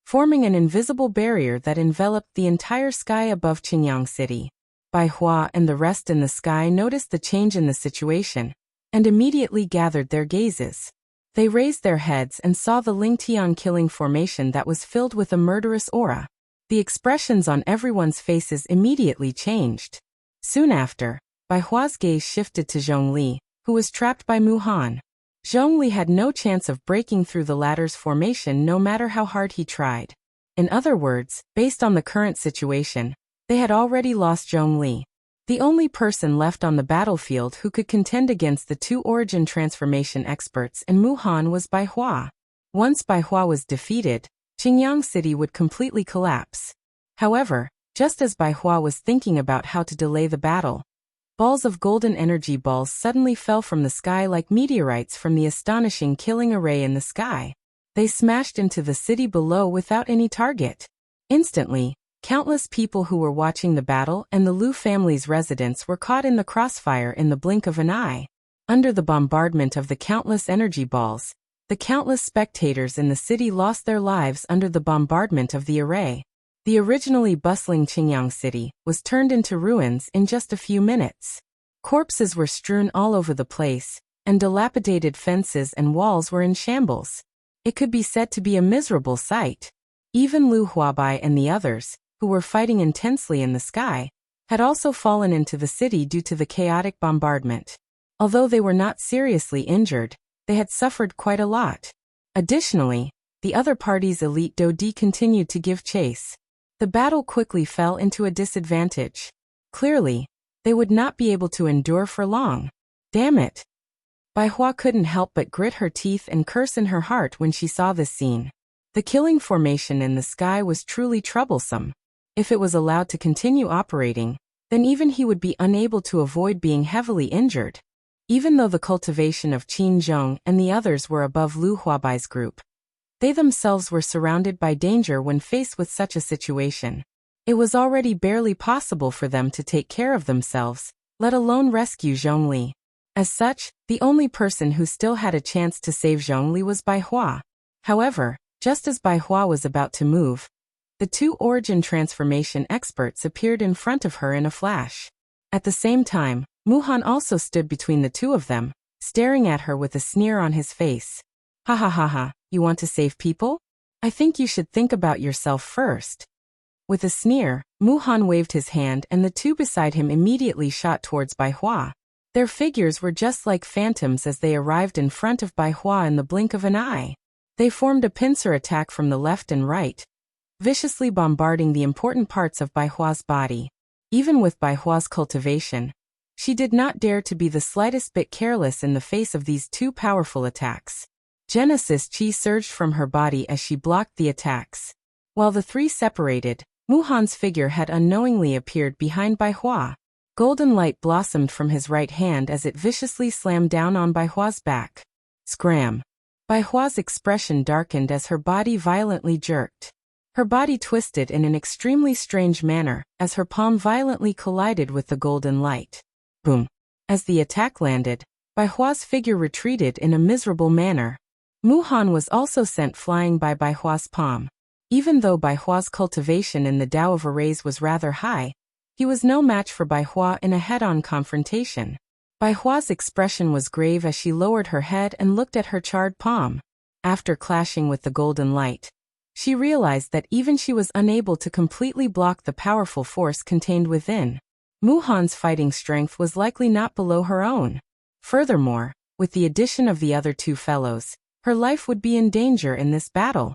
forming an invisible barrier that enveloped the entire sky above Qingyang City. Bai Hua and the rest in the sky noticed the change in the situation and immediately gathered their gazes. They raised their heads and saw the Ling Tian killing formation that was filled with a murderous aura. The expressions on everyone's faces immediately changed. Soon after, Bai Hua's gaze shifted to Zhongli, who was trapped by Mu Han. Zhongli had no chance of breaking through the latter's formation no matter how hard he tried. In other words, based on the current situation, they had already lost Zhongli. The only person left on the battlefield who could contend against the two origin transformation experts in Mu Han was Bai Hua. Once Bai Hua was defeated, Qingyang City would completely collapse. However, just as Bai Hua was thinking about how to delay the battle, balls of golden energy balls suddenly fell from the sky like meteorites from the astonishing killing array in the sky. They smashed into the city below without any target. Instantly, countless people who were watching the battle and the Lu family's residents were caught in the crossfire in the blink of an eye. Under the bombardment of the countless energy balls, the countless spectators in the city lost their lives under the bombardment of the array. The originally bustling Qingyang City was turned into ruins in just a few minutes. Corpses were strewn all over the place, and dilapidated fences and walls were in shambles. It could be said to be a miserable sight. Even Lu Huabai and the others, who were fighting intensely in the sky, had also fallen into the city due to the chaotic bombardment. Although they were not seriously injured, they had suffered quite a lot. Additionally, the other party's elite Dodi continued to give chase. The battle quickly fell into a disadvantage. Clearly, they would not be able to endure for long. Damn it! Bai Hua couldn't help but grit her teeth and curse in her heart when she saw this scene. The killing formation in the sky was truly troublesome. If it was allowed to continue operating, then even he would be unable to avoid being heavily injured. Even though the cultivation of Qin Zhong and the others were above Lu Huabai's group, they themselves were surrounded by danger when faced with such a situation. It was already barely possible for them to take care of themselves, let alone rescue Zhongli. As such, the only person who still had a chance to save Zhongli was Bai Hua. However, just as Bai Hua was about to move, the two origin transformation experts appeared in front of her in a flash. At the same time, Mu Han also stood between the two of them, staring at her with a sneer on his face. Ha ha ha ha, you want to save people? I think you should think about yourself first. With a sneer, Mu Han waved his hand and the two beside him immediately shot towards Bai Hua. Their figures were just like phantoms as they arrived in front of Bai Hua in the blink of an eye. They formed a pincer attack from the left and right, viciously bombarding the important parts of Bai Hua's body. Even with Bai Hua's cultivation, she did not dare to be the slightest bit careless in the face of these two powerful attacks. Genesis Chi surged from her body as she blocked the attacks. While the three separated, Mu Han's figure had unknowingly appeared behind Bai Hua. Golden light blossomed from his right hand as it viciously slammed down on Bai Hua's back. Scram! Bai Hua's expression darkened as her body violently jerked. Her body twisted in an extremely strange manner as her palm violently collided with the golden light. Boom! As the attack landed, Bai Hua's figure retreated in a miserable manner. Mu Han was also sent flying by Bai Hua's palm. Even though Bai Hua's cultivation in the Tao of Arrays was rather high, he was no match for Bai Hua in a head-on confrontation. Bai Hua's expression was grave as she lowered her head and looked at her charred palm. After clashing with the golden light, she realized that even she was unable to completely block the powerful force contained within. Mu Han's fighting strength was likely not below her own. Furthermore, with the addition of the other two fellows, her life would be in danger in this battle.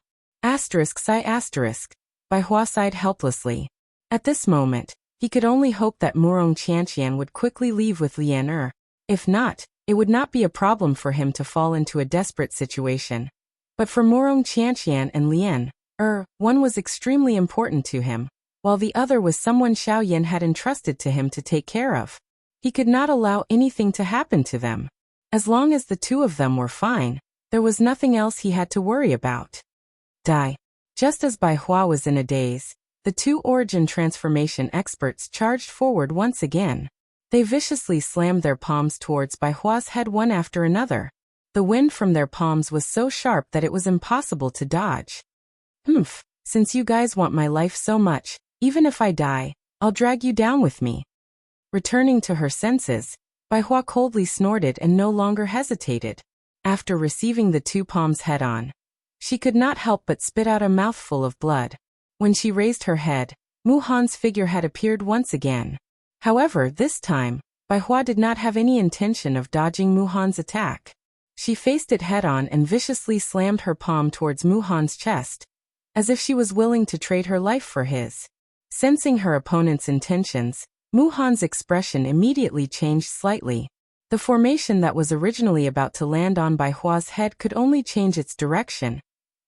Bai Hua sighed helplessly. At this moment, he could only hope that Murong Qianqian would quickly leave with Lian. If not, it would not be a problem for him to fall into a desperate situation. But for Murong Qianqian and Lian, one was extremely important to him, while the other was someone Xiaoyan had entrusted to him to take care of. He could not allow anything to happen to them. As long as the two of them were fine, there was nothing else he had to worry about. Die. Just as Bai Hua was in a daze, the two origin transformation experts charged forward once again. They viciously slammed their palms towards Bai Hua's head one after another. The wind from their palms was so sharp that it was impossible to dodge. Since you guys want my life so much, even if I die, I'll drag you down with me. Returning to her senses, Bai Hua coldly snorted and no longer hesitated. After receiving the two palms head-on, she could not help but spit out a mouthful of blood. When she raised her head, Mu Han's figure had appeared once again. However, this time, Bai Hua did not have any intention of dodging Mu Han's attack. She faced it head-on and viciously slammed her palm towards Mu Han's chest, as if she was willing to trade her life for his. Sensing her opponent's intentions, Mu Han's expression immediately changed slightly. The formation that was originally about to land on Bai Hua's head could only change its direction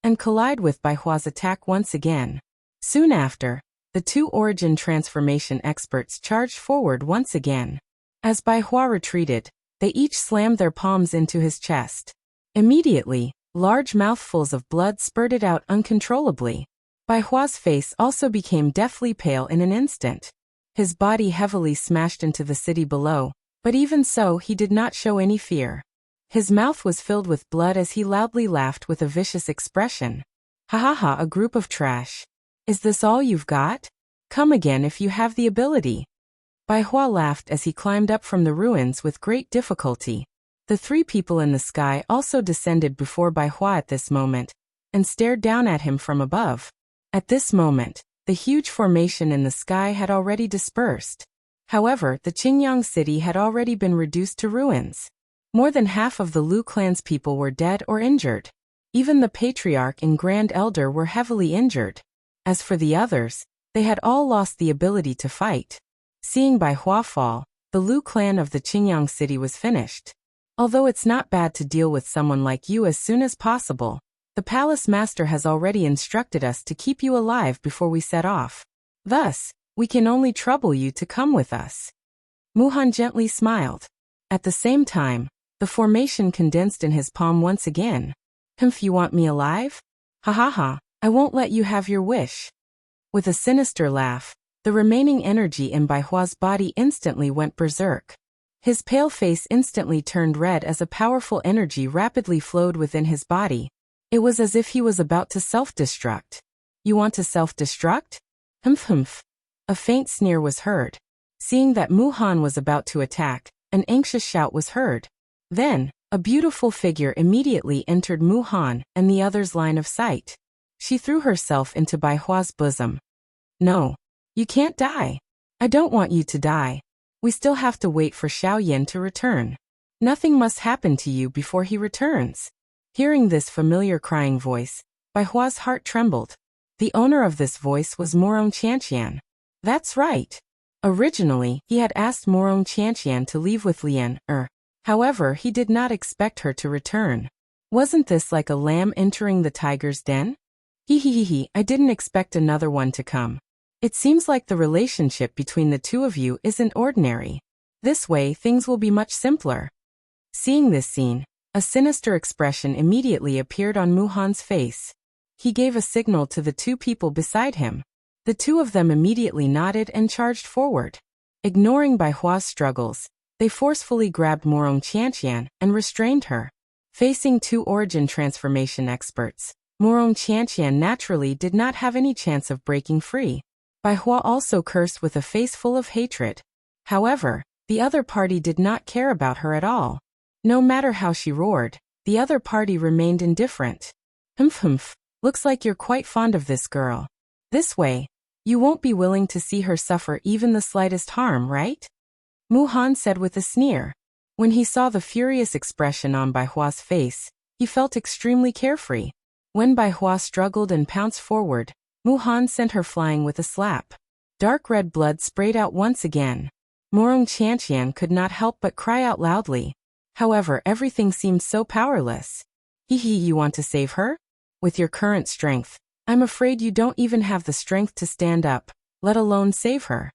and collide with Bai Hua's attack once again. Soon after, the two origin transformation experts charged forward once again. As Bai Hua retreated, they each slammed their palms into his chest. Immediately, large mouthfuls of blood spurted out uncontrollably. Bai Hua's face also became deathly pale in an instant. His body heavily smashed into the city below, but even so he did not show any fear. His mouth was filled with blood as he loudly laughed with a vicious expression. Ha ha ha, a group of trash. Is this all you've got? Come again if you have the ability. Bai Hua laughed as he climbed up from the ruins with great difficulty. The three people in the sky also descended before Bai Hua at this moment, and stared down at him from above. At this moment, the huge formation in the sky had already dispersed. However, the Qingyang city had already been reduced to ruins. More than half of the Lu clan's people were dead or injured. Even the patriarch and grand elder were heavily injured. As for the others, they had all lost the ability to fight. Seeing Bai Hua fall, the Lu clan of the Qingyang city was finished. Although it's not bad to deal with someone like you as soon as possible, the palace master has already instructed us to keep you alive before we set off. Thus, we can only trouble you to come with us. Mu Han gently smiled. At the same time, the formation condensed in his palm once again. You want me alive? Ha ha ha, I won't let you have your wish. With a sinister laugh, the remaining energy in Bai Hua's body instantly went berserk. His pale face instantly turned red as a powerful energy rapidly flowed within his body. It was as if he was about to self-destruct. You want to self-destruct? Humph. A faint sneer was heard. Seeing that Mu Han was about to attack, an anxious shout was heard. Then, a beautiful figure immediately entered Mu Han and the other's line of sight. She threw herself into Bai Hua's bosom. No. You can't die. I don't want you to die. We still have to wait for Xiao Yan to return. Nothing must happen to you before he returns. Hearing this familiar crying voice, Bai Hua's heart trembled. The owner of this voice was Morong Qianqian. That's right. Originally, he had asked Morong Qianqian to leave with Lian. However, he did not expect her to return. Wasn't this like a lamb entering the tiger's den? I didn't expect another one to come. It seems like the relationship between the two of you isn't ordinary. This way, things will be much simpler. Seeing this scene, a sinister expression immediately appeared on Muhan's face. He gave a signal to the two people beside him. The two of them immediately nodded and charged forward. Ignoring Bai Hua's struggles, they forcefully grabbed Morong Qianqian and restrained her. Facing two origin transformation experts, Morong Qianqian naturally did not have any chance of breaking free. Bai Hua also cursed with a face full of hatred. However, the other party did not care about her at all. No matter how she roared, the other party remained indifferent. Humph. Looks like you're quite fond of this girl. This way, you won't be willing to see her suffer even the slightest harm, right? Muhan said with a sneer. When he saw the furious expression on Bai Hua's face, he felt extremely carefree. When Bai Hua struggled and pounced forward, Muhan sent her flying with a slap. Dark red blood sprayed out once again. Morong Qianqian could not help but cry out loudly. However, everything seemed so powerless. You want to save her? With your current strength, I'm afraid you don't even have the strength to stand up, let alone save her.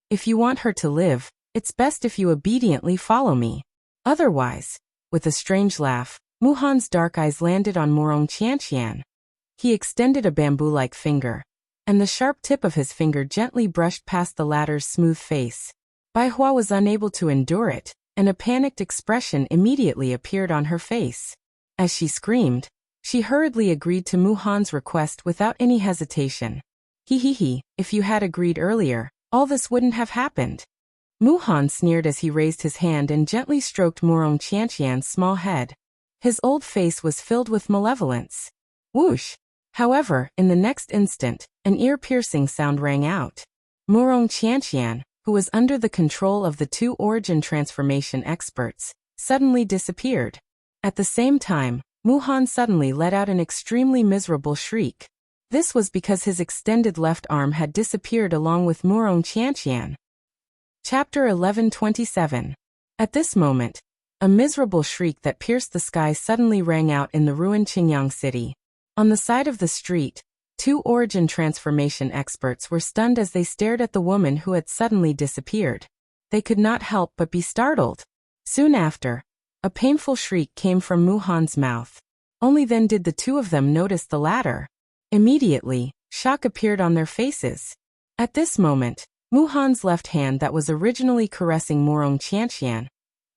If you want her to live, it's best if you obediently follow me. Otherwise, with a strange laugh, Muhan's dark eyes landed on Morong Qianqian. He extended a bamboo-like finger, and the sharp tip of his finger gently brushed past the latter's smooth face. Bai Hua was unable to endure it, and a panicked expression immediately appeared on her face. As she screamed, she hurriedly agreed to Muhan's request without any hesitation. If you had agreed earlier, all this wouldn't have happened. Muhan sneered as he raised his hand and gently stroked Morong Qianqian's small head. His old face was filled with malevolence. Whoosh! However, in the next instant, an ear-piercing sound rang out. Morong Qianqian, who was under the control of the two origin transformation experts, suddenly disappeared. At the same time, Muhan suddenly let out an extremely miserable shriek. This was because his extended left arm had disappeared along with Morong Qianqian. Chapter 1127. At this moment, a miserable shriek that pierced the sky suddenly rang out in the ruined Qingyang city. On the side of the street, two origin transformation experts were stunned as they stared at the woman who had suddenly disappeared. They could not help but be startled. Soon after, a painful shriek came from Muhan's mouth. Only then did the two of them notice the latter. Immediately, shock appeared on their faces. At this moment, Muhan's left hand that was originally caressing Morong Qianqian,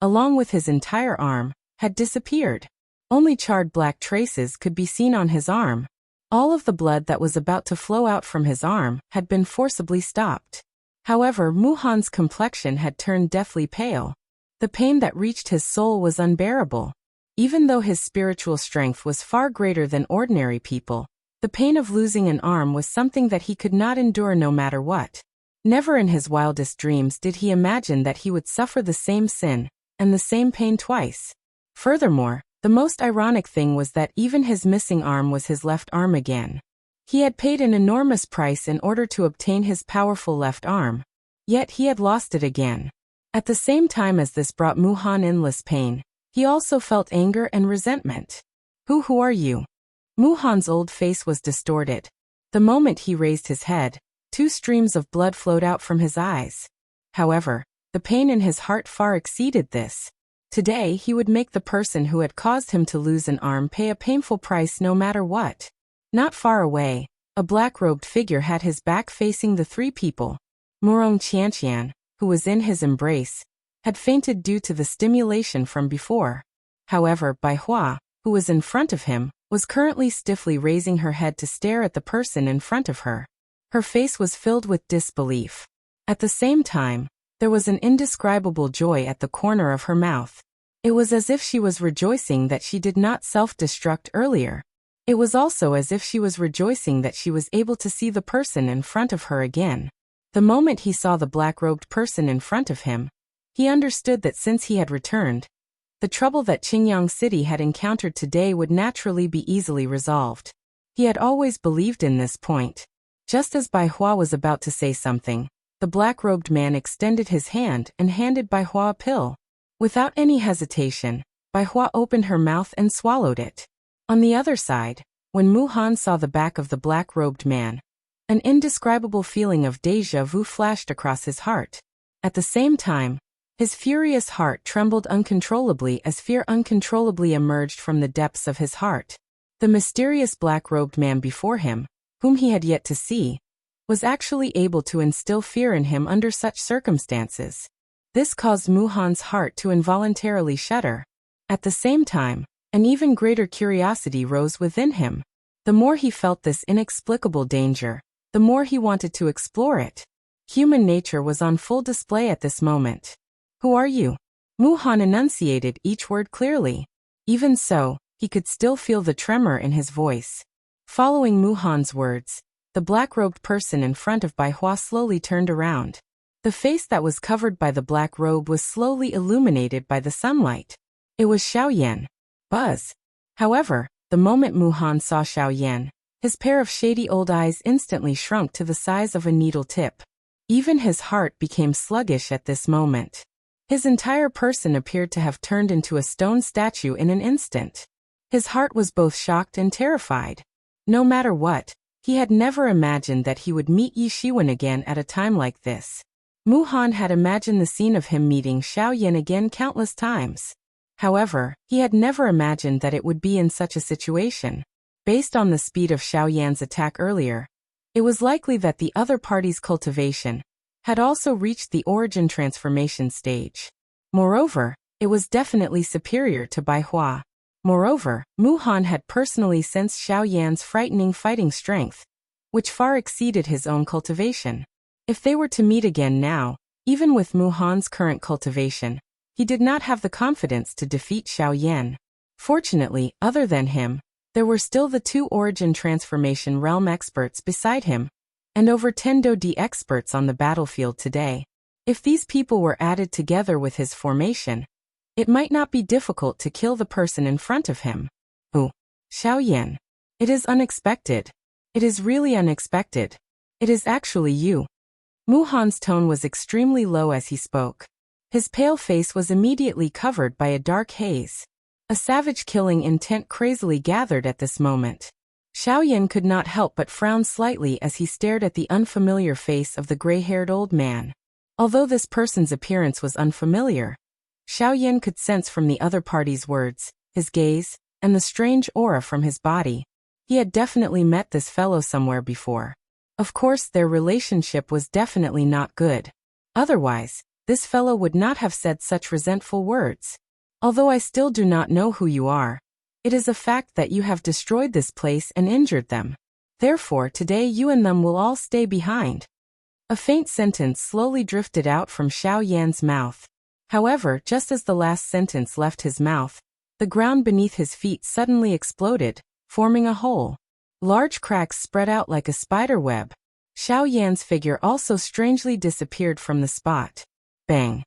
along with his entire arm, had disappeared. Only charred black traces could be seen on his arm. All of the blood that was about to flow out from his arm had been forcibly stopped. However, Muhan's complexion had turned deathly pale. The pain that reached his soul was unbearable. Even though his spiritual strength was far greater than ordinary people, the pain of losing an arm was something that he could not endure no matter what. Never in his wildest dreams did he imagine that he would suffer the same sin and the same pain twice. Furthermore, the most ironic thing was that even his missing arm was his left arm again. He had paid an enormous price in order to obtain his powerful left arm, yet he had lost it again. At the same time as this brought Muhan endless pain, he also felt anger and resentment. Who are you? Muhan's old face was distorted. The moment he raised his head, two streams of blood flowed out from his eyes. However, the pain in his heart far exceeded this. Today he would make the person who had caused him to lose an arm pay a painful price no matter what. Not far away, a black-robed figure had his back facing the three people. Morong Qianqian, who was in his embrace, had fainted due to the stimulation from before. However, Bai Hua, who was in front of him, was currently stiffly raising her head to stare at the person in front of her. Her face was filled with disbelief. At the same time, there was an indescribable joy at the corner of her mouth. It was as if she was rejoicing that she did not self-destruct earlier. It was also as if she was rejoicing that she was able to see the person in front of her again. The moment he saw the black-robed person in front of him, he understood that since he had returned, the trouble that Qingyang City had encountered today would naturally be easily resolved. He had always believed in this point. Just as Bai Hua was about to say something, the black-robed man extended his hand and handed Bai Hua a pill. Without any hesitation, Bai Hua opened her mouth and swallowed it. On the other side, when Mu Han saw the back of the black-robed man, an indescribable feeling of déjà vu flashed across his heart. At the same time, his furious heart trembled uncontrollably as fear uncontrollably emerged from the depths of his heart. The mysterious black-robed man before him, whom he had yet to see, was actually able to instill fear in him under such circumstances. This caused Mu Han's heart to involuntarily shudder. At the same time, an even greater curiosity rose within him. The more he felt this inexplicable danger, the more he wanted to explore it. Human nature was on full display at this moment. "Who are you?" Mu Han enunciated each word clearly. Even so, he could still feel the tremor in his voice. Following Mu Han's words, the black-robed person in front of Bai Hua slowly turned around. The face that was covered by the black robe was slowly illuminated by the sunlight. It was Xiaoyan. Buzz. However, the moment Mu Han saw Xiaoyan, his pair of shady old eyes instantly shrunk to the size of a needle tip. Even his heart became sluggish at this moment. His entire person appeared to have turned into a stone statue in an instant. His heart was both shocked and terrified. No matter what, he had never imagined that he would meet Yi Shiwen again at a time like this. Mu Han had imagined the scene of him meeting Xiaoyan again countless times. However, he had never imagined that it would be in such a situation. Based on the speed of Xiaoyan's attack earlier, it was likely that the other party's cultivation had also reached the origin transformation stage. Moreover, it was definitely superior to Bai Hua. Moreover, Mu Han had personally sensed Xiaoyan's frightening fighting strength, which far exceeded his own cultivation. If they were to meet again now, even with Mu Han's current cultivation, he did not have the confidence to defeat Xiaoyan. Fortunately, other than him, there were still the 2 origin transformation realm experts beside him, and over 10 Do-D experts on the battlefield today. If these people were added together with his formation, it might not be difficult to kill the person in front of him. "Oh, Xiaoyan. It is unexpected. It is really unexpected. It is actually you." Mu Han's tone was extremely low as he spoke. His pale face was immediately covered by a dark haze. A savage killing intent crazily gathered at this moment. Xiaoyan could not help but frown slightly as he stared at the unfamiliar face of the gray-haired old man. Although this person's appearance was unfamiliar, Xiaoyan could sense from the other party's words, his gaze, and the strange aura from his body. He had definitely met this fellow somewhere before. Of course, their relationship was definitely not good. Otherwise, this fellow would not have said such resentful words. "Although I still do not know who you are, it is a fact that you have destroyed this place and injured them. Therefore, today you and them will all stay behind." A faint sentence slowly drifted out from Xiaoyan's mouth. However, just as the last sentence left his mouth, the ground beneath his feet suddenly exploded, forming a hole. Large cracks spread out like a spider web. Xiaoyan's figure also strangely disappeared from the spot. Bang!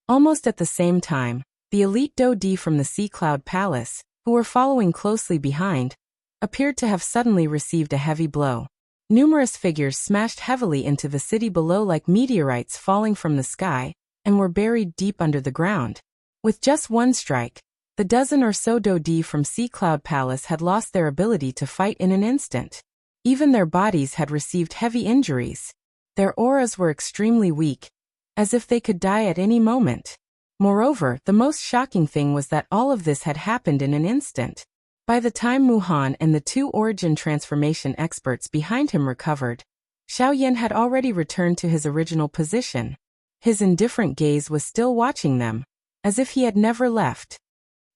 Almost at the same time, the elite Do-D from the Sea Cloud Palace, who were following closely behind, appeared to have suddenly received a heavy blow. Numerous figures smashed heavily into the city below like meteorites falling from the sky, and were buried deep under the ground. With just one strike, the dozen or so Do-D from Sea Cloud Palace had lost their ability to fight in an instant. Even their bodies had received heavy injuries. Their auras were extremely weak, as if they could die at any moment. Moreover, the most shocking thing was that all of this had happened in an instant. By the time Mu Han and the 2 origin transformation experts behind him recovered, Xiaoyan had already returned to his original position. His indifferent gaze was still watching them, as if he had never left.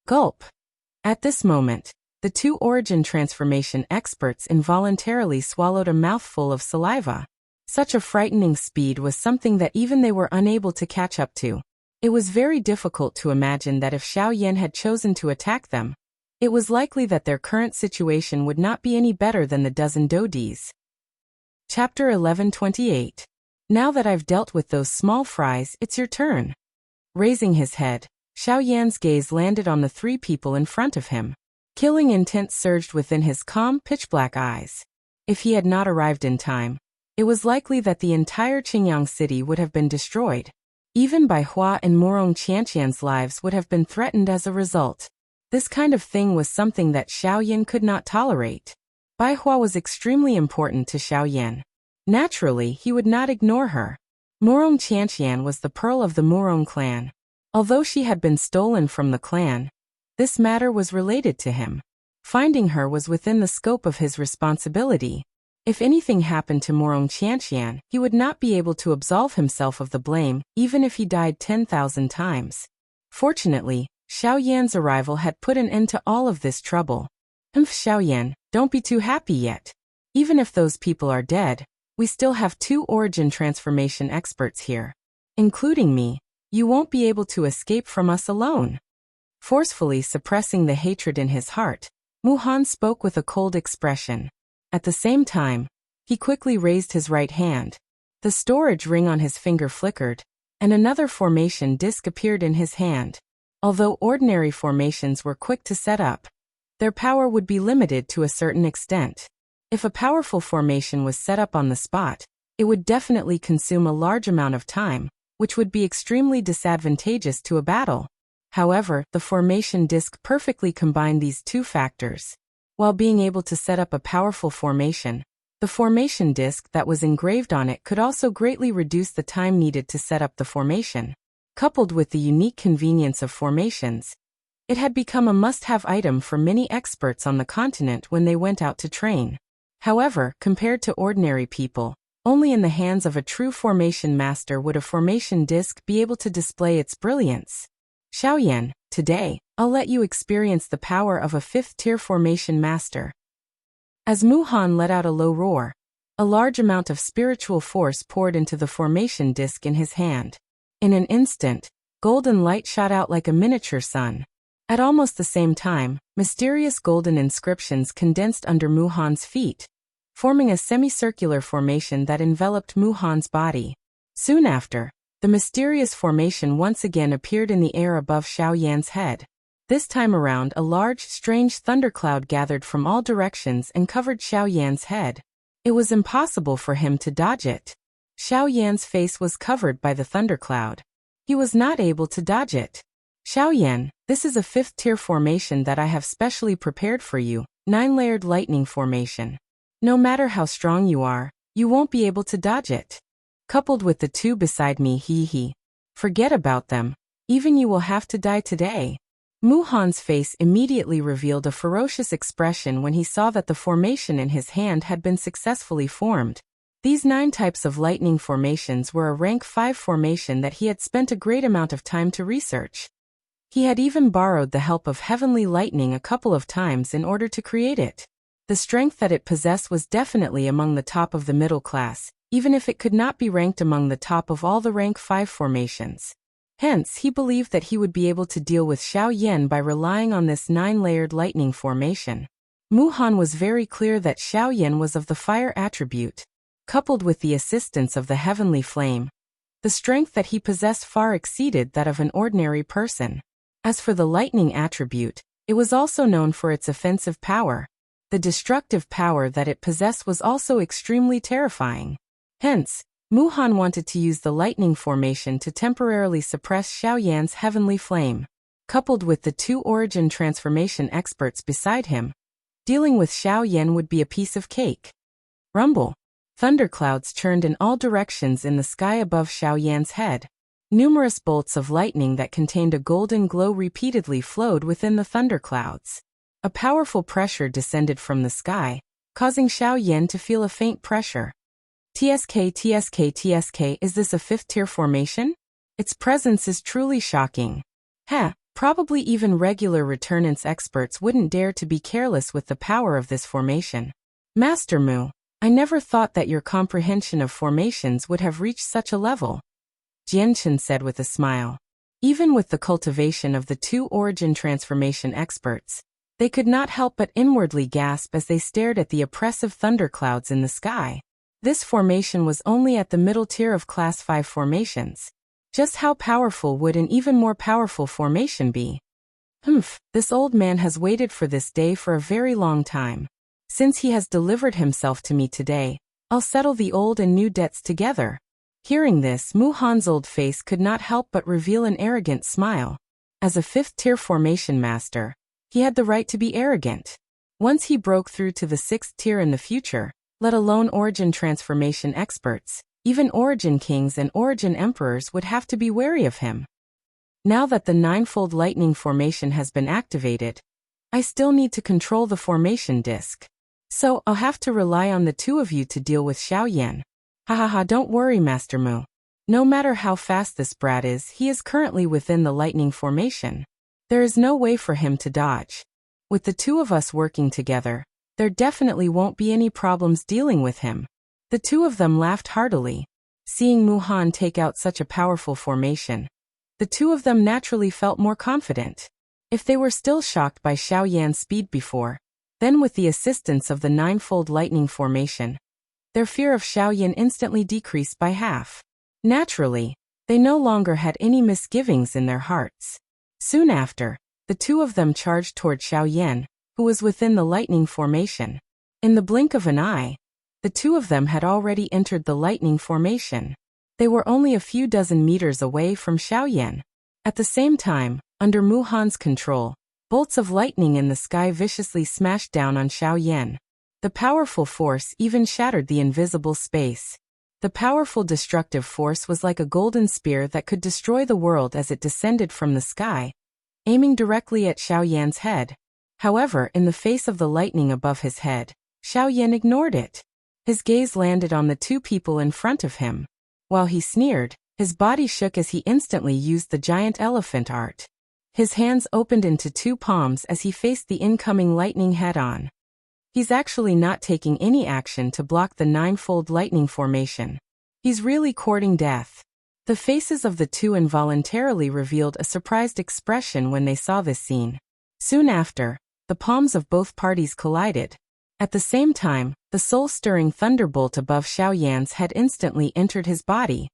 Gulp! At this moment, the 2 origin transformation experts involuntarily swallowed a mouthful of saliva. Such a frightening speed was something that even they were unable to catch up to. It was very difficult to imagine that if Xiaoyan had chosen to attack them, it was likely that their current situation would not be any better than the dozen dodis. Chapter 11:28. Now that I've dealt with those small fries, it's your turn. Raising his head, Xiao Yan's gaze landed on the three people in front of him. Killing intent surged within his calm, pitch-black eyes. If he had not arrived in time, it was likely that the entire Qingyang city would have been destroyed. Even Bai Hua and Morong Qianqian's lives would have been threatened as a result. This kind of thing was something that Xiao Yan could not tolerate. Bai Hua was extremely important to Xiao Yan. Naturally, he would not ignore her. Morong Qianqian was the pearl of the Morong clan. Although she had been stolen from the clan, this matter was related to him. Finding her was within the scope of his responsibility. If anything happened to Morong Qianqian, he would not be able to absolve himself of the blame, even if he died 10,000 times. Fortunately, Xiao Yan's arrival had put an end to all of this trouble. Xiao Yan, don't be too happy yet. Even if those people are dead, we still have 2 origin transformation experts here. Including me, you won't be able to escape from us alone. Forcefully suppressing the hatred in his heart, Mu Han spoke with a cold expression. At the same time, he quickly raised his right hand. The storage ring on his finger flickered, and another formation disc appeared in his hand. Although ordinary formations were quick to set up, their power would be limited to a certain extent. If a powerful formation was set up on the spot, it would definitely consume a large amount of time, which would be extremely disadvantageous to a battle. However, the formation disc perfectly combined these 2 factors. While being able to set up a powerful formation, the formation disc that was engraved on it could also greatly reduce the time needed to set up the formation. Coupled with the unique convenience of formations, it had become a must-have item for many experts on the continent when they went out to train. However, compared to ordinary people, only in the hands of a true formation master would a formation disc be able to display its brilliance. Xiao Yan, today, I'll let you experience the power of a 5th-tier formation master. As Mu Han let out a low roar, a large amount of spiritual force poured into the formation disc in his hand. In an instant, golden light shot out like a miniature sun. At almost the same time, mysterious golden inscriptions condensed under Mu Han's feet, forming a semicircular formation that enveloped Mu Han's body. Soon after, the mysterious formation once again appeared in the air above Xiao Yan's head. This time around, a large, strange thundercloud gathered from all directions and covered Xiao Yan's head. It was impossible for him to dodge it. Xiao Yan's face was covered by the thundercloud. He was not able to dodge it. Xiao Yan, this is a 5th-tier formation that I have specially prepared for you, 9-layered lightning formation. No matter how strong you are, you won't be able to dodge it. Coupled with the 2 beside me, forget about them, even you will have to die today. Mu Han's face immediately revealed a ferocious expression when he saw that the formation in his hand had been successfully formed. These 9 types of lightning formations were a rank 5 formation that he had spent a great amount of time to research. He had even borrowed the help of heavenly lightning a couple of times in order to create it. The strength that it possessed was definitely among the top of the middle class, even if it could not be ranked among the top of all the rank 5 formations. Hence, he believed that he would be able to deal with Xiao Yan by relying on this 9-layered lightning formation. Mu Han was very clear that Xiao Yan was of the fire attribute. Coupled with the assistance of the heavenly flame, the strength that he possessed far exceeded that of an ordinary person. As for the lightning attribute, it was also known for its offensive power. The destructive power that it possessed was also extremely terrifying. Hence, Mu Han wanted to use the lightning formation to temporarily suppress Xiao Yan's heavenly flame. Coupled with the 2 origin transformation experts beside him, dealing with Xiao Yan would be a piece of cake. Rumble. Thunderclouds churned in all directions in the sky above Xiao Yan's head. Numerous bolts of lightning that contained a golden glow repeatedly flowed within the thunderclouds. A powerful pressure descended from the sky, causing Xiao Yan to feel a faint pressure. TSK, is this a 5th-tier formation? Its presence is truly shocking. Probably even regular returnance experts wouldn't dare to be careless with the power of this formation. Master Mu, I never thought that your comprehension of formations would have reached such a level, Jianchen said with a smile. Even with the cultivation of the 2 origin transformation experts, They could not help but inwardly gasp as they stared at the oppressive thunderclouds in the sky. This formation was only at the middle tier of Class 5 formations. Just how powerful would an even more powerful formation be? This old man has waited for this day for a very long time. Since he has delivered himself to me today, I'll settle the old and new debts together. Hearing this, Mu-Han's old face could not help but reveal an arrogant smile. As a 5th-tier formation master, he had the right to be arrogant. Once he broke through to the 6th tier in the future, let alone origin transformation experts, even origin kings and origin emperors would have to be wary of him. Now that the 9-fold lightning formation has been activated, I still need to control the formation disc. So I'll have to rely on the two of you to deal with Xiaoyan. Don't worry, Master Mu. No matter how fast this brat is, he is currently within the lightning formation. There is no way for him to dodge. With the two of us working together, there definitely won't be any problems dealing with him. The two of them laughed heartily. Seeing Mu-Han take out such a powerful formation, the two of them naturally felt more confident. If they were still shocked by Xiaoyan's speed before, then with the assistance of the 9-fold lightning formation, their fear of Xiaoyan instantly decreased by half. Naturally, they no longer had any misgivings in their hearts. Soon after, the two of them charged toward Xiaoyan, who was within the lightning formation. In the blink of an eye, the two of them had already entered the lightning formation. They were only a few dozen meters away from Xiaoyan. At the same time, under Mu-Han's control, bolts of lightning in the sky viciously smashed down on Xiaoyan. The powerful force even shattered the invisible space. The powerful destructive force was like a golden spear that could destroy the world as it descended from the sky, aiming directly at Xiaoyan's head. However, in the face of the lightning above his head, Xiaoyan ignored it. His gaze landed on the two people in front of him. While he sneered, his body shook as he instantly used the giant elephant art. His hands opened into two palms as he faced the incoming lightning head-on. He's actually not taking any action to block the 9-fold lightning formation. He's really courting death. The faces of the two involuntarily revealed a surprised expression when they saw this scene. Soon after, the palms of both parties collided. At the same time, the soul-stirring thunderbolt above Xiaoyan's head instantly entered his body.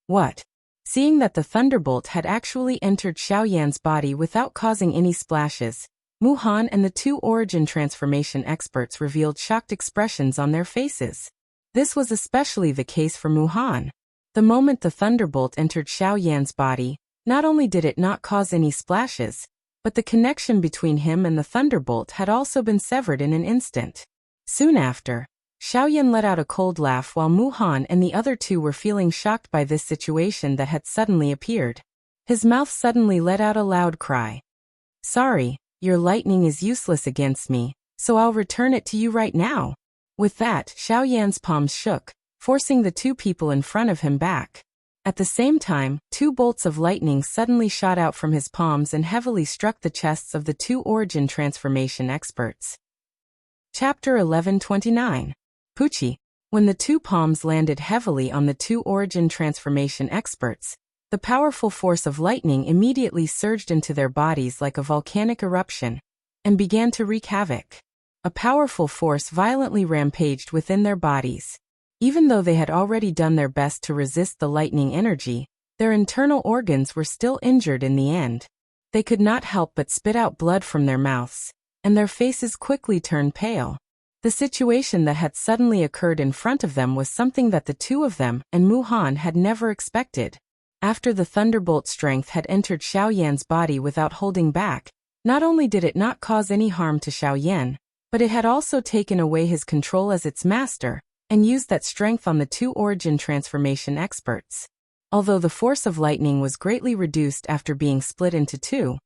What? Seeing that the thunderbolt had actually entered Xiaoyan's body without causing any splashes, Mu-Han and the two origin transformation experts revealed shocked expressions on their faces. This was especially the case for Mu-Han. The moment the thunderbolt entered Xiaoyan's body, not only did it not cause any splashes, but the connection between him and the thunderbolt had also been severed in an instant. Soon after, Xiaoyan let out a cold laugh while Mu-Han and the other two were feeling shocked by this situation that had suddenly appeared. His mouth suddenly let out a loud cry. Sorry, your lightning is useless against me, so I'll return it to you right now. With that, Xiaoyan's palms shook, forcing the two people in front of him back. At the same time, two bolts of lightning suddenly shot out from his palms and heavily struck the chests of the two origin transformation experts. Chapter 1129. Pucci. When the two palms landed heavily on the two origin transformation experts, the powerful force of lightning immediately surged into their bodies like a volcanic eruption, and began to wreak havoc. A powerful force violently rampaged within their bodies. Even though they had already done their best to resist the lightning energy, their internal organs were still injured in the end. They could not help but spit out blood from their mouths, and their faces quickly turned pale. The situation that had suddenly occurred in front of them was something that the two of them and Mu-Han had never expected. After the thunderbolt strength had entered Xiaoyan's body without holding back, not only did it not cause any harm to Xiaoyan, but it had also taken away his control as its master, and used that strength on the two origin transformation experts. Although the force of lightning was greatly reduced after being split into two,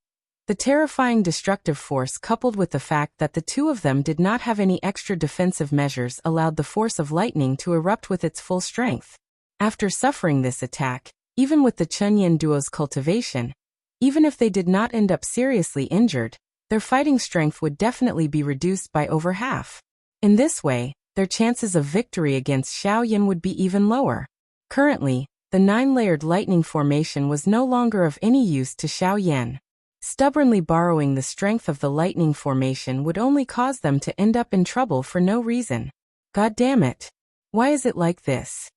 the terrifying destructive force coupled with the fact that the two of them did not have any extra defensive measures allowed the force of lightning to erupt with its full strength. After suffering this attack, even with the Chunyan duo's cultivation, even if they did not end up seriously injured, their fighting strength would definitely be reduced by over half. In this way, their chances of victory against Xiaoyan would be even lower. Currently, the 9-layered lightning formation was no longer of any use to Xiaoyan. Stubbornly borrowing the strength of the lightning formation would only cause them to end up in trouble for no reason. God damn it. Why is it like this?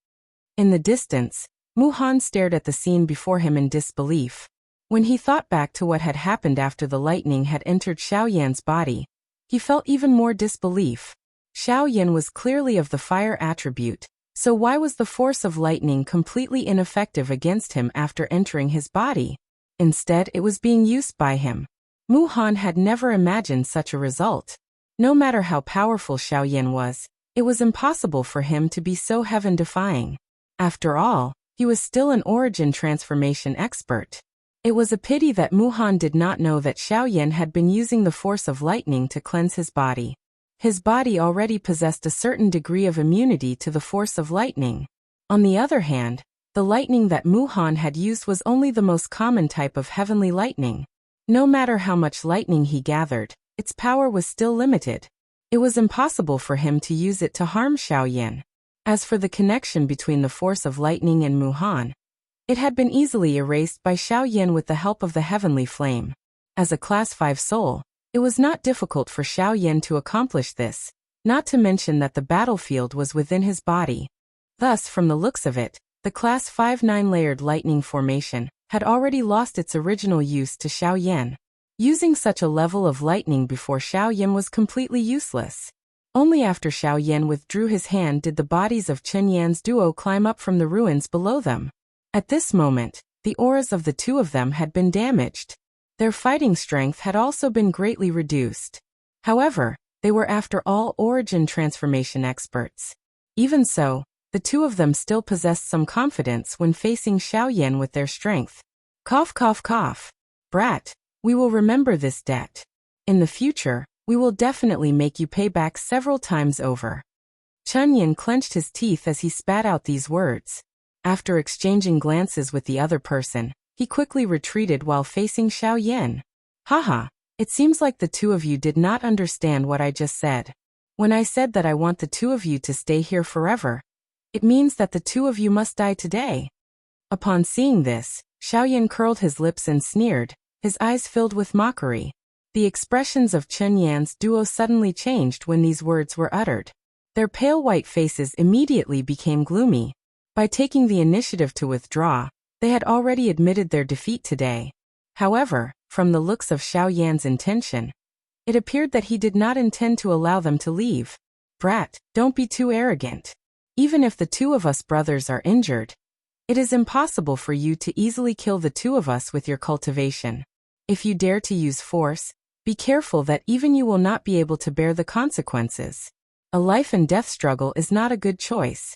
In the distance, Mu-Han stared at the scene before him in disbelief. When he thought back to what had happened after the lightning had entered Xiaoyan's body, he felt even more disbelief. Xiaoyan was clearly of the fire attribute, so why was the force of lightning completely ineffective against him after entering his body? Instead, it was being used by him. Mu-Han had never imagined such a result. No matter how powerful Xiaoyan was, it was impossible for him to be so heaven-defying. After all, he was still an origin transformation expert. It was a pity that Mu-Han did not know that Xiaoyan had been using the force of lightning to cleanse his body. His body already possessed a certain degree of immunity to the force of lightning. On the other hand, the lightning that Mu-Han had used was only the most common type of heavenly lightning. No matter how much lightning he gathered, its power was still limited. It was impossible for him to use it to harm Xiaoyan. As for the connection between the force of lightning and Mu-Han, it had been easily erased by Xiaoyan with the help of the heavenly flame. As a Class 5 soul, it was not difficult for Xiaoyan to accomplish this, not to mention that the battlefield was within his body. Thus, from the looks of it, the Class 5 9-layered lightning formation had already lost its original use to Xiaoyan. Using such a level of lightning before Xiaoyan was completely useless. Only after Xiaoyan withdrew his hand did the bodies of Chunyan's duo climb up from the ruins below them. At this moment, the auras of the two of them had been damaged. Their fighting strength had also been greatly reduced. However, they were after all origin transformation experts. Even so, the two of them still possessed some confidence when facing Xiaoyan with their strength. Cough cough cough. Brat, we will remember this debt. In the future, we will definitely make you pay back several times over. Chunyan clenched his teeth as he spat out these words. After exchanging glances with the other person, he quickly retreated while facing Xiaoyan. Haha, it seems like the two of you did not understand what I just said. When I said that I want the two of you to stay here forever, it means that the two of you must die today. Upon seeing this, Xiaoyan curled his lips and sneered, his eyes filled with mockery. The expressions of Chunyan's duo suddenly changed when these words were uttered. Their pale white faces immediately became gloomy. By taking the initiative to withdraw, they had already admitted their defeat today. However, from the looks of Xiaoyan's intention, it appeared that he did not intend to allow them to leave. Brat, don't be too arrogant. Even if the two of us brothers are injured, it is impossible for you to easily kill the two of us with your cultivation. If you dare to use force, be careful that even you will not be able to bear the consequences. A life and death struggle is not a good choice.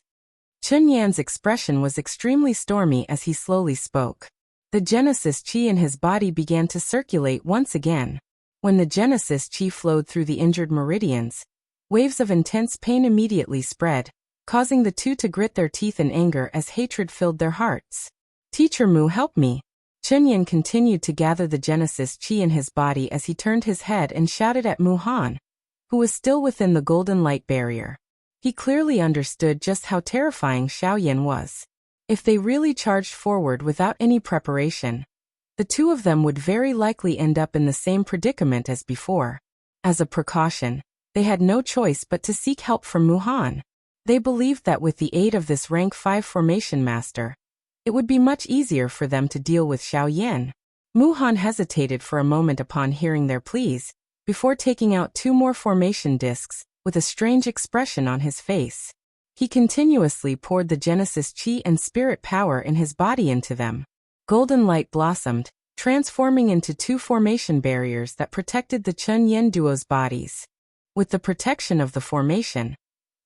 Chunyan's expression was extremely stormy as he slowly spoke. The Genesis Qi in his body began to circulate once again. When the Genesis Qi flowed through the injured meridians, waves of intense pain immediately spread, causing the two to grit their teeth in anger as hatred filled their hearts. Teacher Mu, help me. Chunyan continued to gather the Genesis Qi in his body as he turned his head and shouted at Mu-Han, who was still within the golden light barrier. He clearly understood just how terrifying Xiaoyan was. If they really charged forward without any preparation, the two of them would very likely end up in the same predicament as before. As a precaution, they had no choice but to seek help from Mu-Han. They believed that with the aid of this rank 5 formation master, it would be much easier for them to deal with Xiaoyan. Mu-Han hesitated for a moment upon hearing their pleas, before taking out 2 more formation discs, with a strange expression on his face. He continuously poured the Genesis Qi and spirit power in his body into them. Golden light blossomed, transforming into 2 formation barriers that protected the Chunyan duo's bodies. With the protection of the formation,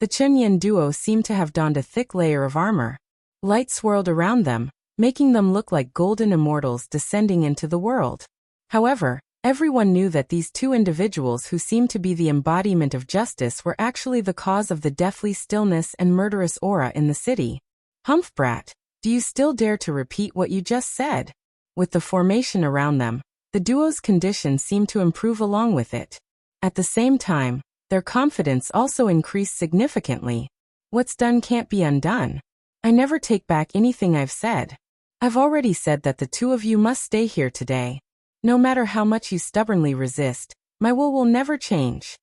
the Chunyan duo seemed to have donned a thick layer of armor. Light swirled around them, making them look like golden immortals descending into the world. However, everyone knew that these 2 individuals who seemed to be the embodiment of justice were actually the cause of the deathly stillness and murderous aura in the city. Humph, brat, do you still dare to repeat what you just said? With the formation around them, the duo's condition seemed to improve along with it. At the same time, their confidence also increased significantly. What's done can't be undone. I never take back anything I've said. I've already said that the two of you must stay here today. No matter how much you stubbornly resist, my will never change.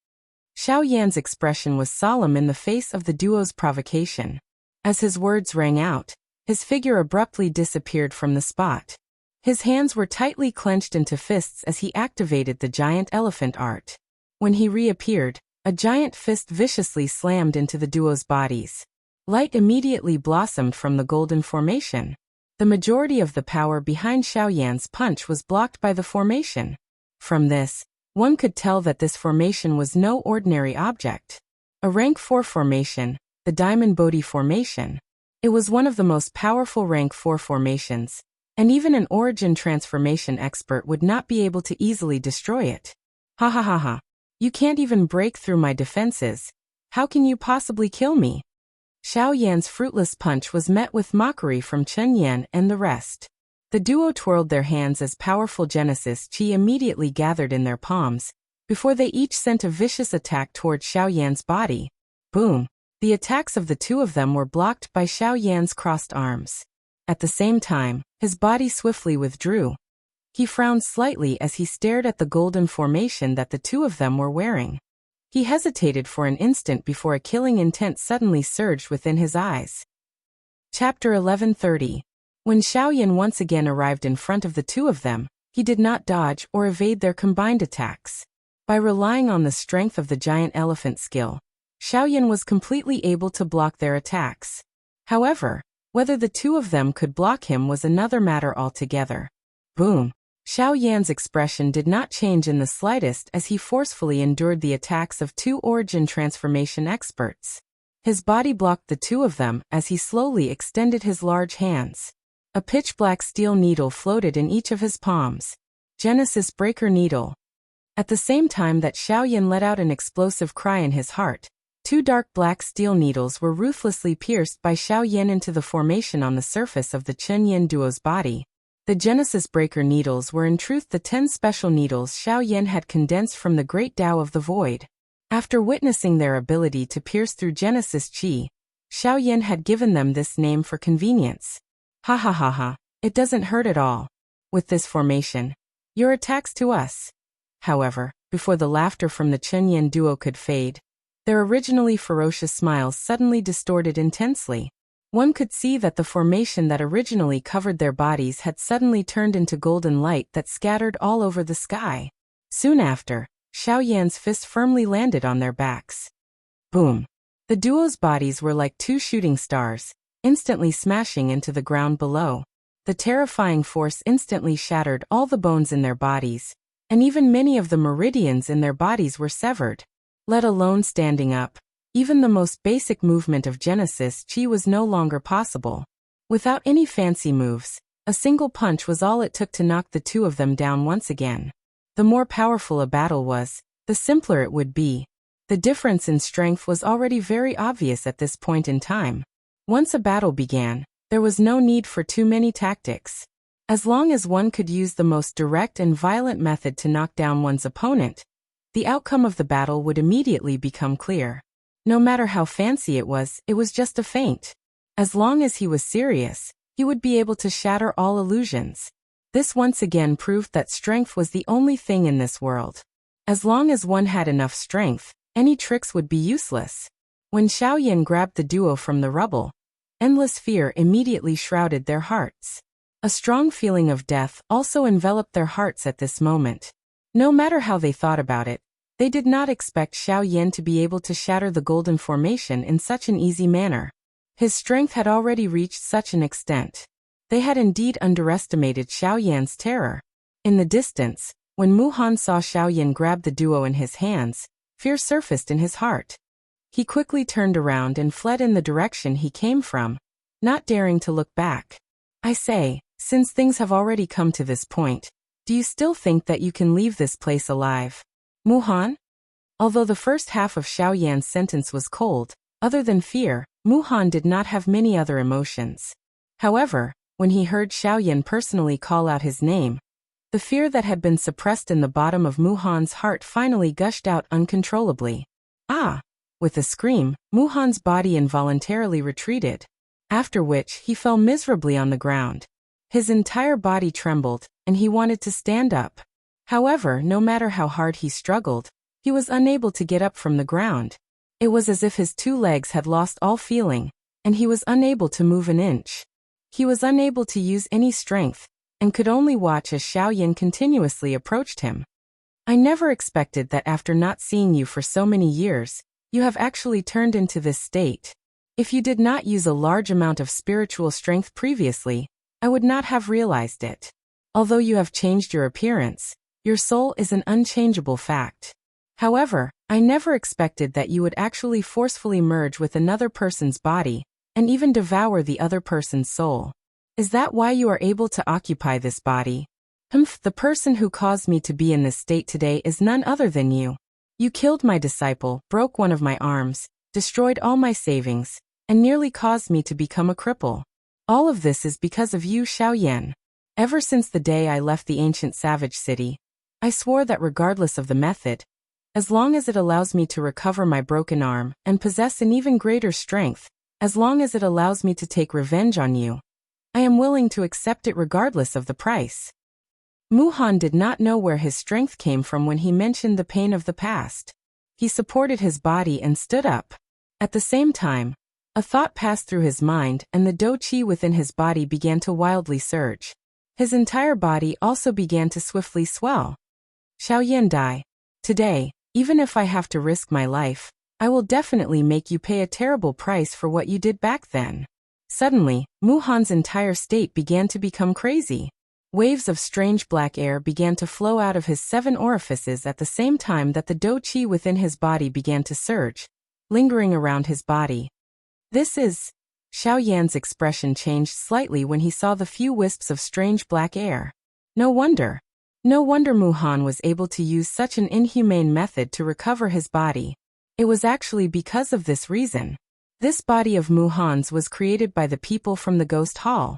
Xiao Yan's expression was solemn in the face of the duo's provocation. As his words rang out, his figure abruptly disappeared from the spot. His hands were tightly clenched into fists as he activated the giant elephant art. When he reappeared, a giant fist viciously slammed into the duo's bodies. Light immediately blossomed from the golden formation. The majority of the power behind Xiao Yan's punch was blocked by the formation. From this, one could tell that this formation was no ordinary object. A rank 4 formation, the Diamond Bodhi formation. It was one of the most powerful rank 4 formations, and even an origin transformation expert would not be able to easily destroy it. Ha ha ha ha. You can't even break through my defenses. How can you possibly kill me? Xiao Yan's fruitless punch was met with mockery from Chen Yan and the rest. The duo twirled their hands as powerful Genesis Chi immediately gathered in their palms, before they each sent a vicious attack toward Xiao Yan's body. Boom! The attacks of the two of them were blocked by Xiao Yan's crossed arms. At the same time, his body swiftly withdrew. He frowned slightly as he stared at the golden formation that the two of them were wearing. He hesitated for an instant before a killing intent suddenly surged within his eyes. Chapter 1130. When Xiao Yan once again arrived in front of the two of them, he did not dodge or evade their combined attacks. By relying on the strength of the giant elephant skill, Xiao Yan was completely able to block their attacks. However, whether the two of them could block him was another matter altogether. Boom! Xiao Yan's expression did not change in the slightest as he forcefully endured the attacks of two origin transformation experts. His body blocked the two of them as he slowly extended his large hands. A pitch-black steel needle floated in each of his palms. Genesis Breaker Needle. At the same time that Xiao Yan let out an explosive cry in his heart, two dark black steel needles were ruthlessly pierced by Xiao Yan into the formation on the surface of the Chen Yan duo's body. The Genesis Breaker needles were in truth the 10 special needles Xiao Yan had condensed from the Great Tao of the Void. After witnessing their ability to pierce through Genesis Chi, Xiao Yan had given them this name for convenience. Ha ha ha ha, it doesn't hurt at all. With this formation, your attacks to us. However, before the laughter from the Chen Yan duo could fade, their originally ferocious smiles suddenly distorted intensely. One could see that the formation that originally covered their bodies had suddenly turned into golden light that scattered all over the sky. Soon after, Xiao Yan's fist firmly landed on their backs. Boom! The duo's bodies were like two shooting stars, instantly smashing into the ground below. The terrifying force instantly shattered all the bones in their bodies, and even many of the meridians in their bodies were severed. Let alone standing up, even the most basic movement of Genesis Chi was no longer possible. Without any fancy moves, a single punch was all it took to knock the two of them down once again. The more powerful a battle was, the simpler it would be. The difference in strength was already very obvious at this point in time. Once a battle began, there was no need for too many tactics. As long as one could use the most direct and violent method to knock down one's opponent, the outcome of the battle would immediately become clear. No matter how fancy it was just a feint. As long as he was serious, he would be able to shatter all illusions. This once again proved that strength was the only thing in this world. As long as one had enough strength, any tricks would be useless. When Xiao Yan grabbed the duo from the rubble, endless fear immediately shrouded their hearts. A strong feeling of death also enveloped their hearts at this moment. No matter how they thought about it, they did not expect Xiao Yan to be able to shatter the golden formation in such an easy manner. His strength had already reached such an extent. They had indeed underestimated Xiao Yan's terror. In the distance, when Mu Han saw Xiao Yan grab the duo in his hands, fear surfaced in his heart. He quickly turned around and fled in the direction he came from, not daring to look back. I say, since things have already come to this point, do you still think that you can leave this place alive? Mu Han? Although the first half of Xiao Yan's sentence was cold, other than fear, Mu Han did not have many other emotions. However, when he heard Xiao Yan personally call out his name, the fear that had been suppressed in the bottom of Mu Han's heart finally gushed out uncontrollably. Ah! With a scream, Mu Han's body involuntarily retreated, after which he fell miserably on the ground. His entire body trembled, and he wanted to stand up, However, no matter how hard he struggled, he was unable to get up from the ground. It was as if his 2 legs had lost all feeling, and he was unable to move an inch. He was unable to use any strength, and could only watch as Xiaoyan continuously approached him. I never expected that after not seeing you for so many years, you have actually turned into this state. If you did not use a large amount of spiritual strength previously, I would not have realized it. Although you have changed your appearance, your soul is an unchangeable fact. However, I never expected that you would actually forcefully merge with another person's body, and even devour the other person's soul. Is that why you are able to occupy this body? The person who caused me to be in this state today is none other than you. You killed my disciple, broke one of my arms, destroyed all my savings, and nearly caused me to become a cripple. All of this is because of you, Xiaoyan. Ever since the day I left the ancient savage city, I swore that regardless of the method, as long as it allows me to recover my broken arm and possess an even greater strength, as long as it allows me to take revenge on you, I am willing to accept it regardless of the price. Muhan did not know where his strength came from when he mentioned the pain of the past. He supported his body and stood up. At the same time, a thought passed through his mind and the do qi within his body began to wildly surge. His entire body also began to swiftly swell. Xiaoyan Dai, today, even if I have to risk my life, I will definitely make you pay a terrible price for what you did back then. Suddenly, Muhan's entire state began to become crazy. Waves of strange black air began to flow out of his 7 orifices at the same time that the do qi within his body began to surge, lingering around his body. This is... Xiaoyan's expression changed slightly when he saw the few wisps of strange black air. No wonder Muhan was able to use such an inhumane method to recover his body. It was actually because of this reason. This body of Muhan's was created by the people from the Ghost Hall.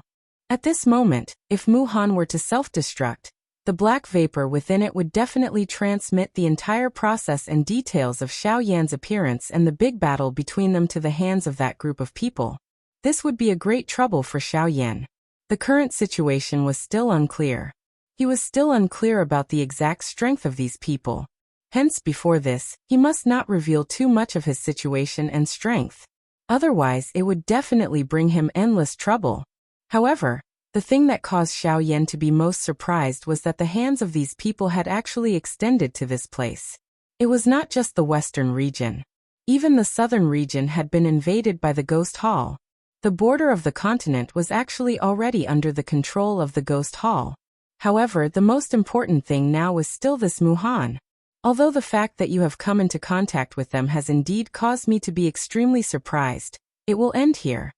At this moment, if Muhan were to self-destruct, the black vapor within it would definitely transmit the entire process and details of Xiaoyan's appearance and the big battle between them to the hands of that group of people. This would be a great trouble for Xiaoyan. The current situation was still unclear. He was still unclear about the exact strength of these people. Hence, before this, he must not reveal too much of his situation and strength. Otherwise, it would definitely bring him endless trouble. However, the thing that caused Xiaoyan to be most surprised was that the hands of these people had actually extended to this place. It was not just the western region. Even the southern region had been invaded by the Ghost Hall. The border of the continent was actually already under the control of the Ghost Hall. However, the most important thing now was still this Muhan. Although the fact that you have come into contact with them has indeed caused me to be extremely surprised, it will end here.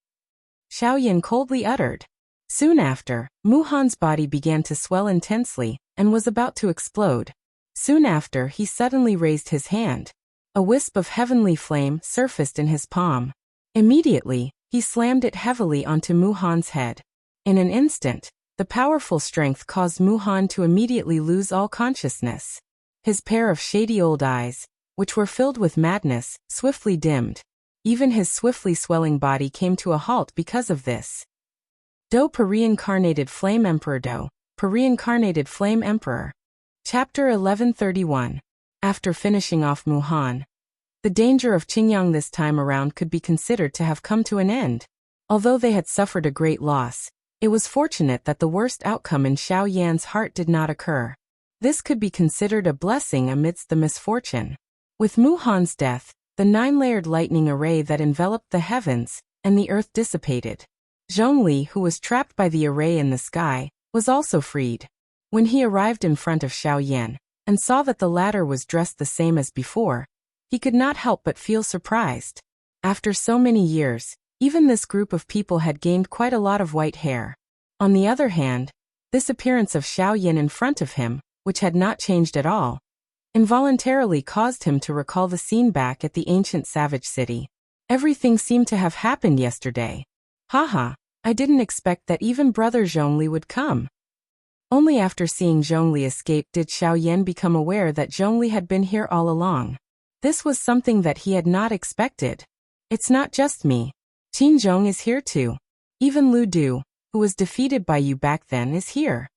Xiaoyan coldly uttered. Soon after, Muhan's body began to swell intensely, and was about to explode. Soon after, he suddenly raised his hand. A wisp of heavenly flame surfaced in his palm. Immediately, he slammed it heavily onto Muhan's head. In an instant, the powerful strength caused Muhan to immediately lose all consciousness. His pair of shady old eyes, which were filled with madness, swiftly dimmed. Even his swiftly swelling body came to a halt because of this. Do Per-reincarnated Flame Emperor Do, Per-reincarnated Flame Emperor. Chapter 1131. After finishing off Muhan, the danger of Qingyang this time around could be considered to have come to an end. Although they had suffered a great loss, it was fortunate that the worst outcome in Xiaoyan's heart did not occur. This could be considered a blessing amidst the misfortune. With Muhan's death, the 9-layered lightning array that enveloped the heavens and the earth dissipated. Zhongli, who was trapped by the array in the sky, was also freed. When he arrived in front of Xiaoyan and saw that the latter was dressed the same as before, he could not help but feel surprised. After so many years, even this group of people had gained quite a lot of white hair. On the other hand, this appearance of Xiaoyan in front of him, which had not changed at all, involuntarily caused him to recall the scene back at the ancient savage city. Everything seemed to have happened yesterday. Haha, I didn't expect that even brother Zhongli would come. Only after seeing Zhongli escape did Xiaoyan become aware that Zhongli had been here all along. This was something that he had not expected. It's not just me. Qin Zhong is here too. Even Lu Du, who was defeated by you back then, is here.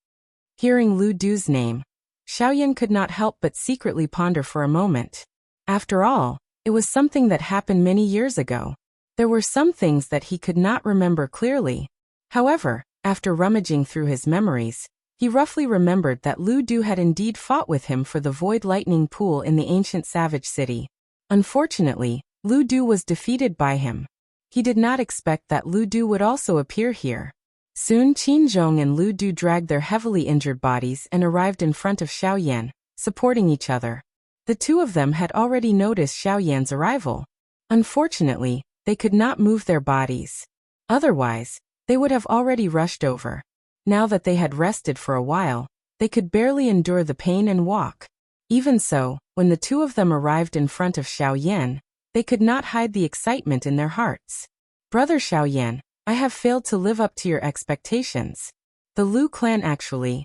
Hearing Lu Du's name, Xiaoyan could not help but secretly ponder for a moment. After all, it was something that happened many years ago. There were some things that he could not remember clearly. However, after rummaging through his memories, he roughly remembered that Lu Du had indeed fought with him for the Void Lightning Pool in the ancient Savage City. Unfortunately, Lu Du was defeated by him. He did not expect that Lu Du would also appear here. Soon Qin Zhong and Lu Du dragged their heavily injured bodies and arrived in front of Xiaoyan, supporting each other. The two of them had already noticed Xiaoyan's arrival. Unfortunately, they could not move their bodies. Otherwise, they would have already rushed over. Now that they had rested for a while, they could barely endure the pain and walk. Even so, when the two of them arrived in front of Xiaoyan, they could not hide the excitement in their hearts. Brother Xiaoyan, I have failed to live up to your expectations. The Lu clan actually.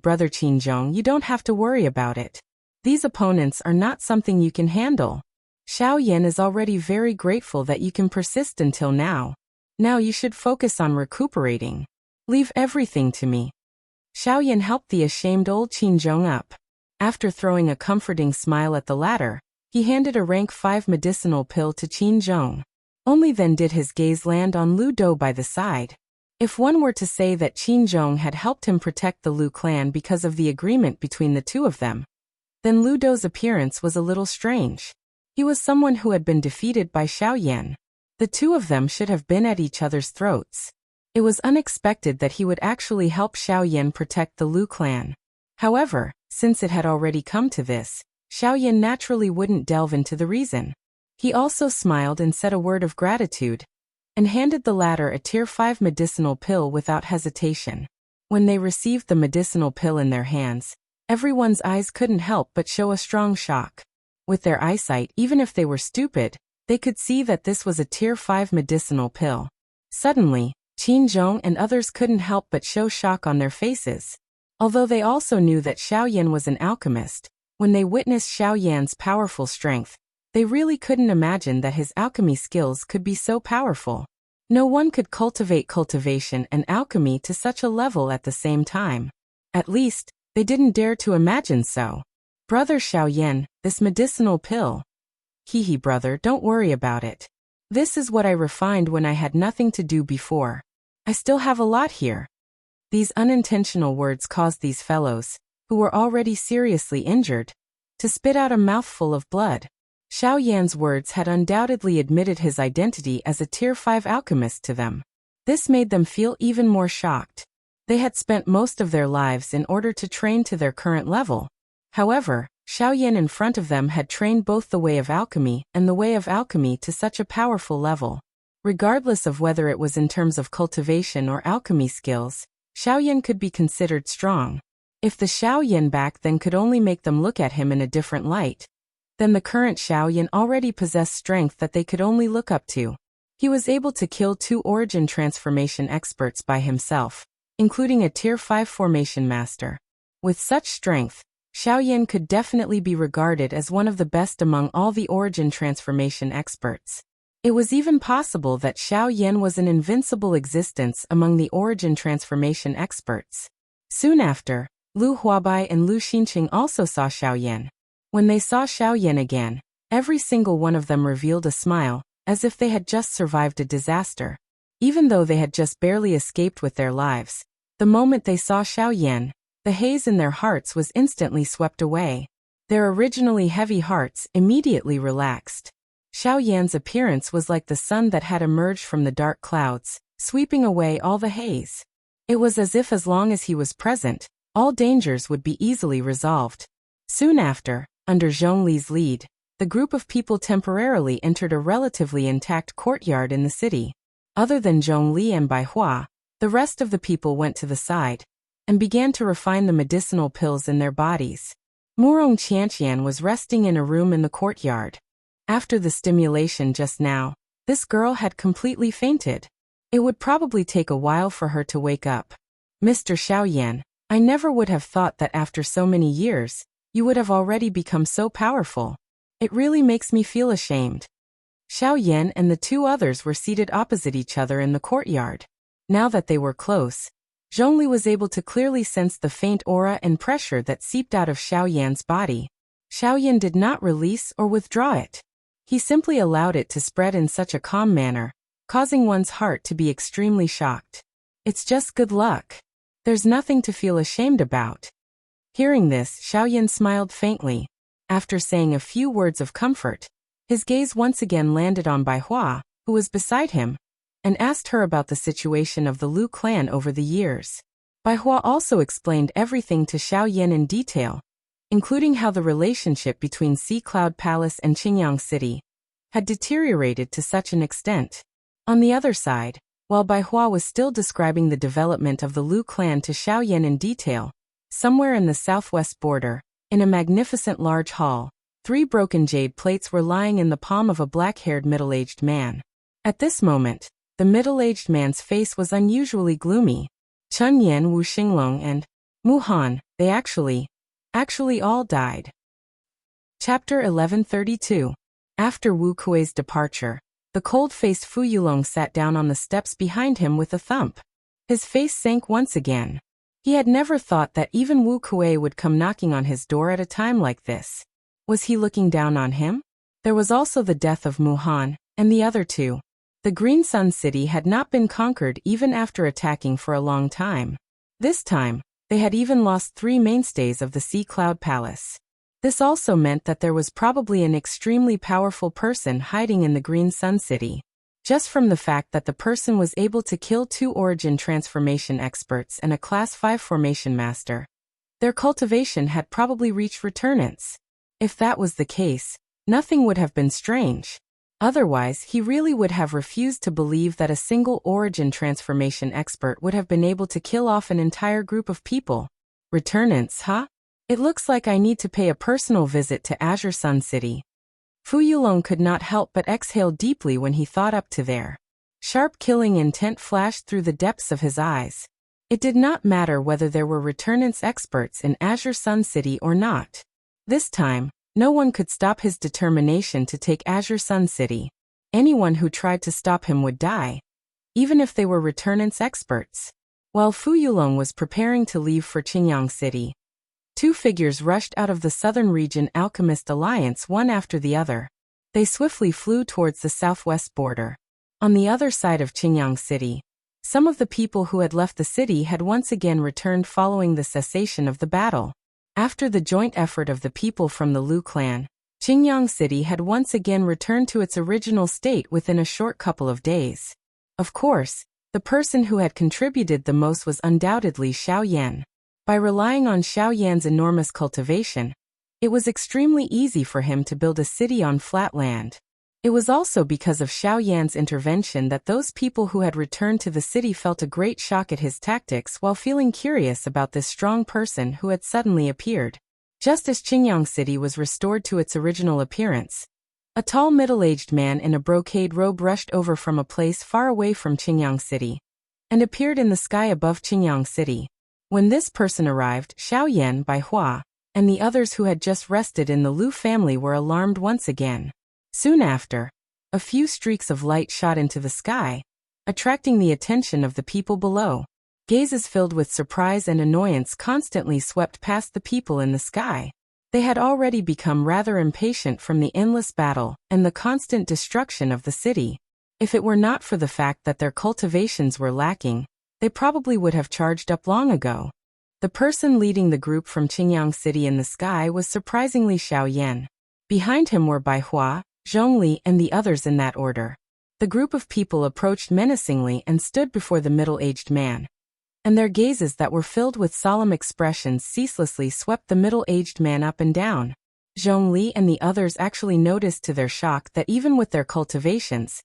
Brother Qinzhong, you don't have to worry about it. These opponents are not something you can handle. Xiaoyan is already very grateful that you can persist until now. Now you should focus on recuperating. Leave everything to me. Xiaoyan helped the ashamed old Qinzhong up. After throwing a comforting smile at the latter, he handed a rank 5 medicinal pill to Qinzhong. Only then did his gaze land on Lu Du by the side. If one were to say that Qinzhong had helped him protect the Lu clan because of the agreement between the two of them, then Lu Du's appearance was a little strange. He was someone who had been defeated by Xiaoyan. The two of them should have been at each other's throats. It was unexpected that he would actually help Xiaoyan protect the Lu clan. However, since it had already come to this, Xiaoyan naturally wouldn't delve into the reason. He also smiled and said a word of gratitude, and handed the latter a tier 5 medicinal pill without hesitation. When they received the medicinal pill in their hands, everyone's eyes couldn't help but show a strong shock. With their eyesight, even if they were stupid, they could see that this was a tier 5 medicinal pill. Suddenly, Qinzhong and others couldn't help but show shock on their faces. Although they also knew that Xiaoyan was an alchemist, when they witnessed Xiaoyan's powerful strength, they really couldn't imagine that his alchemy skills could be so powerful. No one could cultivate cultivation and alchemy to such a level at the same time. At least, they didn't dare to imagine so. Brother Xiaoyan, this medicinal pill. Brother, don't worry about it. This is what I refined when I had nothing to do before. I still have a lot here. These unintentional words caused these fellows, who were already seriously injured, to spit out a mouthful of blood. Xiaoyan's words had undoubtedly admitted his identity as a tier 5 alchemist to them. This made them feel even more shocked. They had spent most of their lives in order to train to their current level. However, Xiaoyan in front of them had trained both the way of alchemy and the way of alchemy to such a powerful level. Regardless of whether it was in terms of cultivation or alchemy skills, Xiaoyan could be considered strong. If the Xiaoyan back then could only make them look at him in a different light, then the current Xiaoyan already possessed strength that they could only look up to. He was able to kill 2 origin transformation experts by himself, including a tier 5 formation master. With such strength, Xiaoyan could definitely be regarded as one of the best among all the origin transformation experts. It was even possible that Xiaoyan was an invincible existence among the origin transformation experts. Soon after, Lu Huabai and Lu Xinqing also saw Xiaoyan. When they saw Xiaoyan again, every single one of them revealed a smile, as if they had just survived a disaster. Even though they had just barely escaped with their lives, the moment they saw Xiaoyan, the haze in their hearts was instantly swept away. Their originally heavy hearts immediately relaxed. Xiaoyan's appearance was like the sun that had emerged from the dark clouds, sweeping away all the haze. It was as if long as he was present, all dangers would be easily resolved. Soon after, under Zhongli's lead, the group of people temporarily entered a relatively intact courtyard in the city. Other than Zhongli and Baihua, the rest of the people went to the side and began to refine the medicinal pills in their bodies. Murong Qianqian was resting in a room in the courtyard. After the stimulation just now, this girl had completely fainted. It would probably take a while for her to wake up. Mr. Xiaoyan, I never would have thought that after so many years, you would have already become so powerful. It really makes me feel ashamed. Xiaoyan and the 2 others were seated opposite each other in the courtyard. Now that they were close, Zhongli was able to clearly sense the faint aura and pressure that seeped out of Xiao Yan's body. Xiao Yan did not release or withdraw it. He simply allowed it to spread in such a calm manner, causing one's heart to be extremely shocked. It's just good luck. There's nothing to feel ashamed about. Hearing this, Xiao Yan smiled faintly. After saying a few words of comfort, his gaze once again landed on Bai Hua, who was beside him, and asked her about the situation of the Lu clan over the years. Bai Hua also explained everything to Xiao Yan in detail, including how the relationship between Sea Cloud Palace and Qingyang City had deteriorated to such an extent. On the other side, while Bai Hua was still describing the development of the Lu clan to Xiao Yan in detail, somewhere in the southwest border, in a magnificent large hall, 3 broken jade plates were lying in the palm of a black-haired middle-aged man. At this moment, the middle-aged man's face was unusually gloomy. Chun Yan, Wu Xinglong, and Mu Han, they actually all died. Chapter 1132. After Wu Kuei's departure, the cold-faced Fu Yulong sat down on the steps behind him with a thump. His face sank once again. He had never thought that even Wu Kuei would come knocking on his door at a time like this. Was he looking down on him? There was also the death of Mu Han, and the other 2. The Green Sun City had not been conquered even after attacking for a long time. This time, they had even lost 3 mainstays of the Sea Cloud Palace. This also meant that there was probably an extremely powerful person hiding in the Green Sun City. Just from the fact that the person was able to kill 2 origin transformation experts and a Class 5 formation master, their cultivation had probably reached returnance. If that was the case, nothing would have been strange. Otherwise, he really would have refused to believe that a single origin transformation expert would have been able to kill off an entire group of people. Returnance, huh? It looks like I need to pay a personal visit to Azure Sun City. Fu Yulong could not help but exhale deeply when he thought up to there. Sharp killing intent flashed through the depths of his eyes. It did not matter whether there were returnance experts in Azure Sun City or not. This time, no one could stop his determination to take Azure Sun City. Anyone who tried to stop him would die, even if they were returnance experts. While Fu Yulong was preparing to leave for Qingyang City, 2 figures rushed out of the Southern Region Alchemist Alliance one after the other. They swiftly flew towards the southwest border. On the other side of Qingyang City, some of the people who had left the city had once again returned following the cessation of the battle. After the joint effort of the people from the Lu clan, Qingyang City had once again returned to its original state within a short couple of days. Of course, the person who had contributed the most was undoubtedly Xiao Yan. By relying on Xiao Yan's enormous cultivation, it was extremely easy for him to build a city on flat land. It was also because of Xiao Yan's intervention that those people who had returned to the city felt a great shock at his tactics while feeling curious about this strong person who had suddenly appeared. Just as Qingyang City was restored to its original appearance, a tall middle-aged man in a brocade robe rushed over from a place far away from Qingyang City and appeared in the sky above Qingyang City. When this person arrived, Xiao Yan, Bai Hua, and the others who had just rested in the Lu family were alarmed once again. Soon after, a few streaks of light shot into the sky, attracting the attention of the people below. Gazes filled with surprise and annoyance constantly swept past the people in the sky. They had already become rather impatient from the endless battle and the constant destruction of the city. If it were not for the fact that their cultivations were lacking, they probably would have charged up long ago. The person leading the group from Qingyang City in the sky was surprisingly Xiao Yan. Behind him were Bai Hua, Zhongli, and the others in that order. The group of people approached menacingly and stood before the middle-aged man, and their gazes that were filled with solemn expressions ceaselessly swept the middle-aged man up and down. Zhongli and the others actually noticed to their shock that even with their cultivations,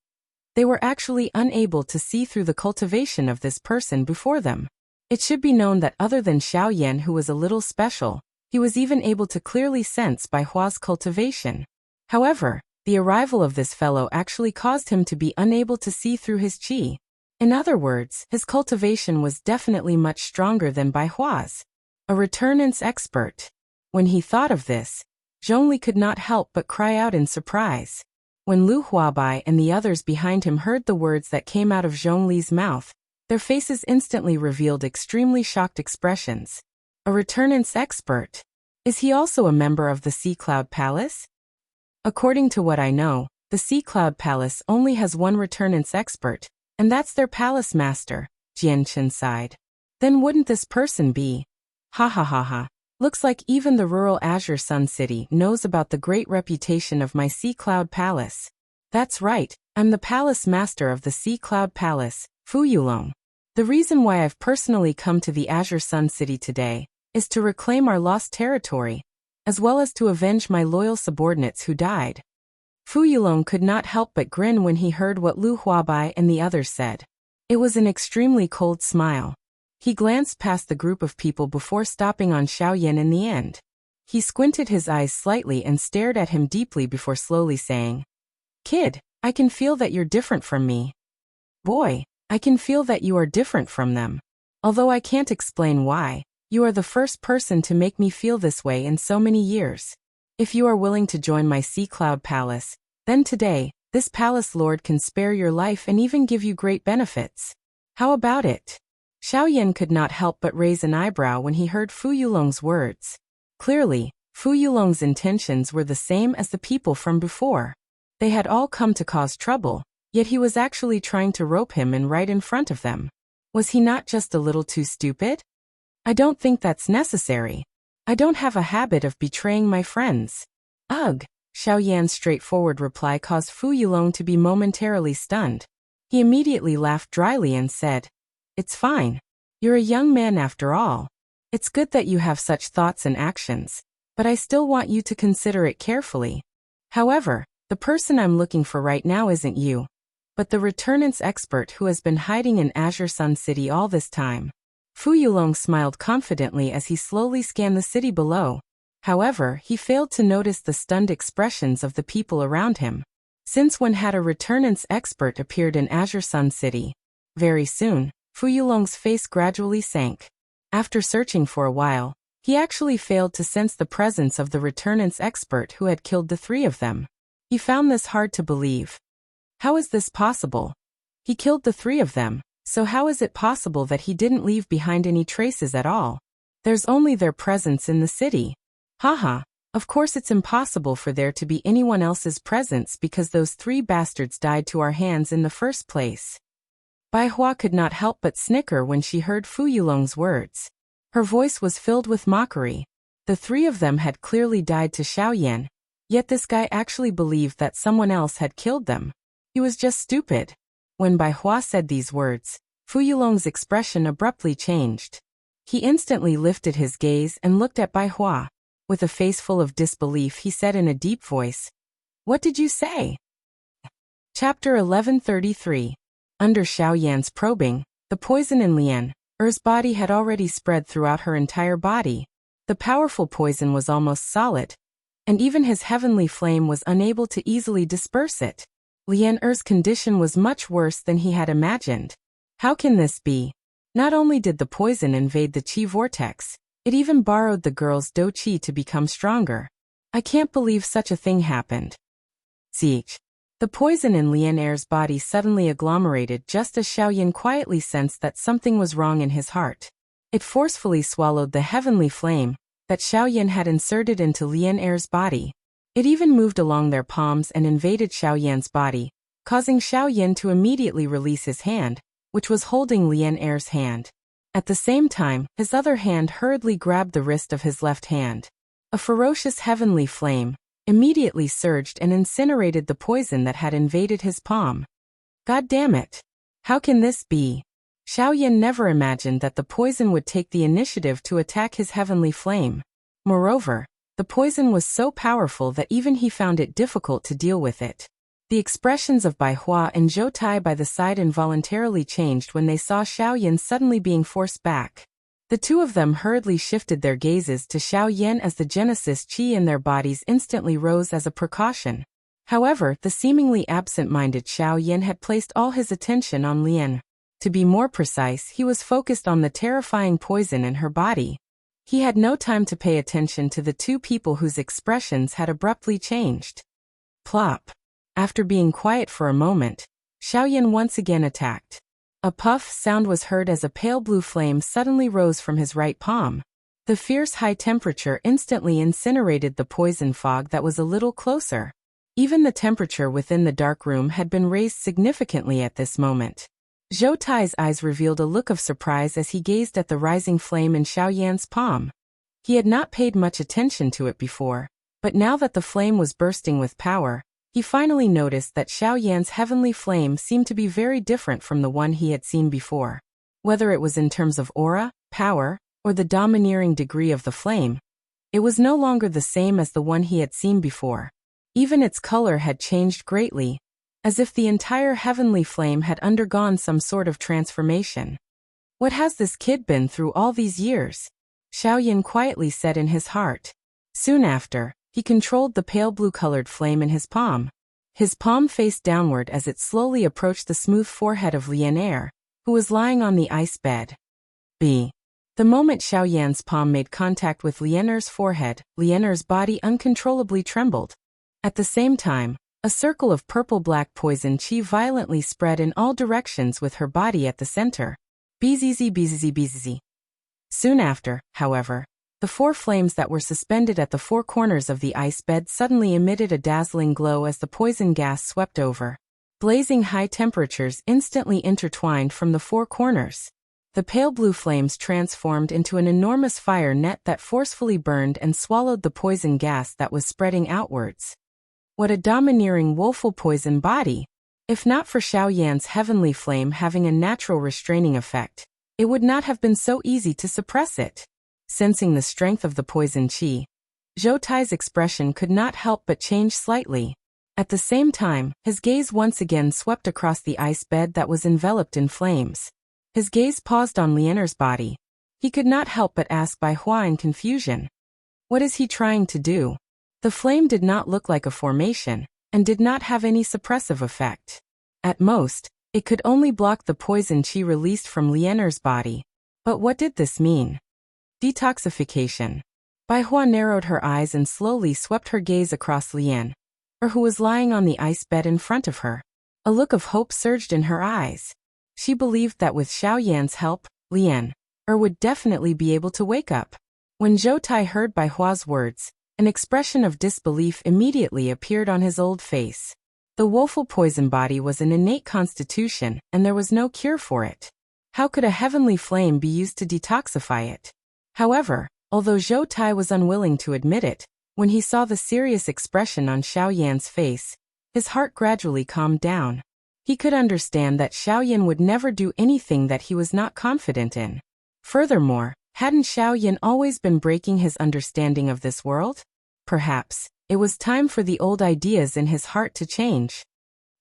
they were actually unable to see through the cultivation of this person before them. It should be known that other than Xiao Yan, who was a little special, he was even able to clearly sense Bai Hua's cultivation. However, the arrival of this fellow actually caused him to be unable to see through his qi. In other words, his cultivation was definitely much stronger than Bai Hua's. A returnance expert. When he thought of this, Zhongli could not help but cry out in surprise. When Lu Huabai and the others behind him heard the words that came out of Zhongli's mouth, Their faces instantly revealed extremely shocked expressions. A returnance expert. Is he also a member of the Sea Cloud Palace? According to what I know, the Sea Cloud Palace only has one returnance expert, and that's their palace master, Jianchen sighed. Then wouldn't this person be? Ha ha ha ha. Looks like even the rural Azure Sun City knows about the great reputation of my Sea Cloud Palace. That's right, I'm the palace master of the Sea Cloud Palace, Fu Yulong. The reason why I've personally come to the Azure Sun City today is to reclaim our lost territory, as well as to avenge my loyal subordinates who died. Fu Yulong could not help but grin when he heard what Lu Huabai and the others said. It was an extremely cold smile. He glanced past the group of people before stopping on Xiaoyan in the end. He squinted his eyes slightly and stared at him deeply before slowly saying, "Kid, I can feel that you're different from me. Boy, I can feel that you are different from them. Although I can't explain why, you are the first person to make me feel this way in so many years. If you are willing to join my Sea Cloud Palace, then today, this palace lord can spare your life and even give you great benefits. How about it?" Xiaoyan could not help but raise an eyebrow when he heard Fu Yulong's words. Clearly, Fu Yulong's intentions were the same as the people from before. They had all come to cause trouble, yet he was actually trying to rope him in right in front of them. Was he not just a little too stupid? I don't think that's necessary. I don't have a habit of betraying my friends. Ugh, Xiaoyan's straightforward reply caused Fu Yulong to be momentarily stunned. He immediately laughed dryly and said, "It's fine. You're a young man after all. It's good that you have such thoughts and actions, but I still want you to consider it carefully. However, the person I'm looking for right now isn't you, but the returnance expert who has been hiding in Azure Sun City all this time." Fu Yulong smiled confidently as he slowly scanned the city below. However, he failed to notice the stunned expressions of the people around him. Since when had a returnance expert appeared in Azure Sun City? Very soon, Fu Yulong's face gradually sank. After searching for a while, he actually failed to sense the presence of the returnance expert who had killed the three of them. He found this hard to believe. How is this possible? He killed the three of them, so how is it possible that he didn't leave behind any traces at all? There's only their presence in the city. Haha, of course it's impossible for there to be anyone else's presence because those three bastards died to our hands in the first place. Bai Hua could not help but snicker when she heard Fu Yulong's words. Her voice was filled with mockery. The three of them had clearly died to Xiaoyan, yet this guy actually believed that someone else had killed them. He was just stupid. When Bai Hua said these words, Fu Yulong's expression abruptly changed. He instantly lifted his gaze and looked at Bai Hua. With a face full of disbelief, he said in a deep voice, "What did you say?" Chapter 1133. Under Xiaoyan's probing, the poison in Lian Er's body had already spread throughout her entire body. The powerful poison was almost solid, and even his heavenly flame was unable to easily disperse it. Lian Er's condition was much worse than he had imagined. How can this be? Not only did the poison invade the Qi vortex, it even borrowed the girl's Do Qi to become stronger. I can't believe such a thing happened. Siege. The poison in Lian Er's body suddenly agglomerated just as Xiaoyan quietly sensed that something was wrong in his heart. It forcefully swallowed the heavenly flame that Xiaoyan had inserted into Lian Er's body. It even moved along their palms and invaded Xiaoyan's body, causing Xiaoyan to immediately release his hand, which was holding Lian Er's hand. At the same time, his other hand hurriedly grabbed the wrist of his left hand. A ferocious heavenly flame immediately surged and incinerated the poison that had invaded his palm. God damn it! How can this be? Xiaoyan never imagined that the poison would take the initiative to attack his heavenly flame. Moreover, the poison was so powerful that even he found it difficult to deal with it. The expressions of Bai Hua and Zhou Tai by the side involuntarily changed when they saw Xiaoyan suddenly being forced back. The two of them hurriedly shifted their gazes to Xiaoyan as the Genesis Qi in their bodies instantly rose as a precaution. However, the seemingly absent-minded Xiaoyan had placed all his attention on Lian. To be more precise, he was focused on the terrifying poison in her body. He had no time to pay attention to the two people whose expressions had abruptly changed. Plop. After being quiet for a moment, Xiaoyan once again attacked. A puff sound was heard as a pale blue flame suddenly rose from his right palm. The fierce high temperature instantly incinerated the poison fog that was a little closer. Even the temperature within the dark room had been raised significantly at this moment. Zhou Tai's eyes revealed a look of surprise as he gazed at the rising flame in Xiaoyan's palm. He had not paid much attention to it before, but now that the flame was bursting with power, he finally noticed that Xiaoyan's heavenly flame seemed to be very different from the one he had seen before. Whether it was in terms of aura, power, or the domineering degree of the flame, it was no longer the same as the one he had seen before. Even its color had changed greatly, as if the entire heavenly flame had undergone some sort of transformation. What has this kid been through all these years? Xiaoyan quietly said in his heart. Soon after, he controlled the pale blue-colored flame in his palm. His palm faced downward as it slowly approached the smooth forehead of Lian, who was lying on the ice bed. The moment Xiaoyan's palm made contact with Lian's forehead, Lian's body uncontrollably trembled. At the same time, a circle of purple-black poison qi violently spread in all directions with her body at the center. Bzz. Soon after, however, the 4 flames that were suspended at the 4 corners of the ice bed suddenly emitted a dazzling glow as the poison gas swept over. Blazing high temperatures instantly intertwined from the 4 corners. The pale blue flames transformed into an enormous fire net that forcefully burned and swallowed the poison gas that was spreading outwards. What a domineering woeful poison body! If not for Xiaoyan's heavenly flame having a natural restraining effect, it would not have been so easy to suppress it. Sensing the strength of the poison qi, Zhou Tai's expression could not help but change slightly. At the same time, his gaze once again swept across the ice bed that was enveloped in flames. His gaze paused on Lian's body. He could not help but ask Bai Hua in confusion. What is he trying to do? The flame did not look like a formation, and did not have any suppressive effect. At most, it could only block the poison qi released from Lian's body. But what did this mean? Detoxification. Bai Hua narrowed her eyes and slowly swept her gaze across Lian, who was lying on the ice bed in front of her. A look of hope surged in her eyes. She believed that with Xiaoyan's help, Lian would definitely be able to wake up. When Zhou Tai heard Bai Hua's words, an expression of disbelief immediately appeared on his old face. The woeful poison body was an innate constitution, and there was no cure for it. How could a heavenly flame be used to detoxify it? However, although Zhou Tai was unwilling to admit it, when he saw the serious expression on Xiaoyan's face, his heart gradually calmed down. He could understand that Xiaoyan would never do anything that he was not confident in. Furthermore, hadn't Xiaoyan always been breaking his understanding of this world? Perhaps it was time for the old ideas in his heart to change.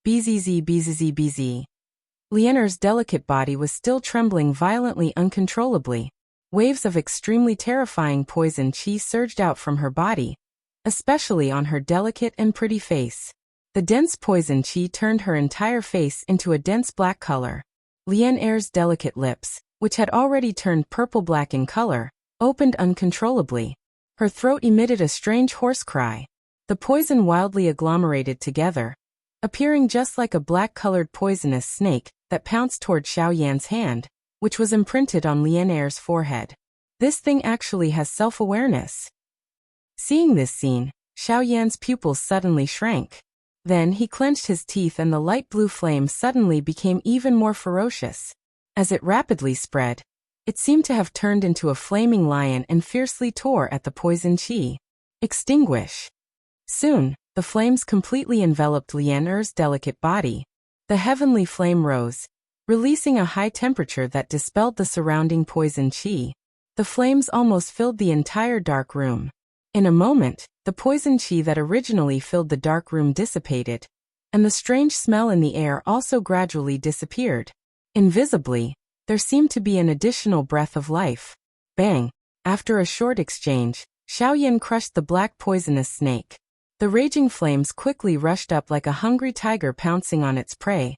Bzz. Lian's delicate body was still trembling violently uncontrollably. Waves of extremely terrifying poison qi surged out from her body, especially on her delicate and pretty face. The dense poison qi turned her entire face into a dense black color. Lian's delicate lips, which had already turned purple-black in color, opened uncontrollably. Her throat emitted a strange hoarse cry. The poison wildly agglomerated together, appearing just like a black-colored poisonous snake that pounced toward Xiaoyan's hand, which was imprinted on Lian's forehead. This thing actually has self-awareness. Seeing this scene, Xiaoyan's pupils suddenly shrank. Then he clenched his teeth and the light blue flame suddenly became even more ferocious. As it rapidly spread, it seemed to have turned into a flaming lion and fiercely tore at the poison qi. Extinguish. Soon, the flames completely enveloped Lian's delicate body. The heavenly flame rose, releasing a high temperature that dispelled the surrounding poison qi. The flames almost filled the entire dark room. In a moment, the poison qi that originally filled the dark room dissipated, and the strange smell in the air also gradually disappeared. Invisibly, there seemed to be an additional breath of life. Bang! After a short exchange, Xiaoyan crushed the black poisonous snake. The raging flames quickly rushed up like a hungry tiger pouncing on its prey,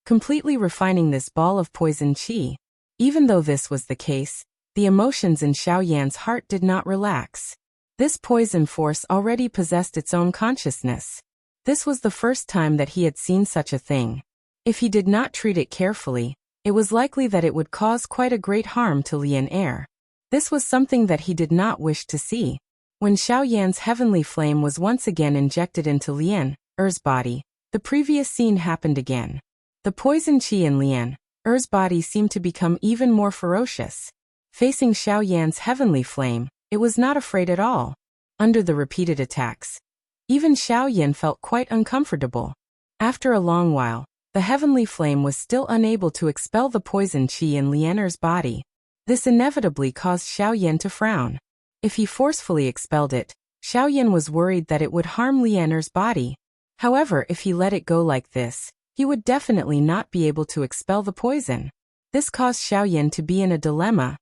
completely refining this ball of poison qi. Even though this was the case, the emotions in Xiaoyan's heart did not relax. This poison force already possessed its own consciousness. This was the first time that he had seen such a thing. If he did not treat it carefully, It was likely that it would cause quite a great harm to Lian Er. This was something that he did not wish to see. When Xiao Yan's heavenly flame was once again injected into Lian Er's body, the previous scene happened again. The poison qi in Lian Er's body seemed to become even more ferocious. Facing Xiao Yan's heavenly flame, it was not afraid at all. Under the repeated attacks, even Xiao Yan felt quite uncomfortable. After a long while, the heavenly flame was still unable to expel the poison qi in Lian Er's body. This inevitably caused Xiao Yan to frown. If he forcefully expelled it, Xiao Yan was worried that it would harm Lian Er's body. However, if he let it go like this, he would definitely not be able to expel the poison. This caused Xiao Yan to be in a dilemma.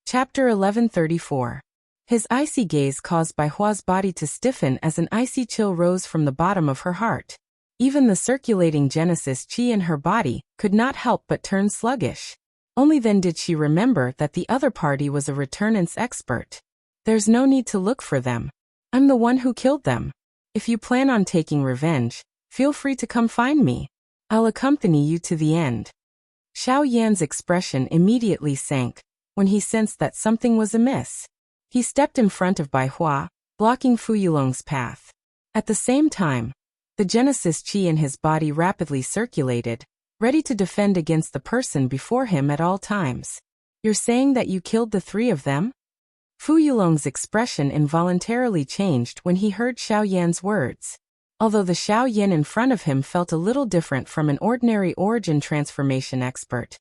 Chapter 1134. His icy gaze caused Bai Hua's body to stiffen as an icy chill rose from the bottom of her heart. Even the circulating Genesis qi in her body could not help but turn sluggish. Only then did she remember that the other party was a returnance expert. There's no need to look for them. I'm the one who killed them. If you plan on taking revenge, feel free to come find me. I'll accompany you to the end. Xiao Yan's expression immediately sank when he sensed that something was amiss. He stepped in front of Bai Hua, blocking Fu Yulong's path. At the same time, the Genesis qi in his body rapidly circulated, ready to defend against the person before him at all times. You're saying that you killed the three of them? Fu Yulong's expression involuntarily changed when he heard Xiao Yan's words. Although the Xiao Yan in front of him felt a little different from an ordinary origin transformation expert,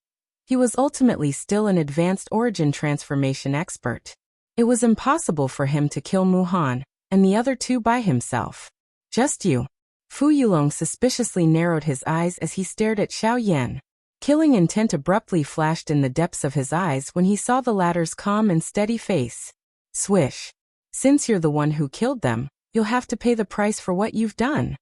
he was ultimately still an advanced origin transformation expert. It was impossible for him to kill Mu Han and the other two by himself. Just you. Fu Yulong suspiciously narrowed his eyes as he stared at Xiao Yan. Killing intent abruptly flashed in the depths of his eyes when he saw the latter's calm and steady face. Swish. Since you're the one who killed them, you'll have to pay the price for what you've done.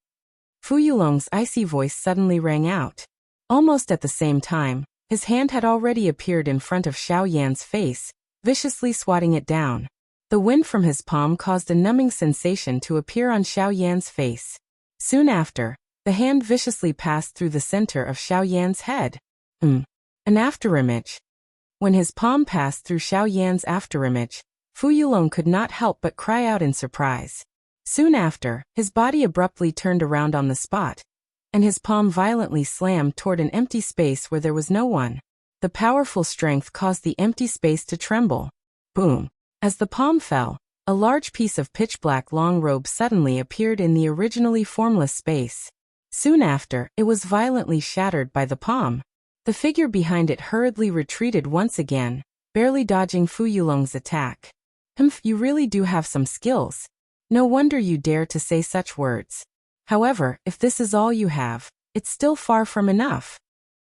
Fu Yulong's icy voice suddenly rang out. Almost at the same time, his hand had already appeared in front of Xiao Yan's face, viciously swatting it down. The wind from his palm caused a numbing sensation to appear on Xiao Yan's face. Soon after, the hand viciously passed through the center of Xiao Yan's head. An afterimage. When his palm passed through Xiao Yan's afterimage, Fu Yulong could not help but cry out in surprise. Soon after, his body abruptly turned around on the spot, and his palm violently slammed toward an empty space where there was no one. The powerful strength caused the empty space to tremble. Boom. As the palm fell, a large piece of pitch-black long robe suddenly appeared in the originally formless space. Soon after, it was violently shattered by the palm. The figure behind it hurriedly retreated once again, barely dodging Fu Yulong's attack. You really do have some skills. No wonder you dare to say such words. However, if this is all you have, it's still far from enough.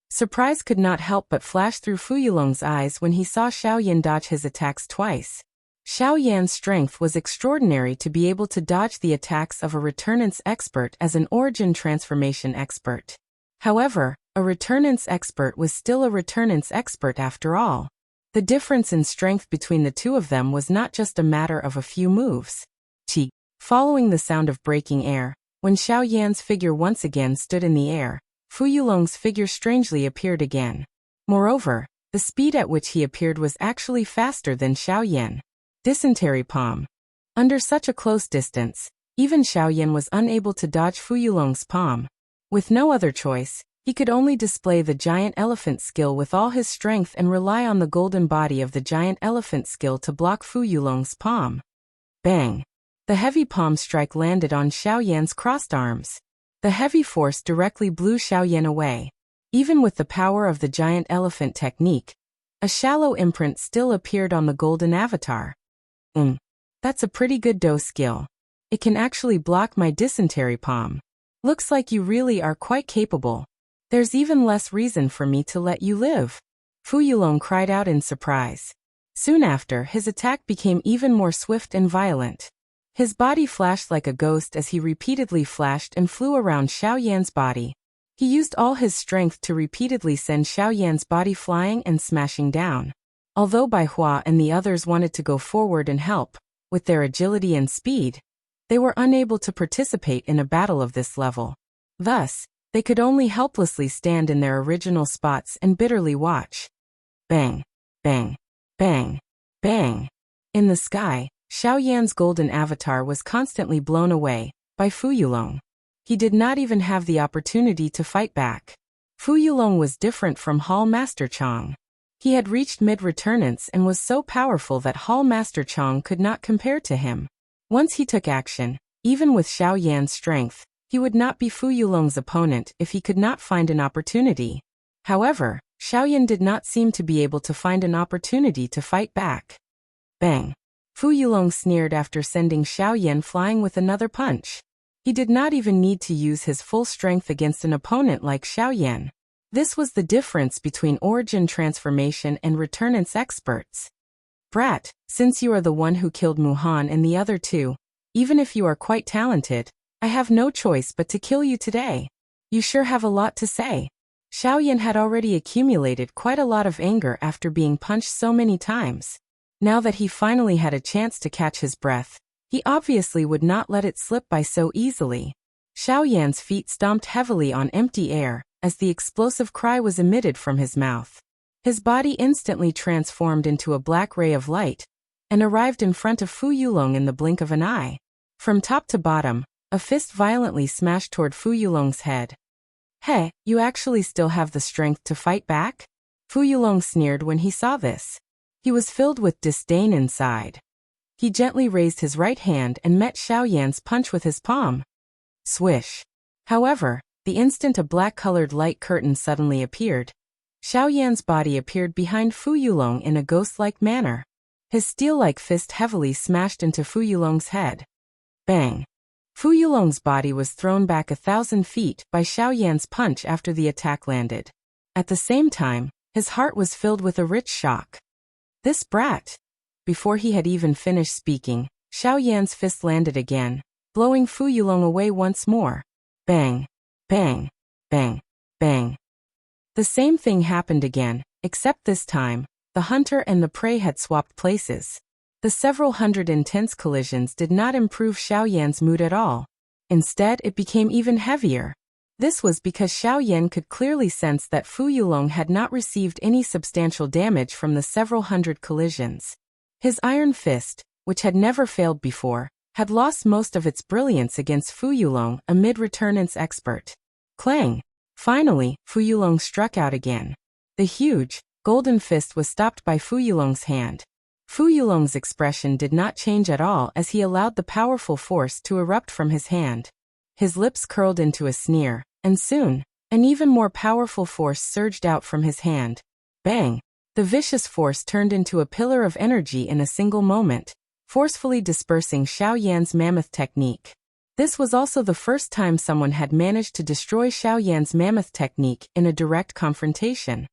Surprise could not help but flash through Fu Yulong's eyes when he saw Xiao Yan dodge his attacks twice. Xiao Yan's strength was extraordinary to be able to dodge the attacks of a returnance expert as an origin transformation expert. However, a returnance expert was still a returnance expert after all. The difference in strength between the two of them was not just a matter of a few moves. Qi. Following the sound of breaking air, when Xiao Yan's figure once again stood in the air, Fu Yulong's figure strangely appeared again. Moreover, the speed at which he appeared was actually faster than Xiao Yan. Dysentery palm. Under such a close distance, even Xiao Yan was unable to dodge Fu Yulong's palm. With no other choice, he could only display the giant elephant skill with all his strength and rely on the golden body of the giant elephant skill to block Fu Yulong's palm. Bang! The heavy palm strike landed on Xiao Yan's crossed arms. The heavy force directly blew Xiao Yan away. Even with the power of the giant elephant technique, a shallow imprint still appeared on the golden avatar. That's a pretty good Do skill. It can actually block my dysentery palm. Looks like you really are quite capable. There's even less reason for me to let you live. Fu Yulong cried out in surprise. Soon after, his attack became even more swift and violent. His body flashed like a ghost as he repeatedly flashed and flew around Xiao Yan's body. He used all his strength to repeatedly send Xiao Yan's body flying and smashing down. Although Bai Hua and the others wanted to go forward and help, with their agility and speed, they were unable to participate in a battle of this level. Thus, They could only helplessly stand in their original spots and bitterly watch. Bang, bang, bang, bang. In the sky, Xiao Yan's golden avatar was constantly blown away by Fu Yulong. He did not even have the opportunity to fight back. Fu Yulong was different from Hall Master Chong. He had reached mid-returnance and was so powerful that Hall Master Chong could not compare to him. Once he took action, even with Xiao Yan's strength, he would not be Fu Yulong's opponent if he could not find an opportunity. However, Xiao Yan did not seem to be able to find an opportunity to fight back. Bang! Fu Yulong sneered after sending Xiao Yan flying with another punch. He did not even need to use his full strength against an opponent like Xiao Yan. This was the difference between origin transformation and returnance experts. Brat, since you are the one who killed Muhan and the other two, even if you are quite talented, I have no choice but to kill you today. You sure have a lot to say. Xiao Yan had already accumulated quite a lot of anger after being punched so many times. Now that he finally had a chance to catch his breath, he obviously would not let it slip by so easily. Xiao Yan's feet stomped heavily on empty air as the explosive cry was emitted from his mouth. His body instantly transformed into a black ray of light and arrived in front of Fu Yulong in the blink of an eye. From top to bottom, a fist violently smashed toward Fu Yulong's head. Hey, you actually still have the strength to fight back? Fu Yulong sneered when he saw this. He was filled with disdain inside. He gently raised his right hand and met Xiao Yan's punch with his palm. Swish. However, the instant a black-colored light curtain suddenly appeared, Xiao Yan's body appeared behind Fu Yulong in a ghost-like manner. His steel-like fist heavily smashed into Fu Yulong's head. Bang! Fu Yulong's body was thrown back 1,000 feet by Xiao Yan's punch after the attack landed. At the same time, his heart was filled with a rich shock. This brat! Before he had even finished speaking, Xiao Yan's fist landed again, blowing Fu Yulong away once more. Bang! Bang! Bang! Bang! The same thing happened again, except this time, the hunter and the prey had swapped places. The several hundred intense collisions did not improve Xiao Yan's mood at all. Instead, it became even heavier. This was because Xiao Yan could clearly sense that Fu Yulong had not received any substantial damage from the several hundred collisions. His iron fist, which had never failed before, had lost most of its brilliance against Fu Yulong, a mid-returnance expert. Clang! Finally, Fu Yulong struck out again. The huge, golden fist was stopped by Fu Yulong's hand. Fu Yulong's expression did not change at all as he allowed the powerful force to erupt from his hand. His lips curled into a sneer, and soon, an even more powerful force surged out from his hand. Bang! The vicious force turned into a pillar of energy in a single moment, forcefully dispersing Xiao Yan's mammoth technique. This was also the first time someone had managed to destroy Xiao Yan's mammoth technique in a direct confrontation.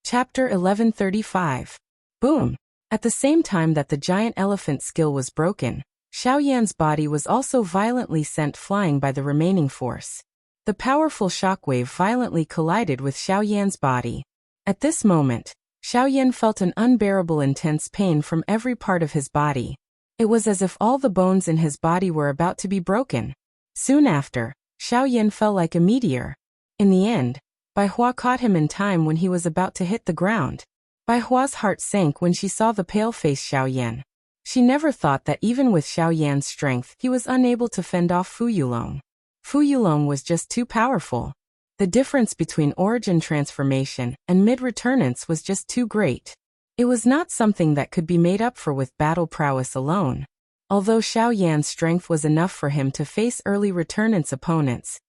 Chapter 1135. Boom! At the same time that the giant elephant skill was broken, Xiao Yan's body was also violently sent flying by the remaining force. The powerful shockwave violently collided with Xiao Yan's body. At this moment, Xiao Yan felt an unbearable intense pain from every part of his body. It was as if all the bones in his body were about to be broken. Soon after, Xiao Yan fell like a meteor. In the end, Bai Hua caught him in time when he was about to hit the ground. Bai Hua's heart sank when she saw the pale-faced Xiao Yan. She never thought that even with Xiao Yan's strength he was unable to fend off Fu Yulong. Fu Yulong was just too powerful. The difference between origin transformation and mid-returnance was just too great. It was not something that could be made up for with battle prowess alone. Although Xiao Yan's strength was enough for him to face early returnance opponents,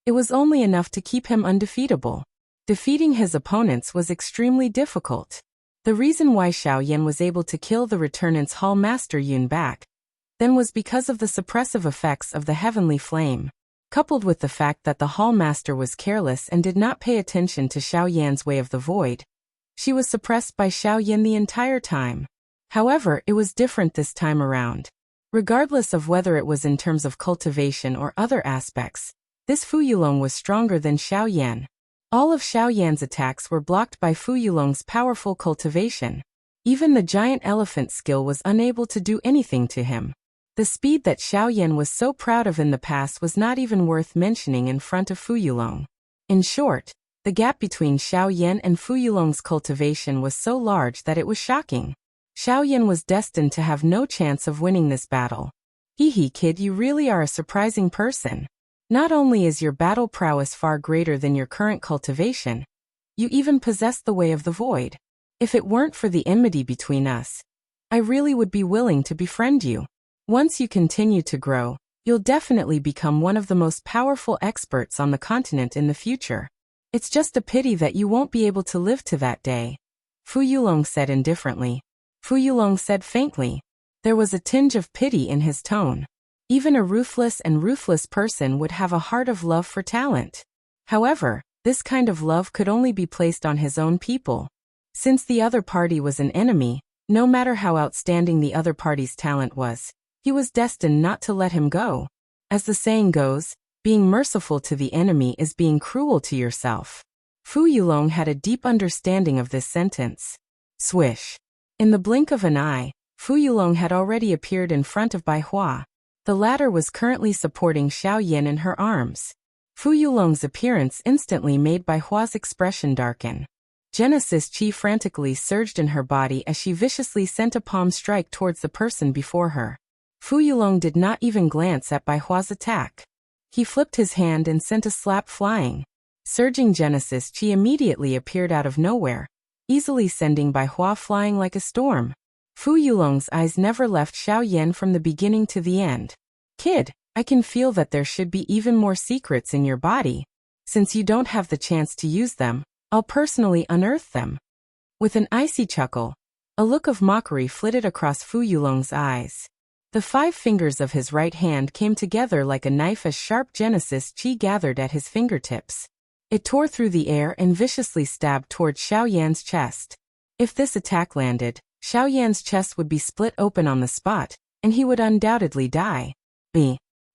it was only enough to keep him undefeatable. Defeating his opponents was extremely difficult. The reason why Xiao Yan was able to kill the returnance Hall Master Yun back then was because of the suppressive effects of the heavenly flame. Coupled with the fact that the Hall Master was careless and did not pay attention to Xiao Yan's way of the void, she was suppressed by Xiao Yan the entire time. However, it was different this time around. Regardless of whether it was in terms of cultivation or other aspects, this Fu Yulong was stronger than Xiao Yan. All of Xiao Yan's attacks were blocked by Fu Yulong's powerful cultivation. Even the giant elephant skill was unable to do anything to him. The speed that Xiao Yan was so proud of in the past was not even worth mentioning in front of Fu Yulong. In short, the gap between Xiao Yan and Fu Yulong's cultivation was so large that it was shocking. Xiao Yan was destined to have no chance of winning this battle. Hee kid, you really are a surprising person. Not only is your battle prowess far greater than your current cultivation, you even possess the way of the void. If it weren't for the enmity between us, I really would be willing to befriend you. Once you continue to grow, you'll definitely become one of the most powerful experts on the continent in the future. It's just a pity that you won't be able to live to that day, Fu Yulong said indifferently. Fu Yulong said faintly. There was a tinge of pity in his tone. Even a ruthless person would have a heart of love for talent. However, this kind of love could only be placed on his own people. Since the other party was an enemy, no matter how outstanding the other party's talent was, he was destined not to let him go. As the saying goes, being merciful to the enemy is being cruel to yourself. Fu Yulong had a deep understanding of this sentence. Swish. In the blink of an eye, Fu Yulong had already appeared in front of Bai Hua. The latter was currently supporting Xiao Yan in her arms. Fu Yulong's appearance instantly made Bai Hua's expression darken. Genesis Chi frantically surged in her body as she viciously sent a palm strike towards the person before her. Fu Yulong did not even glance at Bai Hua's attack. He flipped his hand and sent a slap flying. Surging Genesis Chi immediately appeared out of nowhere, easily sending Bai Hua flying like a storm. Fu Yulong's eyes never left Xiao Yan from the beginning to the end. Kid, I can feel that there should be even more secrets in your body. Since you don't have the chance to use them, I'll personally unearth them. With an icy chuckle, a look of mockery flitted across Fu Yulong's eyes. The 5 fingers of his right hand came together like a knife as sharp Genesis Chi gathered at his fingertips. It tore through the air and viciously stabbed towards Xiao Yan's chest. If this attack landed, Xiao Yan's chest would be split open on the spot, and he would undoubtedly die.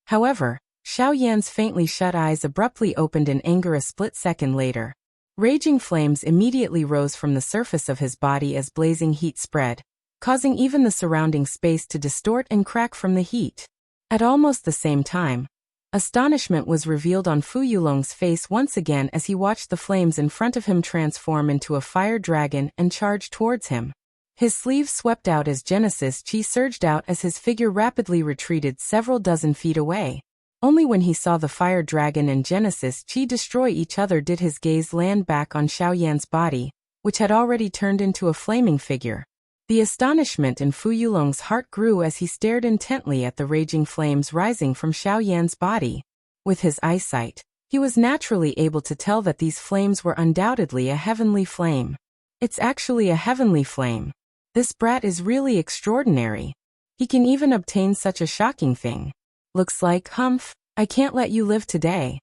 However, Xiao Yan's faintly shut eyes abruptly opened in anger a split second later. Raging flames immediately rose from the surface of his body as blazing heat spread, causing even the surrounding space to distort and crack from the heat. At almost the same time, astonishment was revealed on Fu Yulong's face once again as he watched the flames in front of him transform into a fire dragon and charge towards him. His sleeve swept out as Genesis Chi surged out as his figure rapidly retreated several dozen feet away. Only when he saw the fire dragon and Genesis Chi destroy each other did his gaze land back on Xiao Yan's body, which had already turned into a flaming figure. The astonishment in Fu Yulong's heart grew as he stared intently at the raging flames rising from Xiao Yan's body. With his eyesight, he was naturally able to tell that these flames were undoubtedly a heavenly flame. It's actually a heavenly flame. This brat is really extraordinary. He can even obtain such a shocking thing. Looks like, humph, I can't let you live today.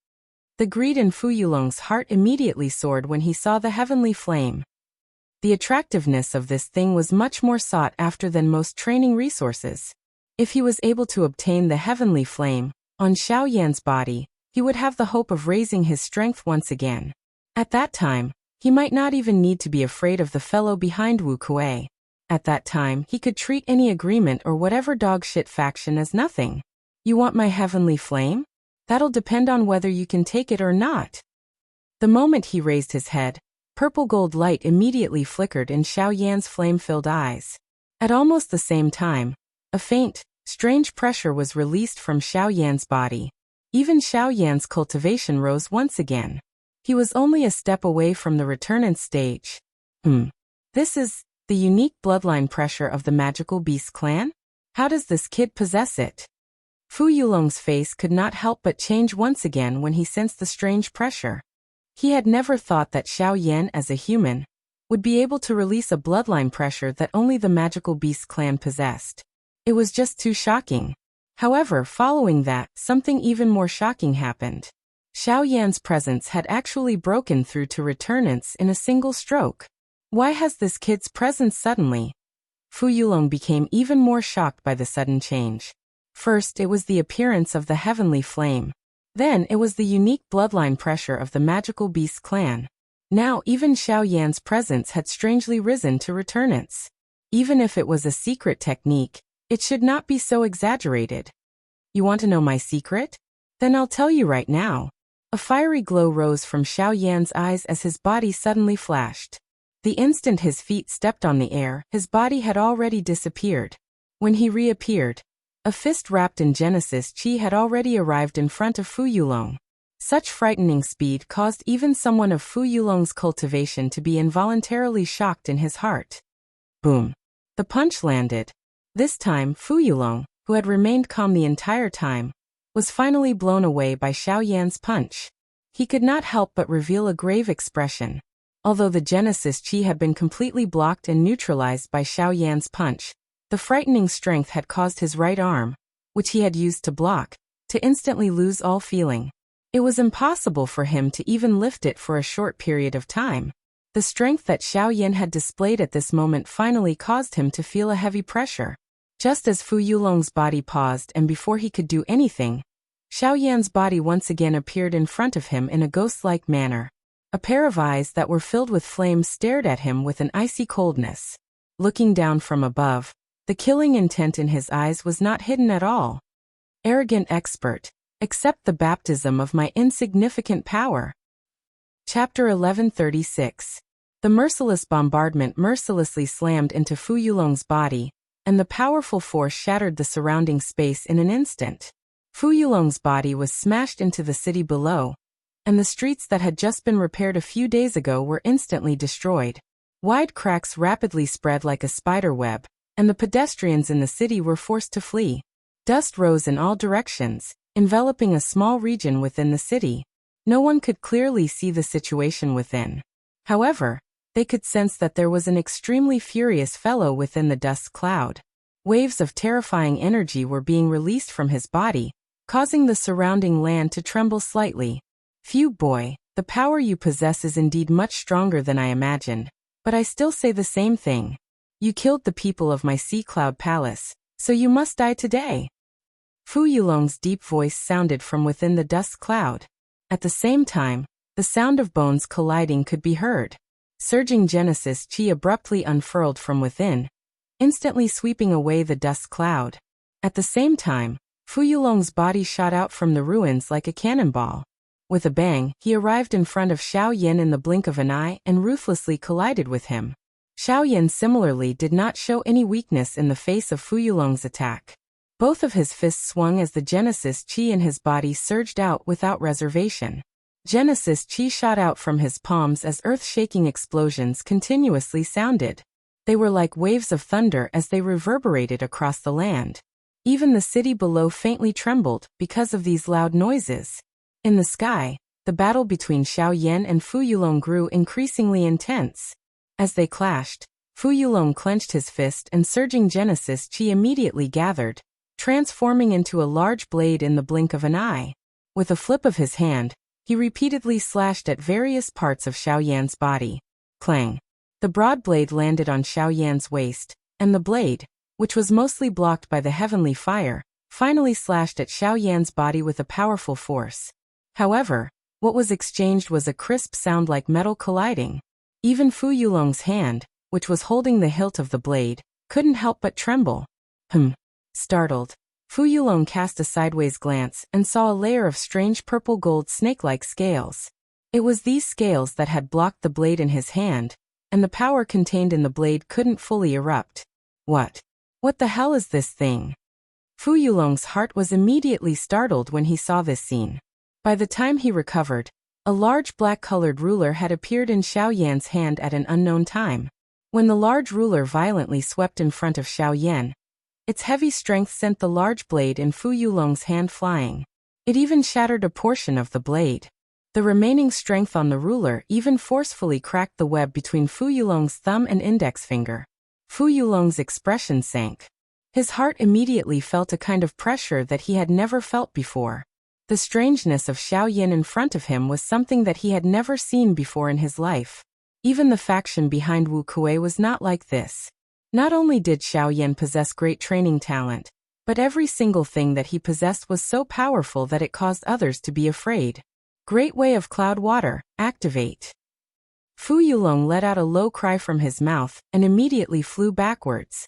The greed in Fu Yulong's heart immediately soared when he saw the heavenly flame. The attractiveness of this thing was much more sought after than most training resources. If he was able to obtain the heavenly flame on Xiao Yan's body, he would have the hope of raising his strength once again. At that time, he might not even need to be afraid of the fellow behind Wu Kuei. At that time, he could treat any agreement or whatever dogshit faction as nothing. You want my heavenly flame? That'll depend on whether you can take it or not. The moment he raised his head, purple gold light immediately flickered in Xiao Yan's flame-filled eyes. At almost the same time, a faint, strange pressure was released from Xiao Yan's body. Even Xiao Yan's cultivation rose once again. He was only a step away from the returnance stage. This is the unique bloodline pressure of the magical beast clan? How does this kid possess it? Fu Yulong's face could not help but change once again when he sensed the strange pressure. He had never thought that Xiao Yan as a human would be able to release a bloodline pressure that only the magical beast clan possessed. It was just too shocking. However, following that, something even more shocking happened. Xiao Yan's presence had actually broken through to returnance in a single stroke. Why has this kid's presence suddenly? Fu Yulong became even more shocked by the sudden change. First, it was the appearance of the heavenly flame. Then, it was the unique bloodline pressure of the magical beast clan. Now, even Xiao Yan's presence had strangely risen to returnance. Even if it was a secret technique, it should not be so exaggerated. You want to know my secret? Then I'll tell you right now. A fiery glow rose from Xiao Yan's eyes as his body suddenly flashed. The instant his feet stepped on the air, his body had already disappeared. When he reappeared, a fist wrapped in Genesis Chi had already arrived in front of Fu Yulong. Such frightening speed caused even someone of Fu Yulong's cultivation to be involuntarily shocked in his heart. Boom. The punch landed. This time, Fu Yulong, who had remained calm the entire time, was finally blown away by Xiao Yan's punch. He could not help but reveal a grave expression. Although the Genesis Chi had been completely blocked and neutralized by Xiao Yan's punch, the frightening strength had caused his right arm, which he had used to block, to instantly lose all feeling. It was impossible for him to even lift it for a short period of time. The strength that Xiao Yan had displayed at this moment finally caused him to feel a heavy pressure. Just as Fu Yulong's body paused and before he could do anything, Xiao Yan's body once again appeared in front of him in a ghost-like manner. A pair of eyes that were filled with flames stared at him with an icy coldness. Looking down from above, the killing intent in his eyes was not hidden at all. Arrogant expert, accept the baptism of my insignificant power. Chapter 1136. The merciless bombardment mercilessly slammed into Fu Yulong's body, and the powerful force shattered the surrounding space in an instant. Fu Yulong's body was smashed into the city below, and the streets that had just been repaired a few days ago were instantly destroyed. Wide cracks rapidly spread like a spider web, and the pedestrians in the city were forced to flee. Dust rose in all directions, enveloping a small region within the city. No one could clearly see the situation within. However, they could sense that there was an extremely furious fellow within the dust cloud. Waves of terrifying energy were being released from his body, causing the surrounding land to tremble slightly. Phew boy, the power you possess is indeed much stronger than I imagined, but I still say the same thing. You killed the people of my sea cloud palace, so you must die today. Fu Yulong's deep voice sounded from within the dust cloud. At the same time, the sound of bones colliding could be heard. Surging Genesis Chi abruptly unfurled from within, instantly sweeping away the dust cloud. At the same time, Fu Yulong's body shot out from the ruins like a cannonball. With a bang, he arrived in front of Xiao Yan in the blink of an eye and ruthlessly collided with him. Xiao Yan similarly did not show any weakness in the face of Fu Yulong's attack. Both of his fists swung as the Genesis Chi in his body surged out without reservation. Genesis Chi shot out from his palms as earth-shaking explosions continuously sounded. They were like waves of thunder as they reverberated across the land. Even the city below faintly trembled because of these loud noises. In the sky, the battle between Xiao Yan and Fu Yulong grew increasingly intense. As they clashed, Fu Yulong clenched his fist and surging Genesis Chi immediately gathered, transforming into a large blade in the blink of an eye. With a flip of his hand, he repeatedly slashed at various parts of Xiao Yan's body. Clang! The broad blade landed on Xiao Yan's waist, and the blade, which was mostly blocked by the heavenly fire, finally slashed at Xiao Yan's body with a powerful force. However, what was exchanged was a crisp sound like metal colliding. Even Fu Yulong's hand, which was holding the hilt of the blade, couldn't help but tremble. Startled, Fu Yulong cast a sideways glance and saw a layer of strange purple-gold snake-like scales. It was these scales that had blocked the blade in his hand, and the power contained in the blade couldn't fully erupt. What the hell is this thing? Fu Yulong's heart was immediately startled when he saw this scene. By the time he recovered, a large black-colored ruler had appeared in Xiao Yan's hand at an unknown time. When the large ruler violently swept in front of Xiao Yan, its heavy strength sent the large blade in Fu Yulong's hand flying. It even shattered a portion of the blade. The remaining strength on the ruler even forcefully cracked the web between Fu Yulong's thumb and index finger. Fu Yulong's expression sank. His heart immediately felt a kind of pressure that he had never felt before. The strangeness of Xiao Yan in front of him was something that he had never seen before in his life. Even the faction behind Wu Kuei was not like this. Not only did Xiao Yan possess great training talent, but every single thing that he possessed was so powerful that it caused others to be afraid. Great Way of Cloud Water, activate. Fu Yulong let out a low cry from his mouth and immediately flew backwards.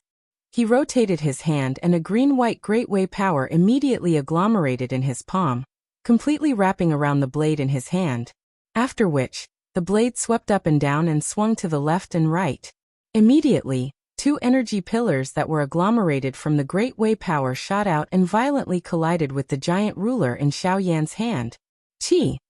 He rotated his hand and a green-white Great Way power immediately agglomerated in his palm, completely wrapping around the blade in his hand, after which, the blade swept up and down and swung to the left and right. Immediately, two energy pillars that were agglomerated from the Great Way power shot out and violently collided with the giant ruler in Xiao Yan's hand.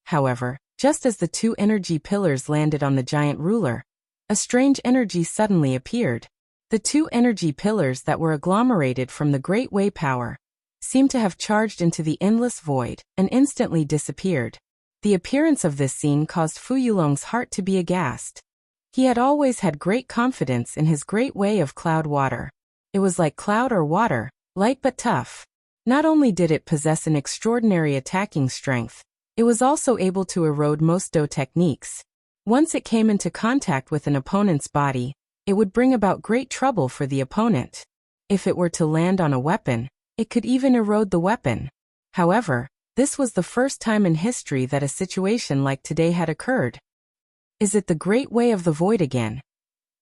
However, just as the two energy pillars landed on the giant ruler, a strange energy suddenly appeared. The two energy pillars that were agglomerated from the Great Way power seemed to have charged into the endless void and instantly disappeared. The appearance of this scene caused Fu Yulong's heart to be aghast. He had always had great confidence in his Great Way of cloud water. It was like cloud or water, light but tough. Not only did it possess an extraordinary attacking strength, it was also able to erode most Do techniques. Once it came into contact with an opponent's body, it would bring about great trouble for the opponent. If it were to land on a weapon, it could even erode the weapon. However, this was the first time in history that a situation like today had occurred. Is it the Great Way of the Void again?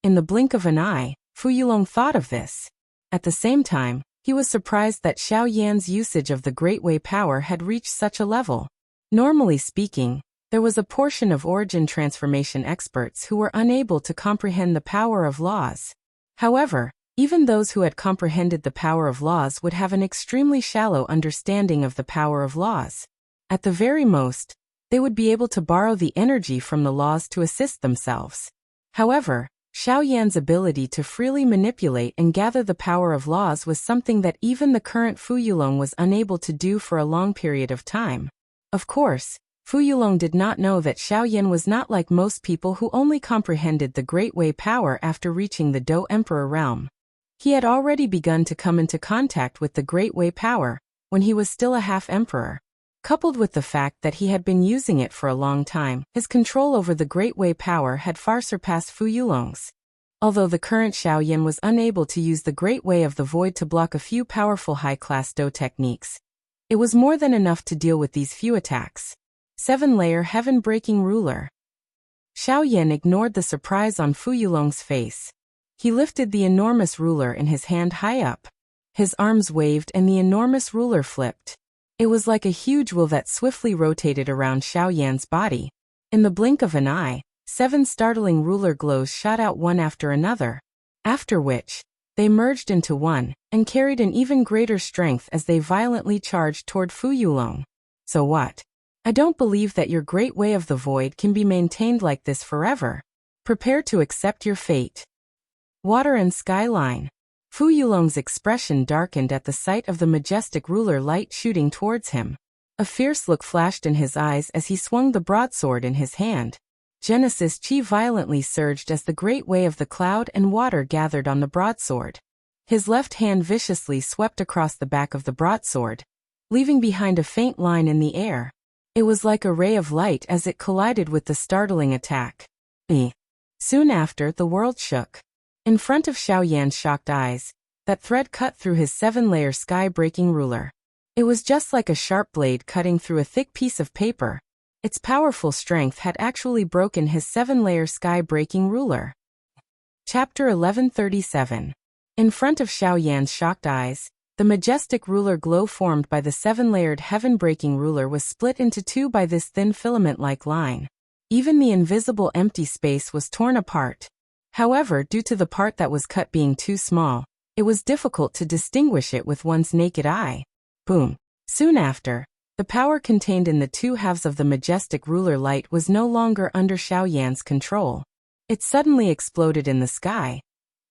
In the blink of an eye, Fu Yulong thought of this. At the same time, he was surprised that Xiao Yan's usage of the Great Way power had reached such a level. Normally speaking, there was a portion of origin transformation experts who were unable to comprehend the power of laws. However, even those who had comprehended the power of laws would have an extremely shallow understanding of the power of laws. At the very most, they would be able to borrow the energy from the laws to assist themselves. However, Xiao Yan's ability to freely manipulate and gather the power of laws was something that even the current Fu Yulong was unable to do for a long period of time. Of course, Fu Yulong did not know that Xiao Yan was not like most people who only comprehended the Great Way power after reaching the Do Emperor realm. He had already begun to come into contact with the Great Way power when he was still a half-emperor. Coupled with the fact that he had been using it for a long time, his control over the Great Way power had far surpassed Fu Yulong's. Although the current Xiao Yan was unable to use the Great Way of the Void to block a few powerful high-class Do techniques, it was more than enough to deal with these few attacks. 7-layer heaven-breaking ruler. Xiao Yan ignored the surprise on Fu Yulong's face. He lifted the enormous ruler in his hand high up. His arms waved and the enormous ruler flipped. It was like a huge wheel that swiftly rotated around Xiao Yan's body. In the blink of an eye, 7 startling ruler glows shot out one after another, after which, they merged into one, and carried an even greater strength as they violently charged toward Fu Yulong. So what? I don't believe that your Great Way of the Void can be maintained like this forever. Prepare to accept your fate. Water and skyline. Fu Yulong's expression darkened at the sight of the majestic ruler light shooting towards him. A fierce look flashed in his eyes as he swung the broadsword in his hand. Genesis Chi violently surged as the Great Way of the cloud and water gathered on the broadsword. His left hand viciously swept across the back of the broadsword, leaving behind a faint line in the air. It was like a ray of light as it collided with the startling attack. Soon after, the world shook. In front of Xiao Yan's shocked eyes, that thread cut through his 7-layer sky-breaking ruler. It was just like a sharp blade cutting through a thick piece of paper. Its powerful strength had actually broken his 7-layer sky-breaking ruler. Chapter 1137. In front of Xiao Yan's shocked eyes, the majestic ruler glow formed by the 7-layered heaven-breaking ruler was split into two by this thin filament-like line. Even the invisible empty space was torn apart. However, due to the part that was cut being too small, it was difficult to distinguish it with one's naked eye. Boom. Soon after, the power contained in the two halves of the majestic ruler light was no longer under Xiao Yan's control. It suddenly exploded in the sky,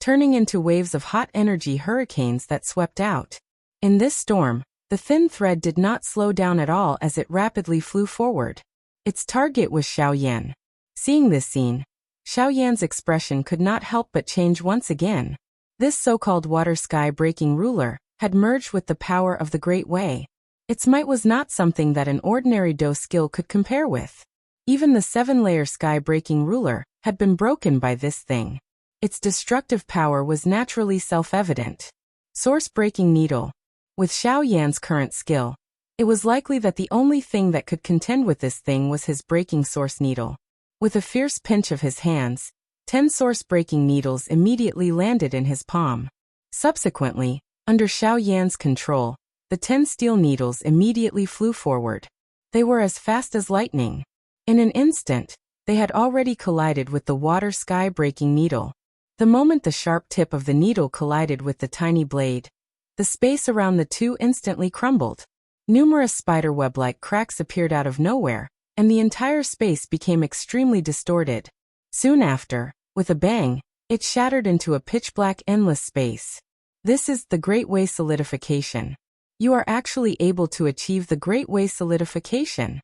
turning into waves of hot energy hurricanes that swept out. In this storm, the thin thread did not slow down at all as it rapidly flew forward. Its target was Xiao Yan. Seeing this scene, Xiao Yan's expression could not help but change once again. This so-called water sky-breaking ruler had merged with the power of the Great Way. Its might was not something that an ordinary Do skill could compare with. Even the 7-layer sky-breaking ruler had been broken by this thing. Its destructive power was naturally self-evident. Source-breaking needle. With Xiao Yan's current skill, it was likely that the only thing that could contend with this thing was his breaking source needle. With a fierce pinch of his hands, 10 source-breaking needles immediately landed in his palm. Subsequently, under Xiao Yan's control, the 10 steel needles immediately flew forward. They were as fast as lightning. In an instant, they had already collided with the water-sky breaking needle. The moment the sharp tip of the needle collided with the tiny blade, the space around the two instantly crumbled. Numerous spiderweb-like cracks appeared out of nowhere, and the entire space became extremely distorted. Soon after, with a bang, it shattered into a pitch-black endless space. This is the Great Way solidification. You are actually able to achieve the Great Way solidification.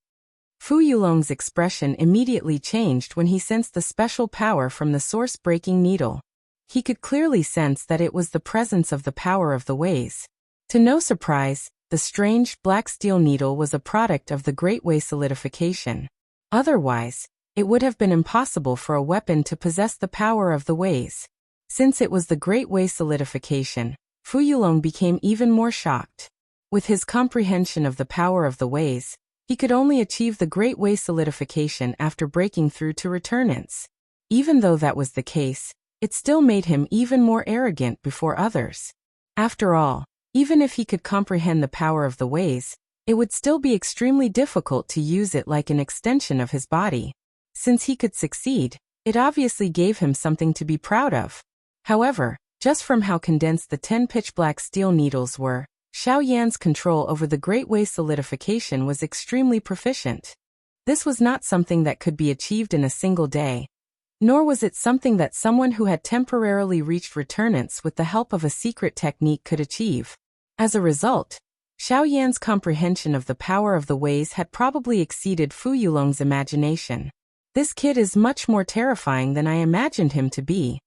Fu Yulong's expression immediately changed when he sensed the special power from the source-breaking needle. He could clearly sense that it was the presence of the power of the ways. To no surprise, the strange black steel needle was a product of the Great Way solidification. Otherwise, it would have been impossible for a weapon to possess the power of the ways. Since it was the Great Way solidification, Fu Yulong became even more shocked. With his comprehension of the power of the ways, he could only achieve the Great Way solidification after breaking through to returnance. Even though that was the case, it still made him even more arrogant before others. After all, even if he could comprehend the power of the ways, it would still be extremely difficult to use it like an extension of his body. Since he could succeed, it obviously gave him something to be proud of. However, just from how condensed the 10 pitch-black steel needles were, Xiao Yan's control over the Great Way solidification was extremely proficient. This was not something that could be achieved in a single day. Nor was it something that someone who had temporarily reached returnance with the help of a secret technique could achieve. As a result, Xiao Yan's comprehension of the power of the ways had probably exceeded Fu Yulong's imagination. This kid is much more terrifying than I imagined him to be.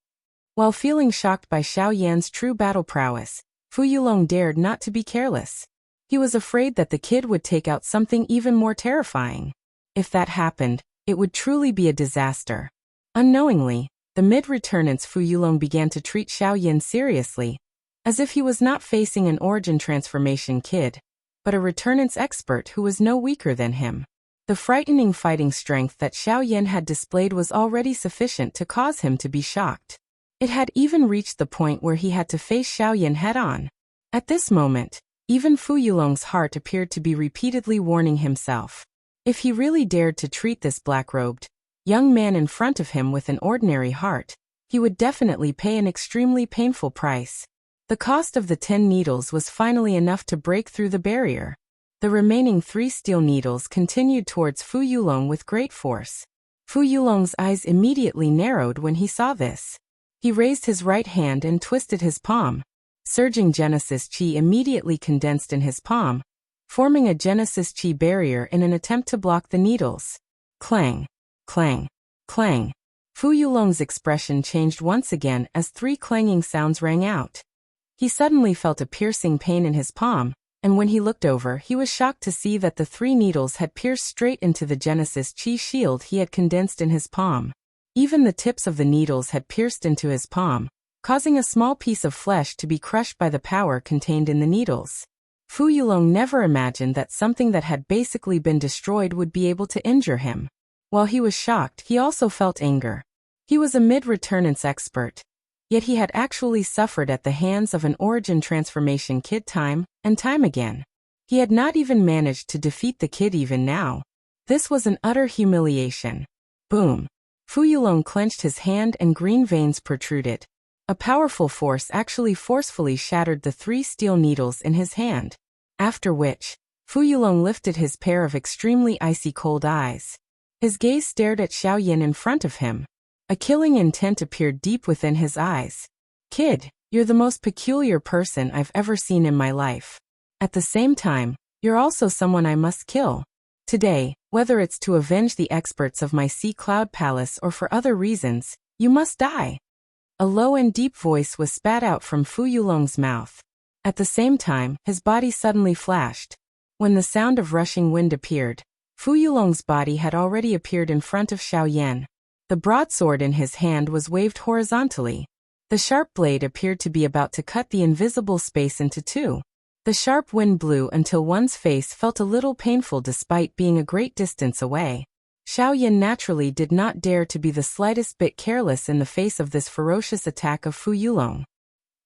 While feeling shocked by Xiao Yan's true battle prowess, Fu Yulong dared not to be careless. He was afraid that the kid would take out something even more terrifying. If that happened, it would truly be a disaster. Unknowingly, the mid-returnance Fu Yulong began to treat Xiao Yan seriously, as if he was not facing an origin transformation kid, but a returnance expert who was no weaker than him. The frightening fighting strength that Xiao Yan had displayed was already sufficient to cause him to be shocked. It had even reached the point where he had to face Xiao Yan head-on. At this moment, even Fu Yulong's heart appeared to be repeatedly warning himself. If he really dared to treat this black-robed young man in front of him with an ordinary heart, he would definitely pay an extremely painful price. The cost of the 10 needles was finally enough to break through the barrier. The remaining 3 steel needles continued towards Fu Yulong with great force. Fu Yulong's eyes immediately narrowed when he saw this. He raised his right hand and twisted his palm. Surging Genesis Chi immediately condensed in his palm, forming a Genesis Chi barrier in an attempt to block the needles. Clang! Clang! Clang! Fu Yulong's expression changed once again as 3 clanging sounds rang out. He suddenly felt a piercing pain in his palm, and when he looked over, he was shocked to see that the 3 needles had pierced straight into the Genesis Chi shield he had condensed in his palm. Even the tips of the needles had pierced into his palm, causing a small piece of flesh to be crushed by the power contained in the needles. Fu Yulong never imagined that something that had basically been destroyed would be able to injure him. While he was shocked, he also felt anger. He was a mid-returnance expert, yet he had actually suffered at the hands of an origin transformation kid time and time again. He had not even managed to defeat the kid even now. This was an utter humiliation. Boom! Fu Yulong clenched his hand and green veins protruded. A powerful force actually forcefully shattered the 3 steel needles in his hand. After which, Fu Yulong lifted his pair of extremely icy cold eyes. His gaze stared at Xiao Yan in front of him. A killing intent appeared deep within his eyes. Kid, you're the most peculiar person I've ever seen in my life. At the same time, you're also someone I must kill. Today, whether it's to avenge the experts of my Sea Cloud Palace or for other reasons, you must die. A low and deep voice was spat out from Fu Yulong's mouth. At the same time, his body suddenly flashed. When the sound of rushing wind appeared, Fu Yulong's body had already appeared in front of Xiao Yan. The broadsword in his hand was waved horizontally. The sharp blade appeared to be about to cut the invisible space into 2. The sharp wind blew until one's face felt a little painful despite being a great distance away. Xiao Yan naturally did not dare to be the slightest bit careless in the face of this ferocious attack of Fu Yulong.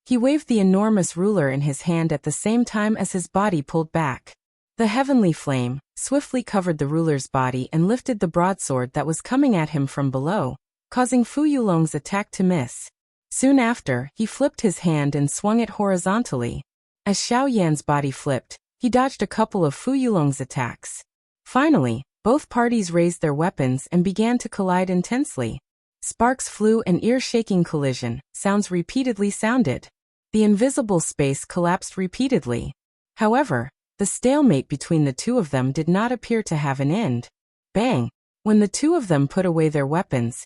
He waved the enormous ruler in his hand at the same time as his body pulled back. The heavenly flame swiftly covered the ruler's body and lifted the broadsword that was coming at him from below, causing Fu Yulong's attack to miss. Soon after, he flipped his hand and swung it horizontally. As Xiao Yan's body flipped, he dodged a couple of Fu Yulong's attacks. Finally, both parties raised their weapons and began to collide intensely. Sparks flew and ear-shaking collision sounds repeatedly sounded. The invisible space collapsed repeatedly. However, the stalemate between the two of them did not appear to have an end. Bang! When the two of them put away their weapons,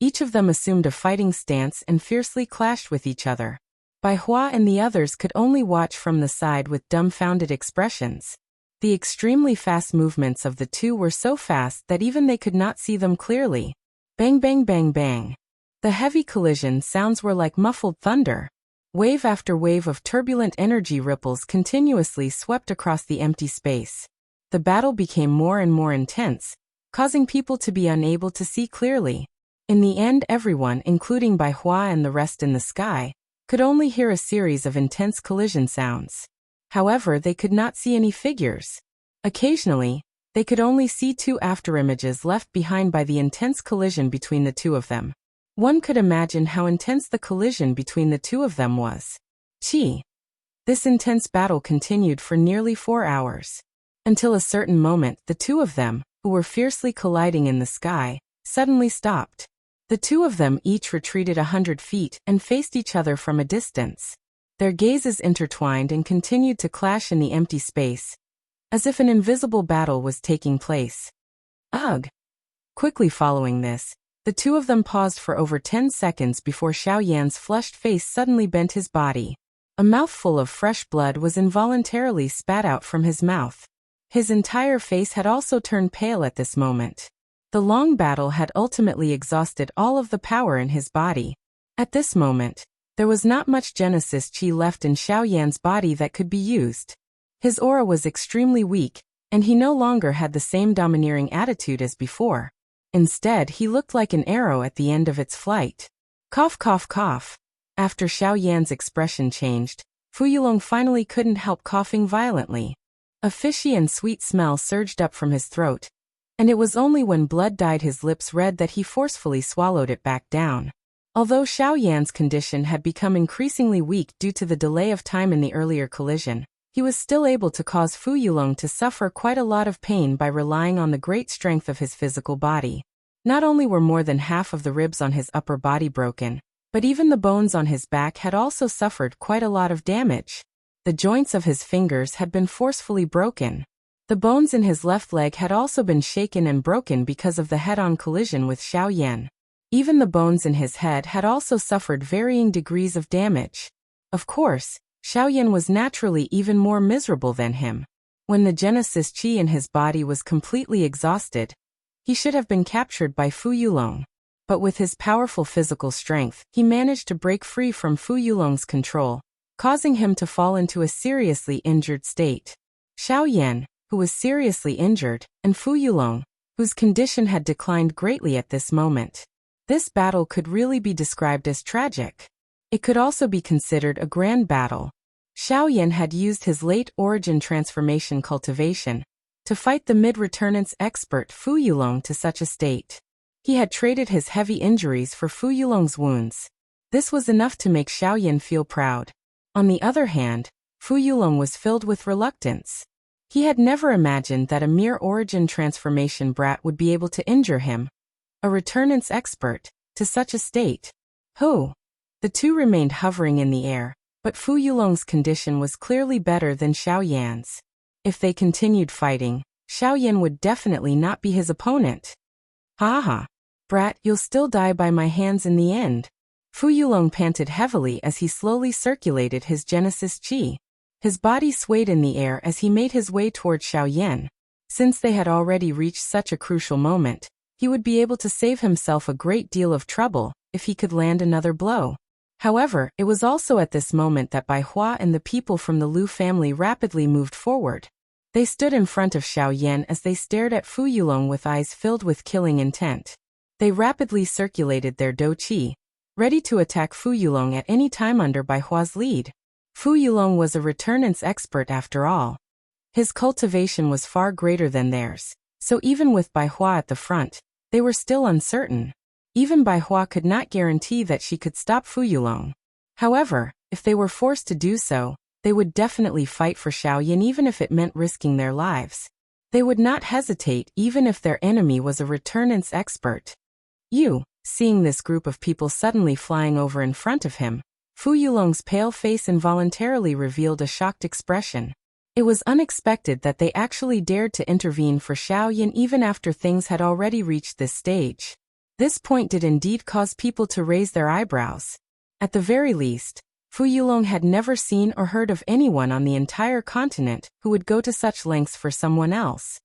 each of them assumed a fighting stance and fiercely clashed with each other. Bai Hua and the others could only watch from the side with dumbfounded expressions. The extremely fast movements of the two were so fast that even they could not see them clearly. Bang bang bang bang. The heavy collision sounds were like muffled thunder. Wave after wave of turbulent energy ripples continuously swept across the empty space. The battle became more and more intense, causing people to be unable to see clearly. In the end, everyone, including Bai Hua and the rest in the sky, could only hear a series of intense collision sounds. However, they could not see any figures. Occasionally, they could only see two afterimages left behind by the intense collision between the two of them. One could imagine how intense the collision between the two of them was. Chi. This intense battle continued for nearly 4 hours. Until a certain moment, the two of them, who were fiercely colliding in the sky, suddenly stopped. The two of them each retreated 100 feet and faced each other from a distance. Their gazes intertwined and continued to clash in the empty space, as if an invisible battle was taking place. Ugh! Quickly following this, the two of them paused for over 10 seconds before Xiao Yan's flushed face suddenly bent his body. A mouthful of fresh blood was involuntarily spat out from his mouth. His entire face had also turned pale at this moment. The long battle had ultimately exhausted all of the power in his body. At this moment, there was not much Genesis Chi left in Xiao Yan's body that could be used. His aura was extremely weak, and he no longer had the same domineering attitude as before. Instead, he looked like an arrow at the end of its flight. Cough cough cough. After Xiao Yan's expression changed, Fu Yulong finally couldn't help coughing violently. A fishy and sweet smell surged up from his throat, and it was only when blood dyed his lips red that he forcefully swallowed it back down. Although Xiao Yan's condition had become increasingly weak due to the delay of time in the earlier collision, he was still able to cause Fu Yulong to suffer quite a lot of pain by relying on the great strength of his physical body. Not only were more than half of the ribs on his upper body broken, but even the bones on his back had also suffered quite a lot of damage. The joints of his fingers had been forcefully broken. The bones in his left leg had also been shaken and broken because of the head-on collision with Xiao Yan. Even the bones in his head had also suffered varying degrees of damage. Of course, Xiao Yan was naturally even more miserable than him. When the Genesis Chi in his body was completely exhausted, he should have been captured by Fu Yulong. But with his powerful physical strength, he managed to break free from Fu Yulong's control, causing him to fall into a seriously injured state. Xiao Yan, who was seriously injured, and Fu Yulong, whose condition had declined greatly at this moment. This battle could really be described as tragic. It could also be considered a grand battle. Xiao Yan had used his late origin transformation cultivation to fight the mid-returnance expert Fu Yulong to such a state. He had traded his heavy injuries for Fu Yulong's wounds. This was enough to make Xiao Yan feel proud. On the other hand, Fu Yulong was filled with reluctance. He had never imagined that a mere origin transformation brat would be able to injure him, a returnance expert, to such a state. Who? The two remained hovering in the air, but Fu Yulong's condition was clearly better than Xiao Yan's. If they continued fighting, Xiao Yan would definitely not be his opponent. Ha ha. Brat, you'll still die by my hands in the end. Fu Yulong panted heavily as he slowly circulated his Genesis Chi. His body swayed in the air as he made his way toward Xiao Yan. Since they had already reached such a crucial moment, he would be able to save himself a great deal of trouble if he could land another blow. However, it was also at this moment that Bai Hua and the people from the Lu family rapidly moved forward. They stood in front of Xiao Yan as they stared at Fu Yulong with eyes filled with killing intent. They rapidly circulated their dou qi, ready to attack Fu Yulong at any time under Bai Hua's lead. Fu Yulong was a returnance expert after all. His cultivation was far greater than theirs, so even with Bai Hua at the front, they were still uncertain. Even Bai Hua could not guarantee that she could stop Fu Yulong. However, if they were forced to do so, they would definitely fight for Xiaoyan even if it meant risking their lives. They would not hesitate even if their enemy was a returnance expert. Seeing this group of people suddenly flying over in front of him, Fu Yulong's pale face involuntarily revealed a shocked expression. It was unexpected that they actually dared to intervene for Xiaoyan even after things had already reached this stage. This point did indeed cause people to raise their eyebrows. At the very least, Fu Yulong had never seen or heard of anyone on the entire continent who would go to such lengths for someone else.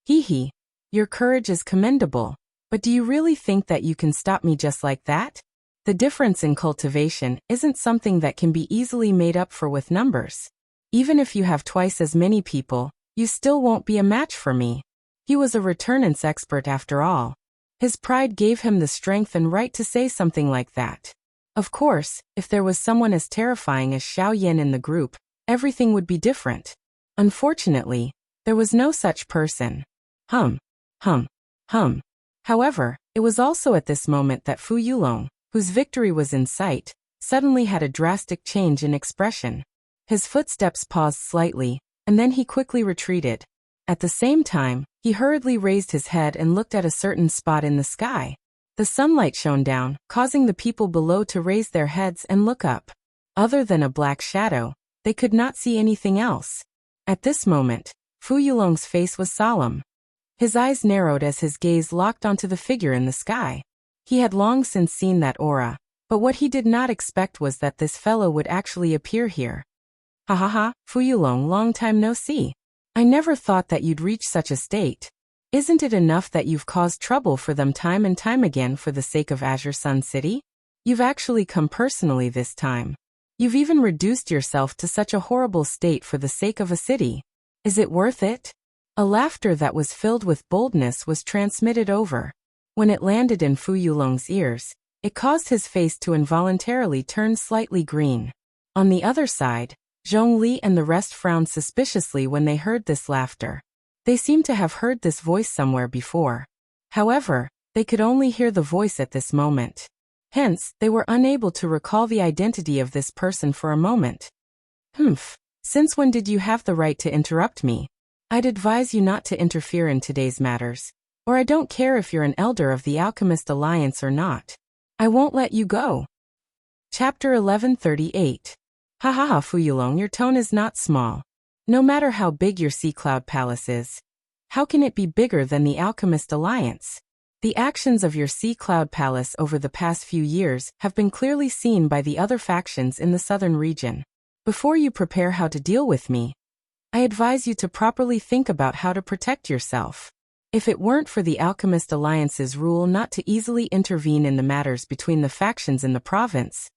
Hee, your courage is commendable, but do you really think that you can stop me just like that? The difference in cultivation isn't something that can be easily made up for with numbers. Even if you have twice as many people, you still won't be a match for me. He was a returnance expert after all. His pride gave him the strength and right to say something like that. Of course, if there was someone as terrifying as Xiaoyan in the group, everything would be different. Unfortunately, there was no such person. However, it was also at this moment that Fu Yulong, whose victory was in sight, suddenly had a drastic change in expression. His footsteps paused slightly, and then he quickly retreated. At the same time, he hurriedly raised his head and looked at a certain spot in the sky. The sunlight shone down, causing the people below to raise their heads and look up. Other than a black shadow, they could not see anything else. At this moment, Fu Yulong's face was solemn. His eyes narrowed as his gaze locked onto the figure in the sky. He had long since seen that aura, but what he did not expect was that this fellow would actually appear here. Ha, Fu Yulong, long time no see. I never thought that you'd reach such a state. Isn't it enough that you've caused trouble for them time and time again for the sake of Azure Sun City? You've actually come personally this time. You've even reduced yourself to such a horrible state for the sake of a city. Is it worth it? A laughter that was filled with boldness was transmitted over. When it landed in Fu Yulong's ears, it caused his face to involuntarily turn slightly green. On the other side, Zhongli and the rest frowned suspiciously when they heard this laughter. They seemed to have heard this voice somewhere before. However, they could only hear the voice at this moment. Hence, they were unable to recall the identity of this person for a moment. Since when did you have the right to interrupt me? I'd advise you not to interfere in today's matters, or I don't care if you're an elder of the Alchemist Alliance or not. I won't let you go. Chapter 1138. Ha, Fu Yulong, your tone is not small. No matter how big your Sea Cloud Palace is, how can it be bigger than the Alchemist Alliance? The actions of your Sea Cloud Palace over the past few years have been clearly seen by the other factions in the southern region. Before you prepare how to deal with me, I advise you to properly think about how to protect yourself. If it weren't for the Alchemist Alliance's rule not to easily intervene in the matters between the factions in the province,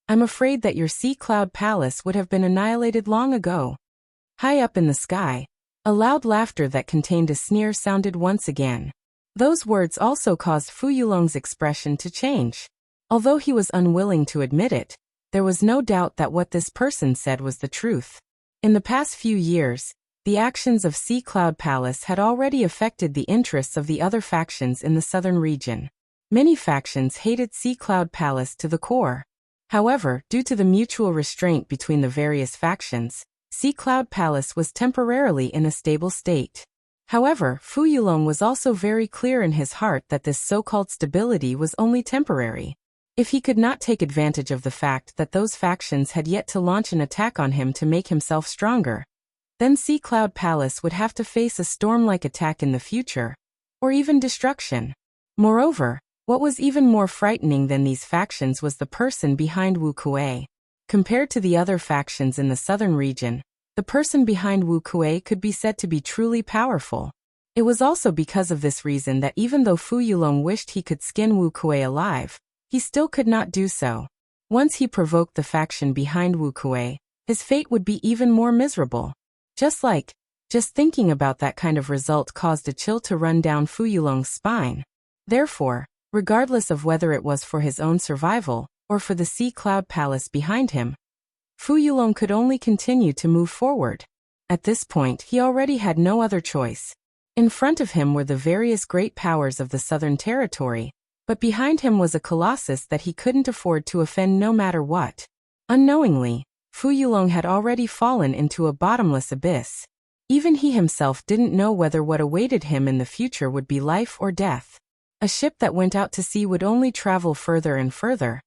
I'm afraid that your Sea Cloud Palace would have been annihilated long ago. High up in the sky, a loud laughter that contained a sneer sounded once again. Those words also caused Fu Yulong's expression to change. Although he was unwilling to admit it, there was no doubt that what this person said was the truth. In the past few years, the actions of Sea Cloud Palace had already affected the interests of the other factions in the southern region. Many factions hated Sea Cloud Palace to the core. However, due to the mutual restraint between the various factions, Sea Cloud Palace was temporarily in a stable state. However, Fu Yulong was also very clear in his heart that this so-called stability was only temporary. If he could not take advantage of the fact that those factions had yet to launch an attack on him to make himself stronger, then Sea Cloud Palace would have to face a storm-like attack in the future, or even destruction. Moreover, what was even more frightening than these factions was the person behind Wu Kuei. Compared to the other factions in the southern region, the person behind Wu Kuei could be said to be truly powerful. It was also because of this reason that even though Fu Yulong wished he could skin Wu Kuei alive, he still could not do so. Once he provoked the faction behind Wu Kuei, his fate would be even more miserable. Just thinking about that kind of result caused a chill to run down Fu Yulong's spine. Therefore, regardless of whether it was for his own survival, or for the Sea Cloud Palace behind him, Fu Yulong could only continue to move forward. At this point, he already had no other choice. In front of him were the various great powers of the Southern Territory, but behind him was a colossus that he couldn't afford to offend no matter what. Unknowingly, Fu Yulong had already fallen into a bottomless abyss. Even he himself didn't know whether what awaited him in the future would be life or death. A ship that went out to sea would only travel further and further,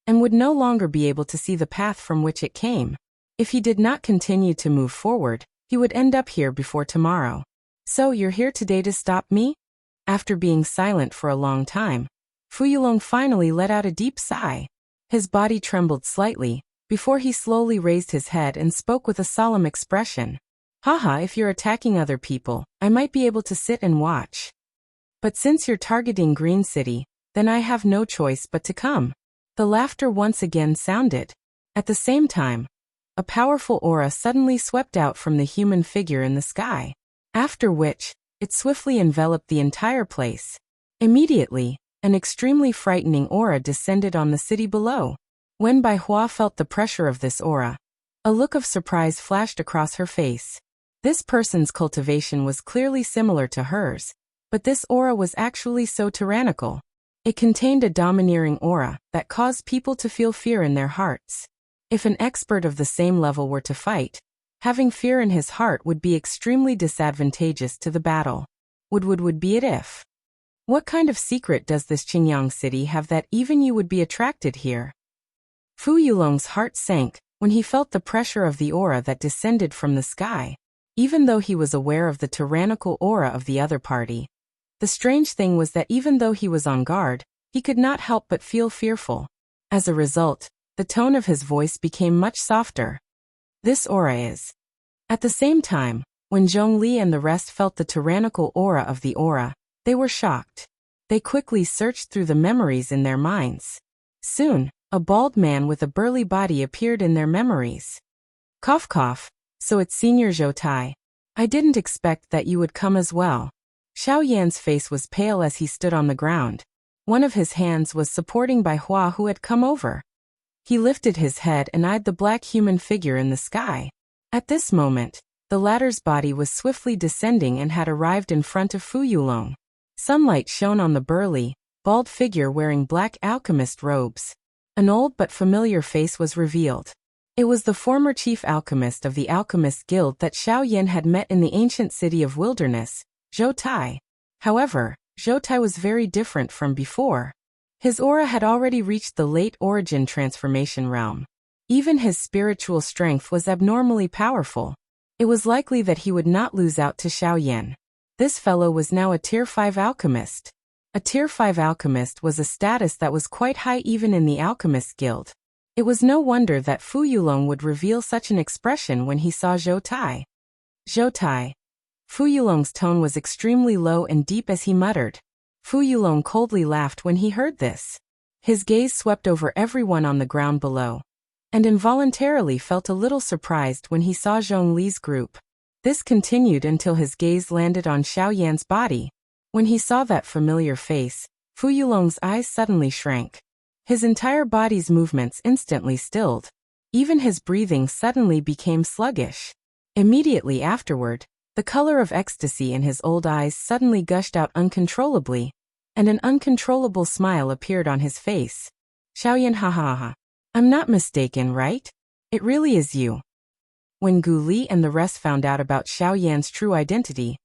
and would no longer be able to see the path from which it came. If he did not continue to move forward, he would end up here before tomorrow. So you're here today to stop me? After being silent for a long time, Fu Yulong finally let out a deep sigh. His body trembled slightly, before he slowly raised his head and spoke with a solemn expression. Haha, if you're attacking other people, I might be able to sit and watch. But since you're targeting Green City, then I have no choice but to come. The laughter once again sounded. At the same time, a powerful aura suddenly swept out from the human figure in the sky, after which, it swiftly enveloped the entire place. Immediately, an extremely frightening aura descended on the city below. When Bai Hua felt the pressure of this aura, a look of surprise flashed across her face. This person's cultivation was clearly similar to hers, but this aura was actually so tyrannical. It contained a domineering aura that caused people to feel fear in their hearts. If an expert of the same level were to fight, having fear in his heart would be extremely disadvantageous to the battle. Would be it if. What kind of secret does this Qingyang city have that even you would be attracted here? Fu Yulong's heart sank when he felt the pressure of the aura that descended from the sky, even though he was aware of the tyrannical aura of the other party. The strange thing was that even though he was on guard, he could not help but feel fearful. As a result, the tone of his voice became much softer. This aura is. At the same time, when Zhongli and the rest felt the tyrannical aura of the aura, they were shocked. They quickly searched through the memories in their minds. Soon, a bald man with a burly body appeared in their memories. Cough cough, so it's Senior Zhou Tai. I didn't expect that you would come as well. Xiao Yan's face was pale as he stood on the ground. One of his hands was supporting Bai Hua, who had come over. He lifted his head and eyed the black human figure in the sky. At this moment, the latter's body was swiftly descending and had arrived in front of Fu Yulong. Sunlight shone on the burly, bald figure wearing black alchemist robes. An old but familiar face was revealed. It was the former chief alchemist of the Alchemist Guild that Xiao Yan had met in the ancient city of Wilderness, Zhou Tai. However, Zhou Tai was very different from before. His aura had already reached the late origin transformation realm. Even his spiritual strength was abnormally powerful. It was likely that he would not lose out to Xiao Yan. This fellow was now a Tier 5 alchemist. A Tier 5 alchemist was a status that was quite high even in the Alchemist Guild. It was no wonder that Fu Yulong would reveal such an expression when he saw Zhou Tai. Zhou Tai. Fu Yulong's tone was extremely low and deep as he muttered. Fu Yulong coldly laughed when he heard this. His gaze swept over everyone on the ground below, and involuntarily felt a little surprised when he saw Zhongli's group. This continued until his gaze landed on Xiao Yan's body. When he saw that familiar face, Fu Yulong's eyes suddenly shrank. His entire body's movements instantly stilled. Even his breathing suddenly became sluggish. Immediately afterward, the color of ecstasy in his old eyes suddenly gushed out uncontrollably, and an uncontrollable smile appeared on his face. Xiao Yan, ha ha ha. I'm not mistaken, right? It really is you. When Gu Li and the rest found out about Xiao Yan's true identity,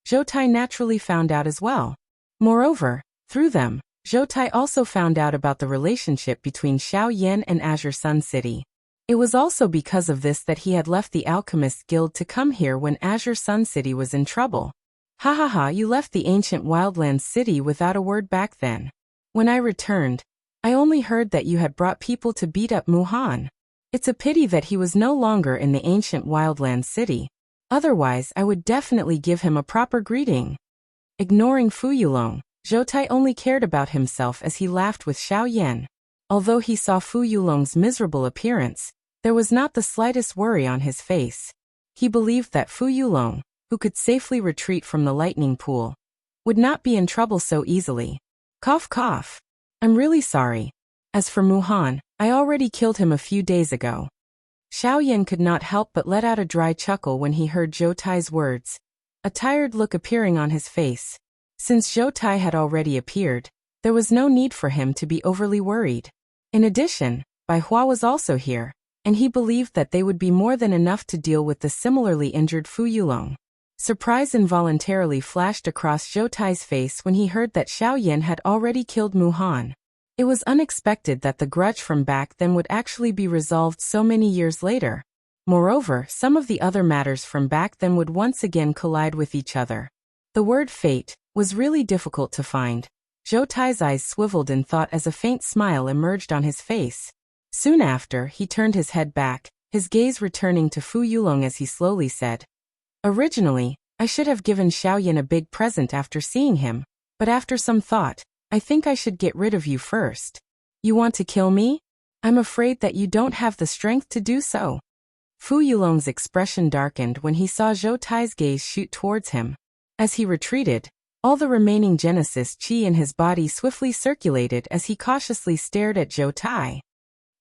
Zhou Tai naturally found out as well. Moreover, through them, Zhou Tai also found out about the relationship between Xiao Yan and Azure Sun City. It was also because of this that he had left the Alchemist Guild to come here when Azure Sun City was in trouble. Ha ha ha, you left the ancient Wildlands City without a word back then. When I returned, I only heard that you had brought people to beat up Muhan. It's a pity that he was no longer in the ancient Wildlands City. Otherwise, I would definitely give him a proper greeting. Ignoring Fu Yulong, Zhou Tai only cared about himself as he laughed with Xiao Yan. Although he saw Fu Yulong's miserable appearance, there was not the slightest worry on his face. He believed that Fu Yulong, who could safely retreat from the lightning pool, would not be in trouble so easily. Cough cough. I'm really sorry. As for Muhan, I already killed him a few days ago. Xiaoyan could not help but let out a dry chuckle when he heard Zhou Tai's words, a tired look appearing on his face. Since Zhou Tai had already appeared, there was no need for him to be overly worried. In addition, Bai Hua was also here, and he believed that they would be more than enough to deal with the similarly injured Fu Yulong. Surprise involuntarily flashed across Zhou Tai's face when he heard that Xiaoyan had already killed Mu Han. It was unexpected that the grudge from back then would actually be resolved so many years later. Moreover, some of the other matters from back then would once again collide with each other. The word fate was really difficult to find. Zhou Tai's eyes swiveled in thought as a faint smile emerged on his face. Soon after, he turned his head back, his gaze returning to Fu Yulong as he slowly said, "Originally, I should have given Xiaoyan a big present after seeing him, but after some thought, I think I should get rid of you first. You want to kill me? I'm afraid that you don't have the strength to do so." Fu Yulong's expression darkened when he saw Zhou Tai's gaze shoot towards him. As he retreated, all the remaining Genesis chi in his body swiftly circulated as he cautiously stared at Zhou Tai.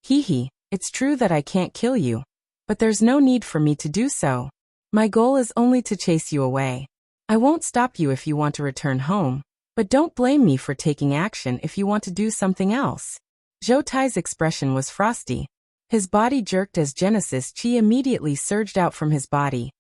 "Hee, it's true that I can't kill you, but there's no need for me to do so. My goal is only to chase you away. I won't stop you if you want to return home, but don't blame me for taking action if you want to do something else." Zhou Tai's expression was frosty. His body jerked as Genesis chi immediately surged out from his body,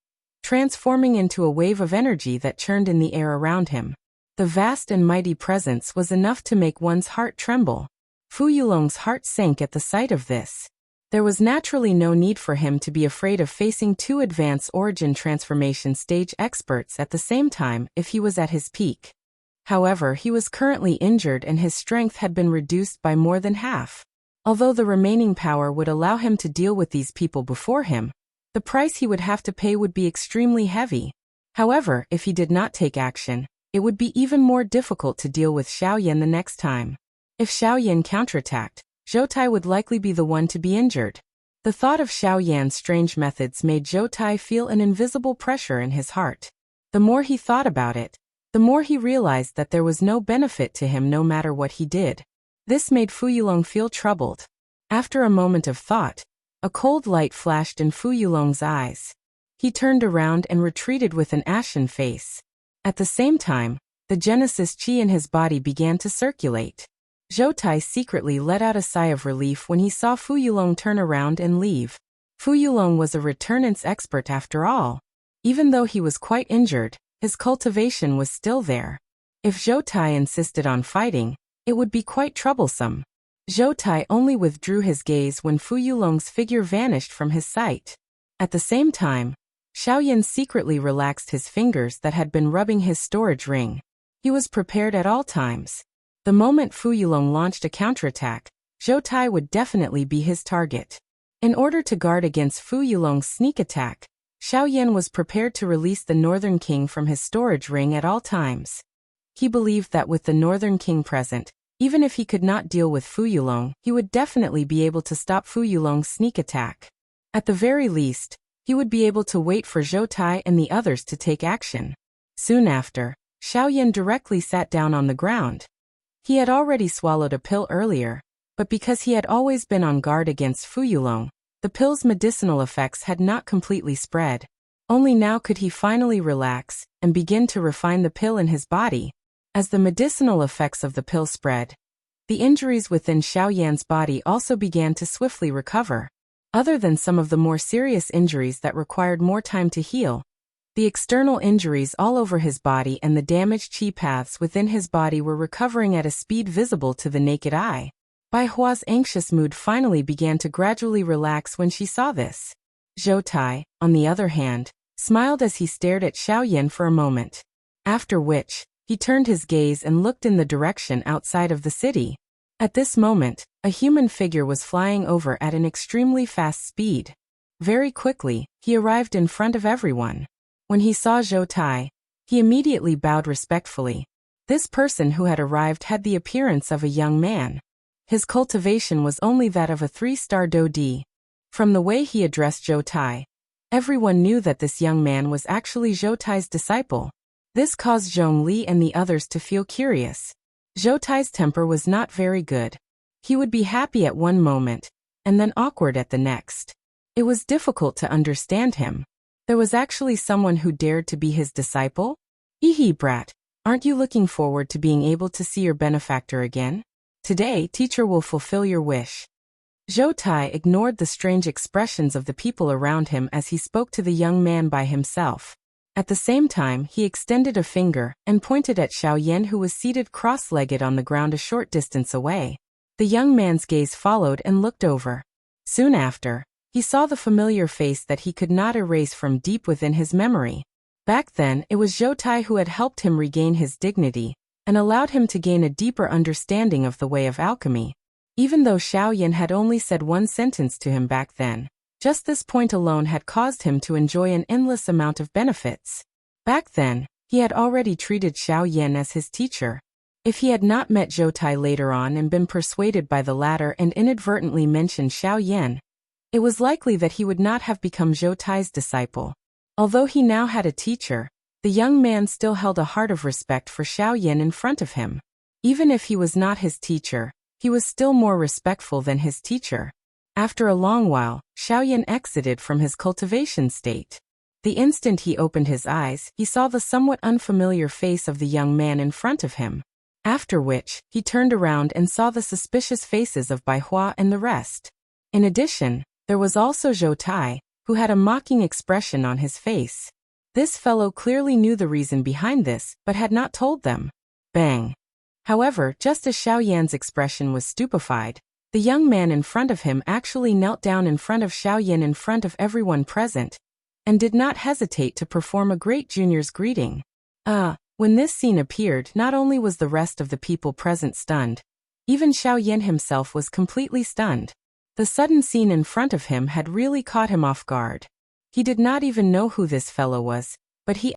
transforming into a wave of energy that churned in the air around him. The vast and mighty presence was enough to make one's heart tremble. Fu Yulong's heart sank at the sight of this. There was naturally no need for him to be afraid of facing two advanced origin transformation stage experts at the same time if he was at his peak. However, he was currently injured and his strength had been reduced by more than half. Although the remaining power would allow him to deal with these people before him, the price he would have to pay would be extremely heavy. However, if he did not take action, it would be even more difficult to deal with Xiaoyan the next time. If Xiaoyan counterattacked, Zhou Tai would likely be the one to be injured. The thought of Xiaoyan's strange methods made Zhou Tai feel an invisible pressure in his heart. The more he thought about it, the more he realized that there was no benefit to him no matter what he did. This made Fu Yulong feel troubled. After a moment of thought, a cold light flashed in Fu Yulong's eyes. He turned around and retreated with an ashen face. At the same time, the Genesis chi in his body began to circulate. Zhou Tai secretly let out a sigh of relief when he saw Fu Yulong turn around and leave. Fu Yulong was a returnance expert after all. Even though he was quite injured, his cultivation was still there. If Zhou Tai insisted on fighting, it would be quite troublesome. Zhou Tai only withdrew his gaze when Fu Yulong's figure vanished from his sight. At the same time, Xiaoyan secretly relaxed his fingers that had been rubbing his storage ring. He was prepared at all times. The moment Fu Yulong launched a counterattack, Zhou Tai would definitely be his target. In order to guard against Fu Yulong's sneak attack, Xiaoyan was prepared to release the Northern King from his storage ring at all times. He believed that with the Northern King present, even if he could not deal with Fu Yulong, he would definitely be able to stop Fu Yulong's sneak attack. At the very least, he would be able to wait for Zhou Tai and the others to take action. Soon after, Xiaoyan directly sat down on the ground. He had already swallowed a pill earlier, but because he had always been on guard against Fu Yulong, the pill's medicinal effects had not completely spread. Only now could he finally relax and begin to refine the pill in his body. As the medicinal effects of the pill spread, the injuries within Xiaoyan's body also began to swiftly recover. Other than some of the more serious injuries that required more time to heal, the external injuries all over his body and the damaged chi paths within his body were recovering at a speed visible to the naked eye. Bai Hua's anxious mood finally began to gradually relax when she saw this. Zhou Tai, on the other hand, smiled as he stared at Xiaoyan for a moment. After which, he turned his gaze and looked in the direction outside of the city. At this moment, a human figure was flying over at an extremely fast speed. Very quickly, he arrived in front of everyone. When he saw Zhou Tai, he immediately bowed respectfully. This person who had arrived had the appearance of a young man. His cultivation was only that of a 3-star Dodi. From the way he addressed Zhou Tai, everyone knew that this young man was actually Zhou Tai's disciple. This caused Zhong Li and the others to feel curious. Zhou Tai's temper was not very good. He would be happy at one moment, and then awkward at the next. It was difficult to understand him. There was actually someone who dared to be his disciple? Ehe, brat, aren't you looking forward to being able to see your benefactor again? Today, teacher will fulfill your wish. Zhou Tai ignored the strange expressions of the people around him as he spoke to the young man by himself. At the same time, he extended a finger and pointed at Xiaoyan, who was seated cross-legged on the ground a short distance away. The young man's gaze followed and looked over. Soon after, he saw the familiar face that he could not erase from deep within his memory. Back then, it was Zhou Tai who had helped him regain his dignity and allowed him to gain a deeper understanding of the way of alchemy. Even though Xiaoyan had only said one sentence to him back then, just this point alone had caused him to enjoy an endless amount of benefits. Back then, he had already treated Xiaoyan as his teacher. If he had not met Zhou Tai later on and been persuaded by the latter and inadvertently mentioned Xiaoyan, it was likely that he would not have become Zhou Tai's disciple. Although he now had a teacher, the young man still held a heart of respect for Xiaoyan in front of him. Even if he was not his teacher, he was still more respectful than his teacher. After a long while, Xiaoyan exited from his cultivation state. The instant he opened his eyes, he saw the somewhat unfamiliar face of the young man in front of him. After which, he turned around and saw the suspicious faces of Bai Hua and the rest. In addition, there was also Zhou Tai, who had a mocking expression on his face. This fellow clearly knew the reason behind this, but had not told them. Bang! However, just as Xiaoyan's expression was stupefied, the young man in front of him actually knelt down in front of Xiaoyan in front of everyone present, and did not hesitate to perform a great junior's greeting. When this scene appeared, not only was the rest of the people present stunned, even Xiaoyan himself was completely stunned. The sudden scene in front of him had really caught him off guard. He did not even know who this fellow was, but he